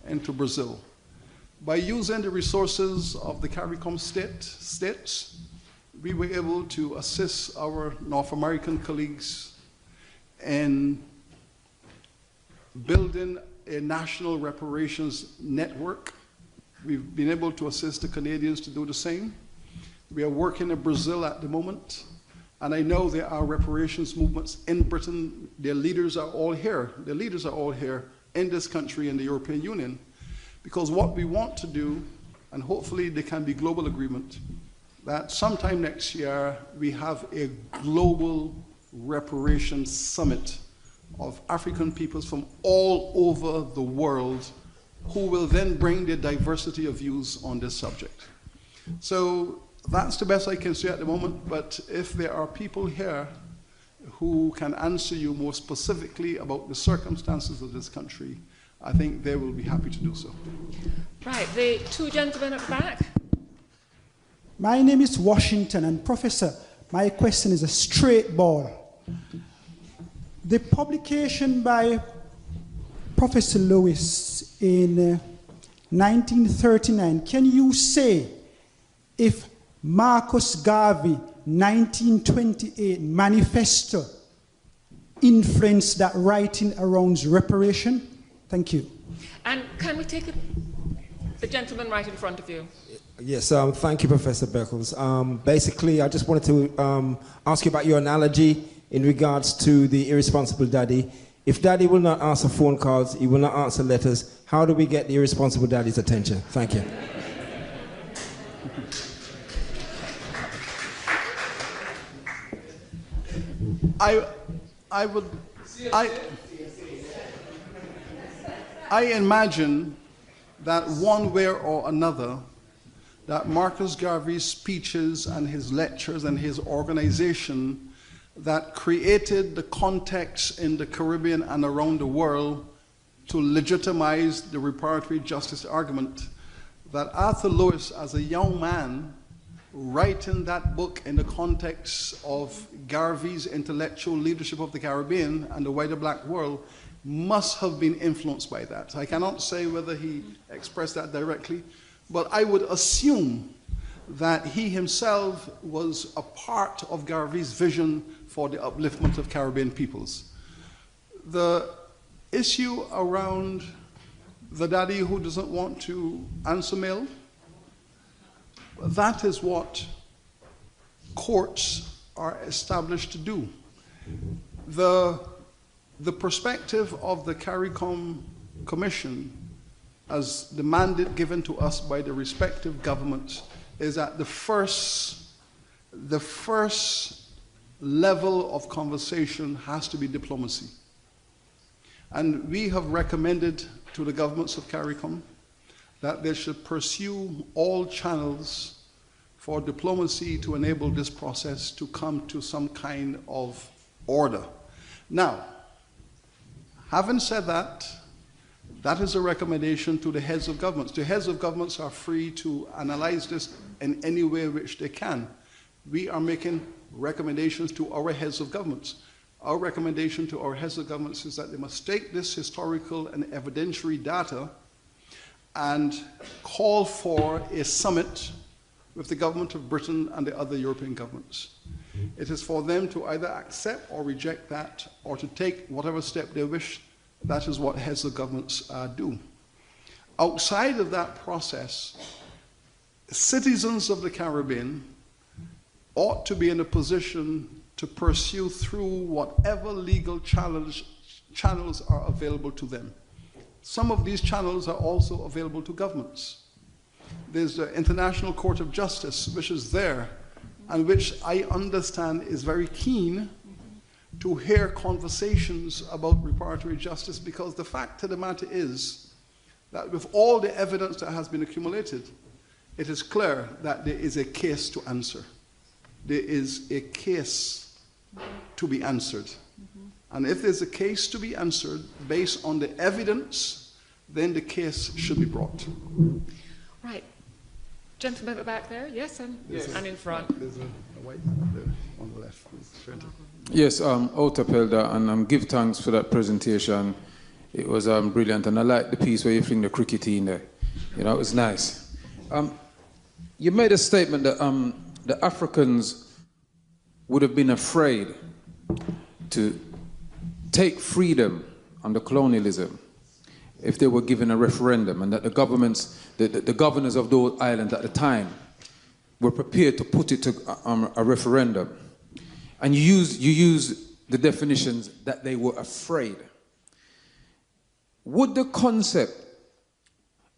into Brazil. By using the resources of the CARICOM states, we were able to assist our North American colleagues in building a national reparations network. We've been able to assist the Canadians to do the same. We are working in Brazil at the moment, and I know there are reparations movements in Britain. Their leaders are all here. The leaders are all here in this country, in the European Union, because what we want to do, and hopefully there can be global agreement, that sometime next year we have a global reparations summit of African peoples from all over the world who will then bring their diversity of views on this subject. So that's the best I can say at the moment, but if there are people here who can answer you more specifically about the circumstances of this country, I think they will be happy to do so. Right, the two gentlemen at the back. My name is Washington, and Professor, my question is a straight ball. The publication by Professor Lewis in 1939, can you say if Marcus Garvey 1928 manifesto influenced that writing around reparation? Thank you. And can we take the gentleman right in front of you? Yes, thank you, Professor Beckles. Basically, I just wanted to ask you about your analogy in regards to the irresponsible daddy. If daddy will not answer phone calls, he will not answer letters, how do we get the irresponsible daddy's attention? Thank you. I imagine that one way or another, that Marcus Garvey's speeches and his lectures and his organization that created the context in the Caribbean and around the world to legitimize the reparatory justice argument, that Arthur Lewis, as a young man, writing that book in the context of Garvey's intellectual leadership of the Caribbean and the wider black world, must have been influenced by that. I cannot say whether he expressed that directly, but I would assume that he himself was a part of Garvey's vision for the upliftment of Caribbean peoples. The issue around the daddy who doesn't want to answer mail, that is what courts are established to do. The perspective of the CARICOM Commission, as the mandate given to us by the respective governments, is that the first level of conversation has to be diplomacy. And we have recommended to the governments of CARICOM that they should pursue all channels for diplomacy to enable this process to come to some kind of order. Now, having said that, that is a recommendation to the heads of governments. The heads of governments are free to analyze this in any way which they can. We are making recommendations to our heads of governments. Our recommendation to our heads of governments is that they must take this historical and evidentiary data and call for a summit with the government of Britain and the other European governments. It is for them to either accept or reject that, or to take whatever step they wish. That is what heads of governments do. Outside of that process, citizens of the Caribbean ought to be in a position to pursue through whatever legal channels are available to them. Some of these channels are also available to governments. There's the International Court of Justice, which is there, and which I understand is very keen to hear conversations about reparatory justice, because the fact of the matter is that with all the evidence that has been accumulated, it is clear that there is a case to answer. There is a case to be answered. And if there's a case to be answered based on the evidence, then the case should be brought. Right. Gentleman back there, yes, and in front. There's a white there on the left. Yes, Otapelda, and give thanks for that presentation. It was brilliant, and I like the piece where you fling the cricket in there. You know, it was nice. You made a statement that the Africans would have been afraid to take freedom under colonialism if they were given a referendum, and that the governments, the governors of those islands at the time were prepared to put it to a referendum. And you use the definitions that they were afraid. Would the concept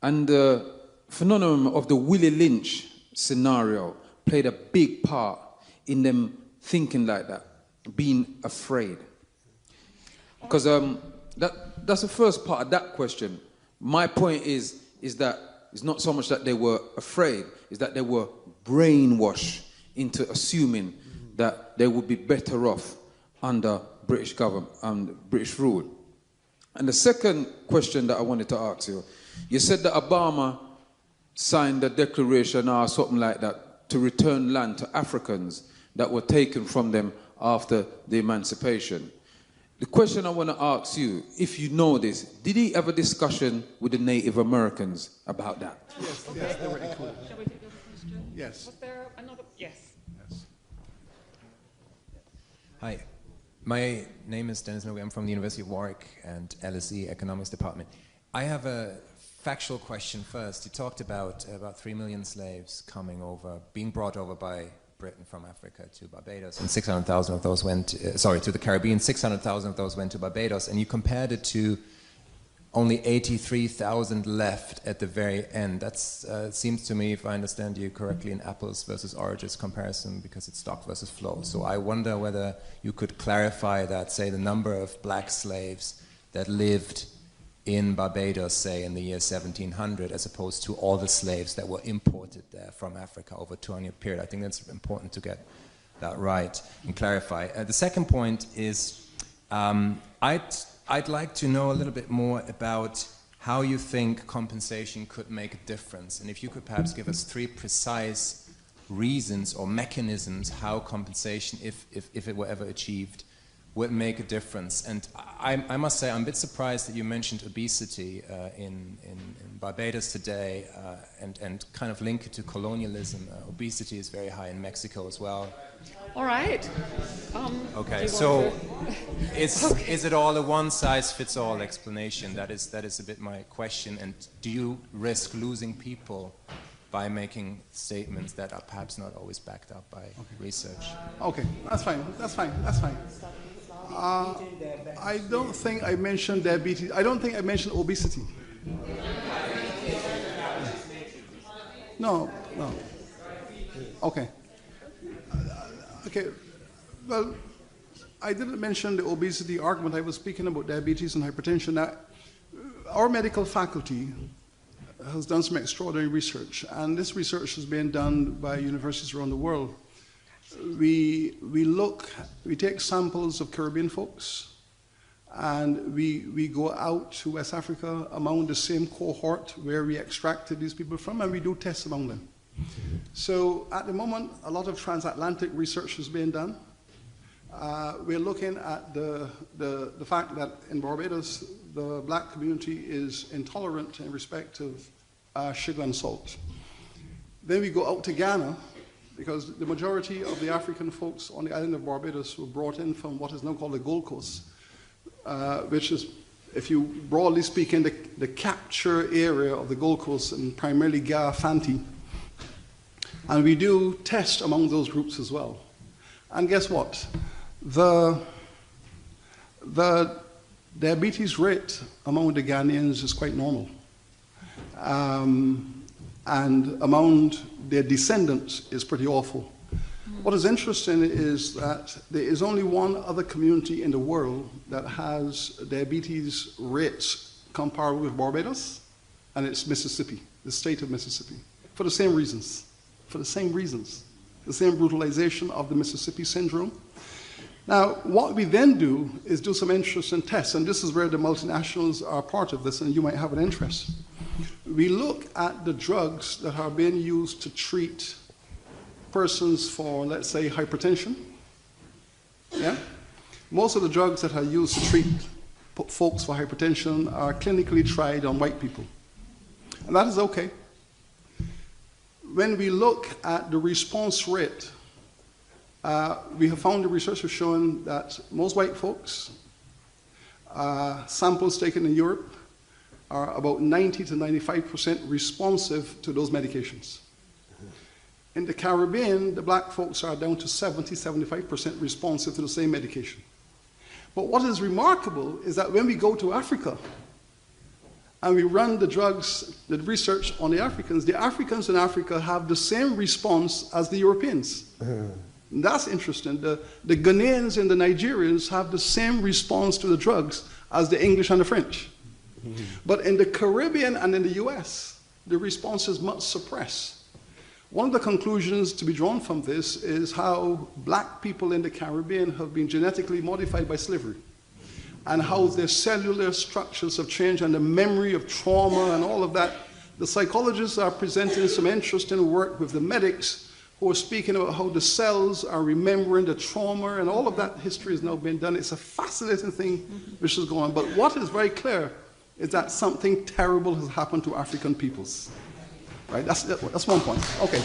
and the phenomenon of the Willie Lynch scenario played a big part in them thinking like that, being afraid? Because that's the first part of that question. My point is that it's not so much that they were afraid, it's that they were brainwashed into assuming that they would be better off under British government and British rule. And the second question that I wanted to ask you, you said that Obama signed a declaration or something like that to return land to Africans that were taken from them after the emancipation. The question I want to ask you, if you know this, did he have a discussion with the Native Americans about that? Yes, they were included. Shall we take the other question? Yes. Was there another? Yes. Hi, my name is Dennis Nogue. I'm from the University of Warwick and LSE Economics Department. I have a factual question first. You talked about 3 million slaves coming over, being brought over by Britain from Africa to Barbados, and 600,000 of those went, to the Caribbean, 600,000 of those went to Barbados, and you compared it to only 83,000 left at the very end. That seems to me, if I understand you correctly, an apples versus oranges comparison, because it's stock versus flow. So I wonder whether you could clarify that, say, the number of black slaves that lived in Barbados, say, in the year 1700, as opposed to all the slaves that were imported there from Africa over a 200-year period. I think that's important to get that right and clarify. The second point is, I'd like to know a little bit more about how you think compensation could make a difference, and if you could perhaps give us 3 precise reasons or mechanisms how compensation, if it were ever achieved, would make a difference. And I must say, I'm a bit surprised that you mentioned obesity in Barbados today, and kind of link it to colonialism. Obesity is very high in Mexico as well. All right. Okay, so is it all a one-size-fits-all explanation? That is a bit my question. And do you risk losing people by making statements that are perhaps not always backed up by research? Okay, that's fine. I don't think I mentioned diabetes. I don't think I mentioned obesity. No. Okay. Okay. Well, I didn't mention the obesity argument. I was speaking about diabetes and hypertension. Now, our medical faculty has done some extraordinary research, and this research has been done by universities around the world. We take samples of Caribbean folks, and we go out to West Africa among the same cohort where we extracted these people from, and we do tests among them. So at the moment, a lot of transatlantic research is being done. We're looking at the fact that in Barbados, the black community is intolerant in respect of sugar and salt. Then we go out to Ghana, because the majority of the African folks on the island of Barbados were brought in from what is now called the Gold Coast, which is, if you broadly speak, in the capture area of the Gold Coast, and primarily Ga-Fanti. And we do test among those groups as well. And guess what? The diabetes rate among the Ghanaians is quite normal. And among their descendants is pretty awful. What is interesting is that there is only one other community in the world that has diabetes rates comparable with Barbados, and it's Mississippi, the state of Mississippi, for the same reasons. The same brutalization of the Mississippi syndrome. Now, what we then do is do some interesting tests, and this is where the multinationals are part of this, and you might have an interest. We look at the drugs that are being used to treat persons for, let's say, hypertension. Yeah? Most of the drugs that are used to treat folks for hypertension are clinically tried on white people. And that is okay. When we look at the response rate, we have found the research has shown that most white folks, samples taken in Europe, are about 90 to 95% responsive to those medications. In the Caribbean, the black folks are down to 70, 75% responsive to the same medication. But what is remarkable is that when we go to Africa and we run the research on the Africans in Africa have the same response as the Europeans. That's interesting. The Ghanaians and the Nigerians have the same response to the drugs as the English and the French. But in the Caribbean and in the US, the response is much suppressed. One of the conclusions to be drawn from this is how black people in the Caribbean have been genetically modified by slavery, and how their cellular structures have changed, and the memory of trauma and all of that. The psychologists are presenting some interesting work with the medics who are speaking about how the cells are remembering the trauma, and all of that history has now been done. It's a fascinating thing which is going on. But what is very clear is that something terrible has happened to African peoples. Right? That's one point. Okay.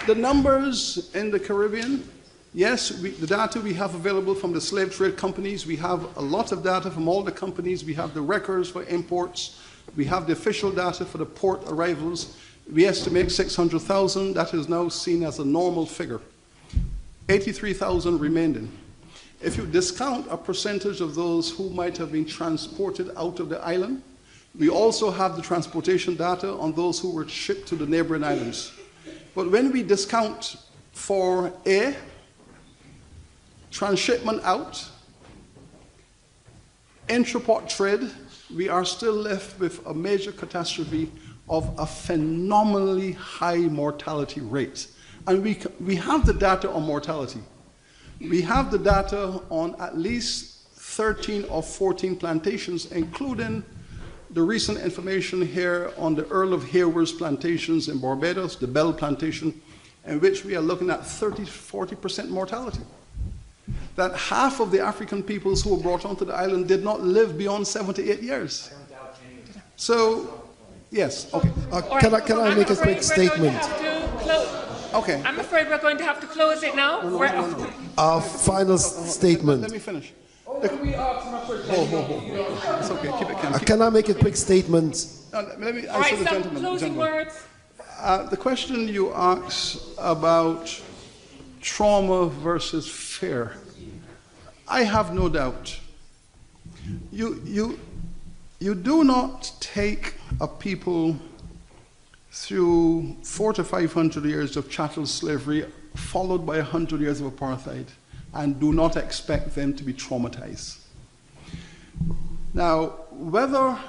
The numbers in the Caribbean Yes, the data we have available from the slave trade companies, we have a lot of data from all the companies. We have the records for imports. We have the official data for the port arrivals. We estimate 600,000. That is now seen as a normal figure. 83,000 remaining. If you discount a percentage of those who might have been transported out of the island, we also have the transportation data on those who were shipped to the neighboring islands. But when we discount for A, transshipment out, intraport trade, we are still left with a major catastrophe of a phenomenally high mortality rate. And we have the data on mortality. We have the data on at least 13 or 14 plantations, including the recent information here on the Earl of Haworth's plantations in Barbados, the Bell plantation, in which we are looking at 30–40% mortality. That half of the African peoples who were brought onto the island did not live beyond 78 years. So, yes, okay. Can I make a quick statement? Okay. I'm afraid we're going to have to close it now. Final statement. Let me finish. It's okay, keep it. Can I make a quick statement? Let me All right, answer the some gentleman. closing words. The question you asked about trauma versus fear, I have no doubt. You do not take a people through 400 to 500 years of chattel slavery, followed by 100 years of apartheid, and do not expect them to be traumatized. Now, whether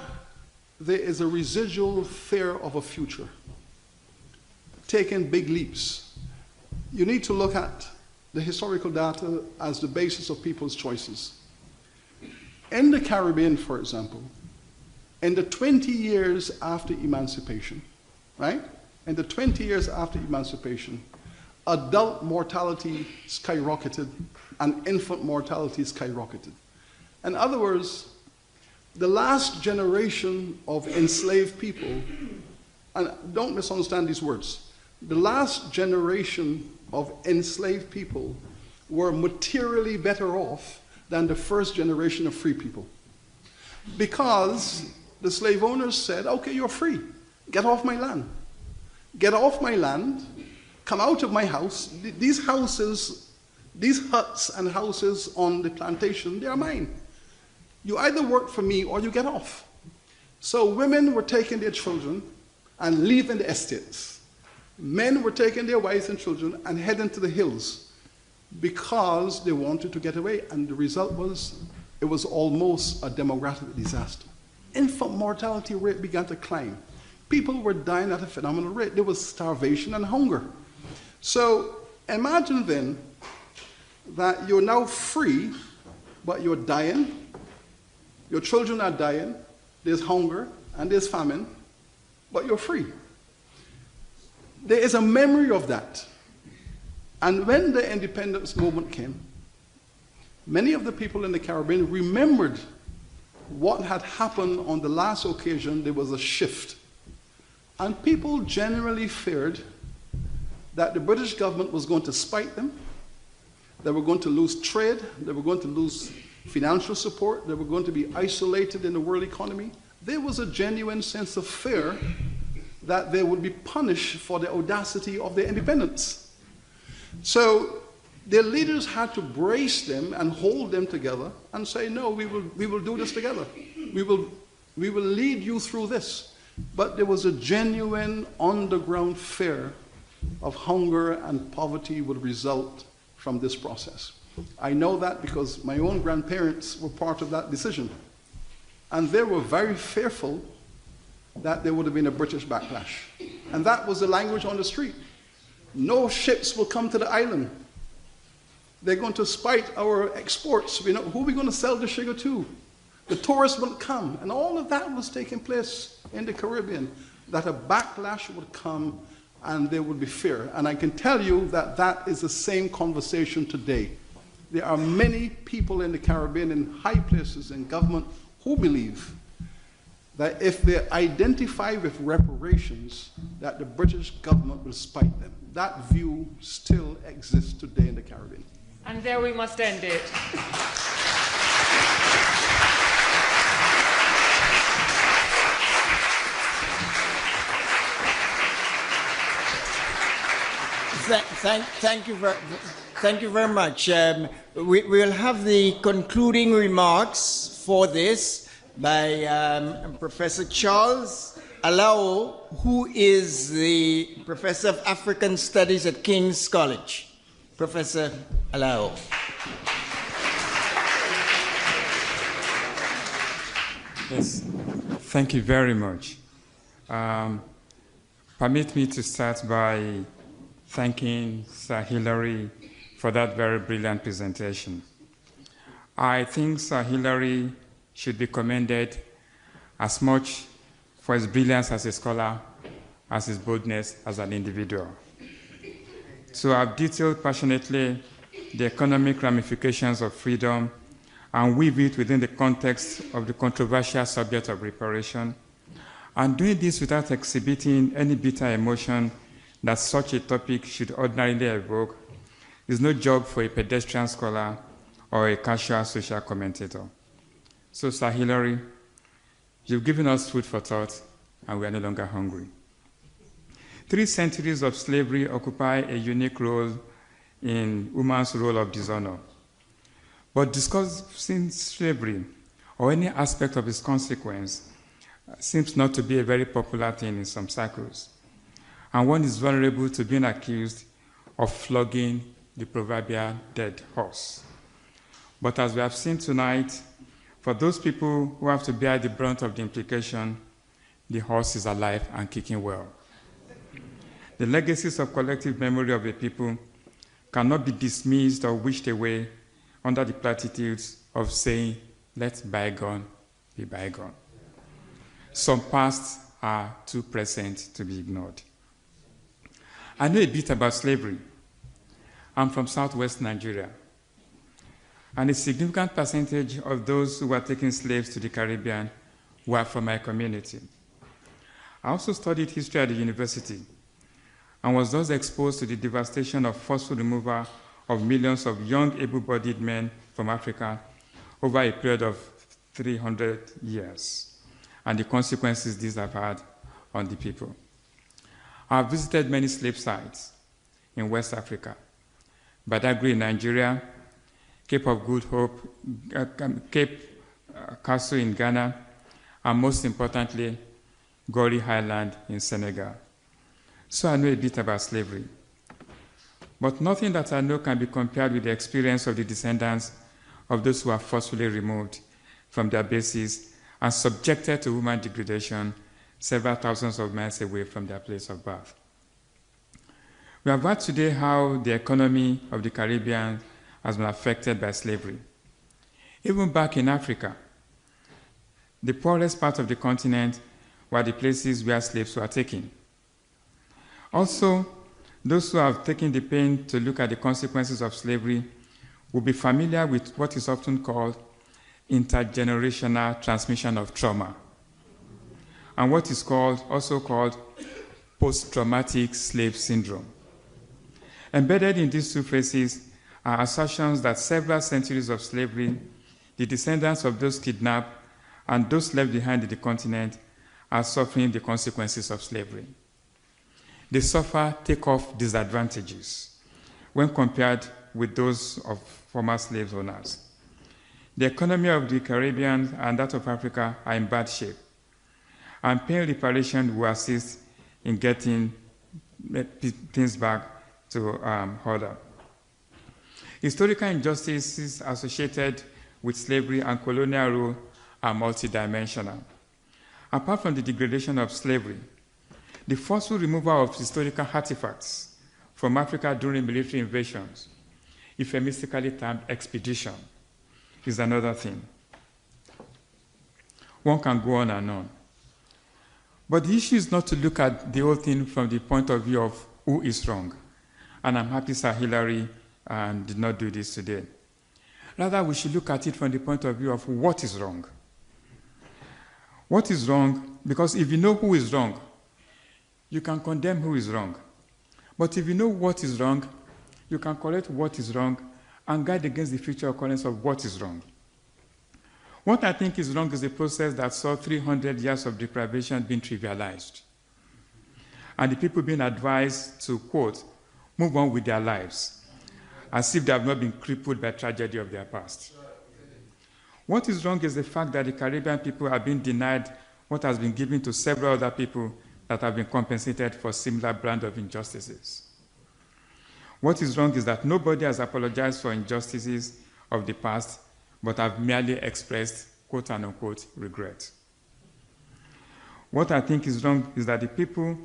there is a residual fear of a future, taking big leaps, you need to look at the historical data as the basis of people's choices. In the Caribbean, for example, in the 20 years after emancipation, right? In the 20 years after emancipation, adult mortality skyrocketed and infant mortality skyrocketed. In other words, the last generation of enslaved people, and don't misunderstand these words, the last generation of enslaved people were materially better off than the first generation of free people. Because the slave owners said, okay, you're free. Get off my land. Get off my land. Come out of my house. These houses, these huts and houses on the plantation, they are mine. You either work for me or you get off. So women were taking their children and leaving the estates. Men were taking their wives and children and heading to the hills because they wanted to get away. And the result was, it was almost a demographic disaster. Infant mortality rate began to climb. People were dying at a phenomenal rate. There was starvation and hunger. So imagine then that you're now free, but you're dying. Your children are dying. There's hunger and there's famine, but you're free. There is a memory of that. And when the independence movement came, many of the people in the Caribbean remembered what had happened on the last occasion. There was a shift. And people generally feared that the British government was going to spite them, they were going to lose trade, they were going to lose financial support, they were going to be isolated in the world economy. There was a genuine sense of fear that they would be punished for the audacity of their independence. So their leaders had to brace them and hold them together and say, no, we will do this together. We will lead you through this. But there was a genuine underground fear of hunger and poverty would result from this process. I know that because my own grandparents were part of that decision. And they were very fearful that there would have been a British backlash. And that was the language on the street. No ships will come to the island. They're going to spite our exports. We know, who are we going to sell the sugar to? The tourists won't come. And all of that was taking place in the Caribbean, that a backlash would come and there would be fear. And I can tell you that that is the same conversation today. There are many people in the Caribbean in high places in government who believe that if they identify with reparations, that the British government will spite them. that view still exists today in the Caribbean. And there we must end it. Thank you very much. We'll have the concluding remarks for this by Professor Charles Alao, who is the Professor of African Studies at King's College. Professor Alao. Yes, thank you very much. Permit me to start by thanking Sir Hilary for that very brilliant presentation. I think Sir Hilary should be commended as much for his brilliance as a scholar as his boldness as an individual. So I've detailed passionately the economic ramifications of freedom and weave it within the context of the controversial subject of reparation, and doing this without exhibiting any bitter emotion that such a topic should ordinarily evoke is no job for a pedestrian scholar or a casual social commentator. So, Sir Hilary, you've given us food for thought, and we are no longer hungry. 3 centuries of slavery occupy a unique role in woman's role of dishonor. But discussing slavery or any aspect of its consequence seems not to be a very popular thing in some circles. And one is vulnerable to being accused of flogging the proverbial dead horse. But as we have seen tonight, for those people who have to bear the brunt of the implication, the horse is alive and kicking well. The legacies of collective memory of a people cannot be dismissed or wished away under the platitudes of saying, let bygone be bygone. Some pasts are too present to be ignored. I know a bit about slavery. I'm from southwest Nigeria, and a significant percentage of those who were taking slaves to the Caribbean were from my community. I also studied history at the university and was thus exposed to the devastation of forceful removal of millions of young able-bodied men from Africa over a period of 300 years, and the consequences these have had on the people. I have visited many slave sites in West Africa, Badagry in Nigeria, Cape of Good Hope, Cape Castle in Ghana, and most importantly, Gori Highland in Senegal. So I know a bit about slavery. But nothing that I know can be compared with the experience of the descendants of those who are forcefully removed from their bases and subjected to human degradation several thousands of miles away from their place of birth. We have heard today how the economy of the Caribbean has been affected by slavery. Even back in Africa, the poorest part of the continent were the places where slaves were taken. Also, those who have taken the pain to look at the consequences of slavery will be familiar with what is often called intergenerational transmission of trauma, and what is also called post-traumatic slave syndrome. Embedded in these two phrases are assertions that several centuries of slavery, the descendants of those kidnapped and those left behind in the continent are suffering the consequences of slavery. They suffer take-off disadvantages when compared with those of former slave owners. The economy of the Caribbean and that of Africa are in bad shape, and paying reparation will assist in getting things back to order. Historical injustices associated with slavery and colonial rule are multidimensional. Apart from the degradation of slavery, the forceful removal of historical artifacts from Africa during military invasions, euphemistically termed expedition, is another thing. One can go on and on. But the issue is not to look at the whole thing from the point of view of who is wrong. And I'm happy Sir Hilary did not do this today. Rather, we should look at it from the point of view of what is wrong. What is wrong? Because if you know who is wrong, you can condemn who is wrong. But if you know what is wrong, you can correct what is wrong and guide against the future occurrence of what is wrong. What I think is wrong is the process that saw 300 years of deprivation being trivialized, and the people being advised to, quote, move on with their lives, as if they have not been crippled by tragedy of their past. What is wrong is the fact that the Caribbean people have been denied what has been given to several other people that have been compensated for similar brand of injustices. What is wrong is that nobody has apologized for injustices of the past, but have merely expressed, quote and unquote, regret. What I think is wrong is that the people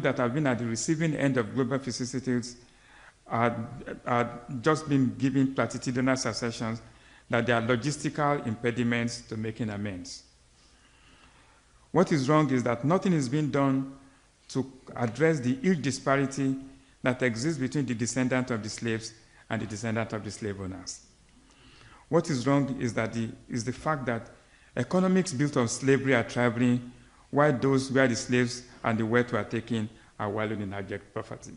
that have been at the receiving end of global vicissitudes are just been given platitudinal assertions that there are logistical impediments to making amends. What is wrong is that nothing is being done to address the huge disparity that exists between the descendants of the slaves and the descendants of the slave owners. What is wrong is the fact that economics built on slavery are traveling, while those where the slaves and the wealth were taken are wallowing in abject poverty.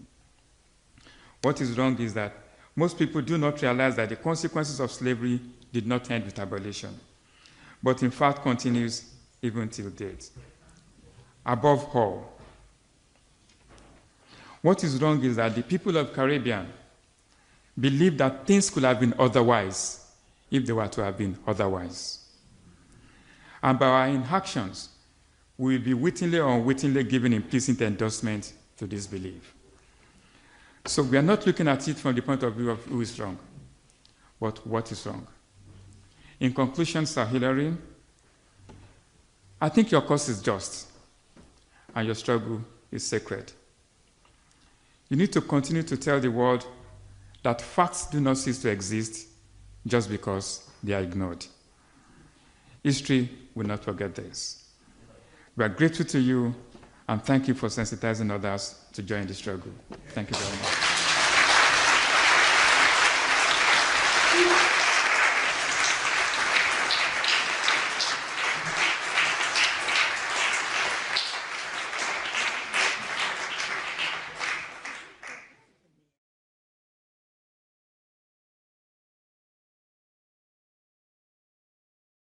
What is wrong is that most people do not realize that the consequences of slavery did not end with abolition, but in fact continues even till date. Above all, what is wrong is that the people of Caribbean believe that things could have been otherwise if they were to have been otherwise. And by our inactions, we will be wittingly or unwittingly giving implicit endorsement to this belief. So we are not looking at it from the point of view of who is wrong, but what is wrong. In conclusion, Sir Hilary, I think your cause is just, and your struggle is sacred. You need to continue to tell the world that facts do not cease to exist just because they are ignored. History will not forget this. We are grateful to you, and thank you for sensitizing others to join the struggle. Thank you very much.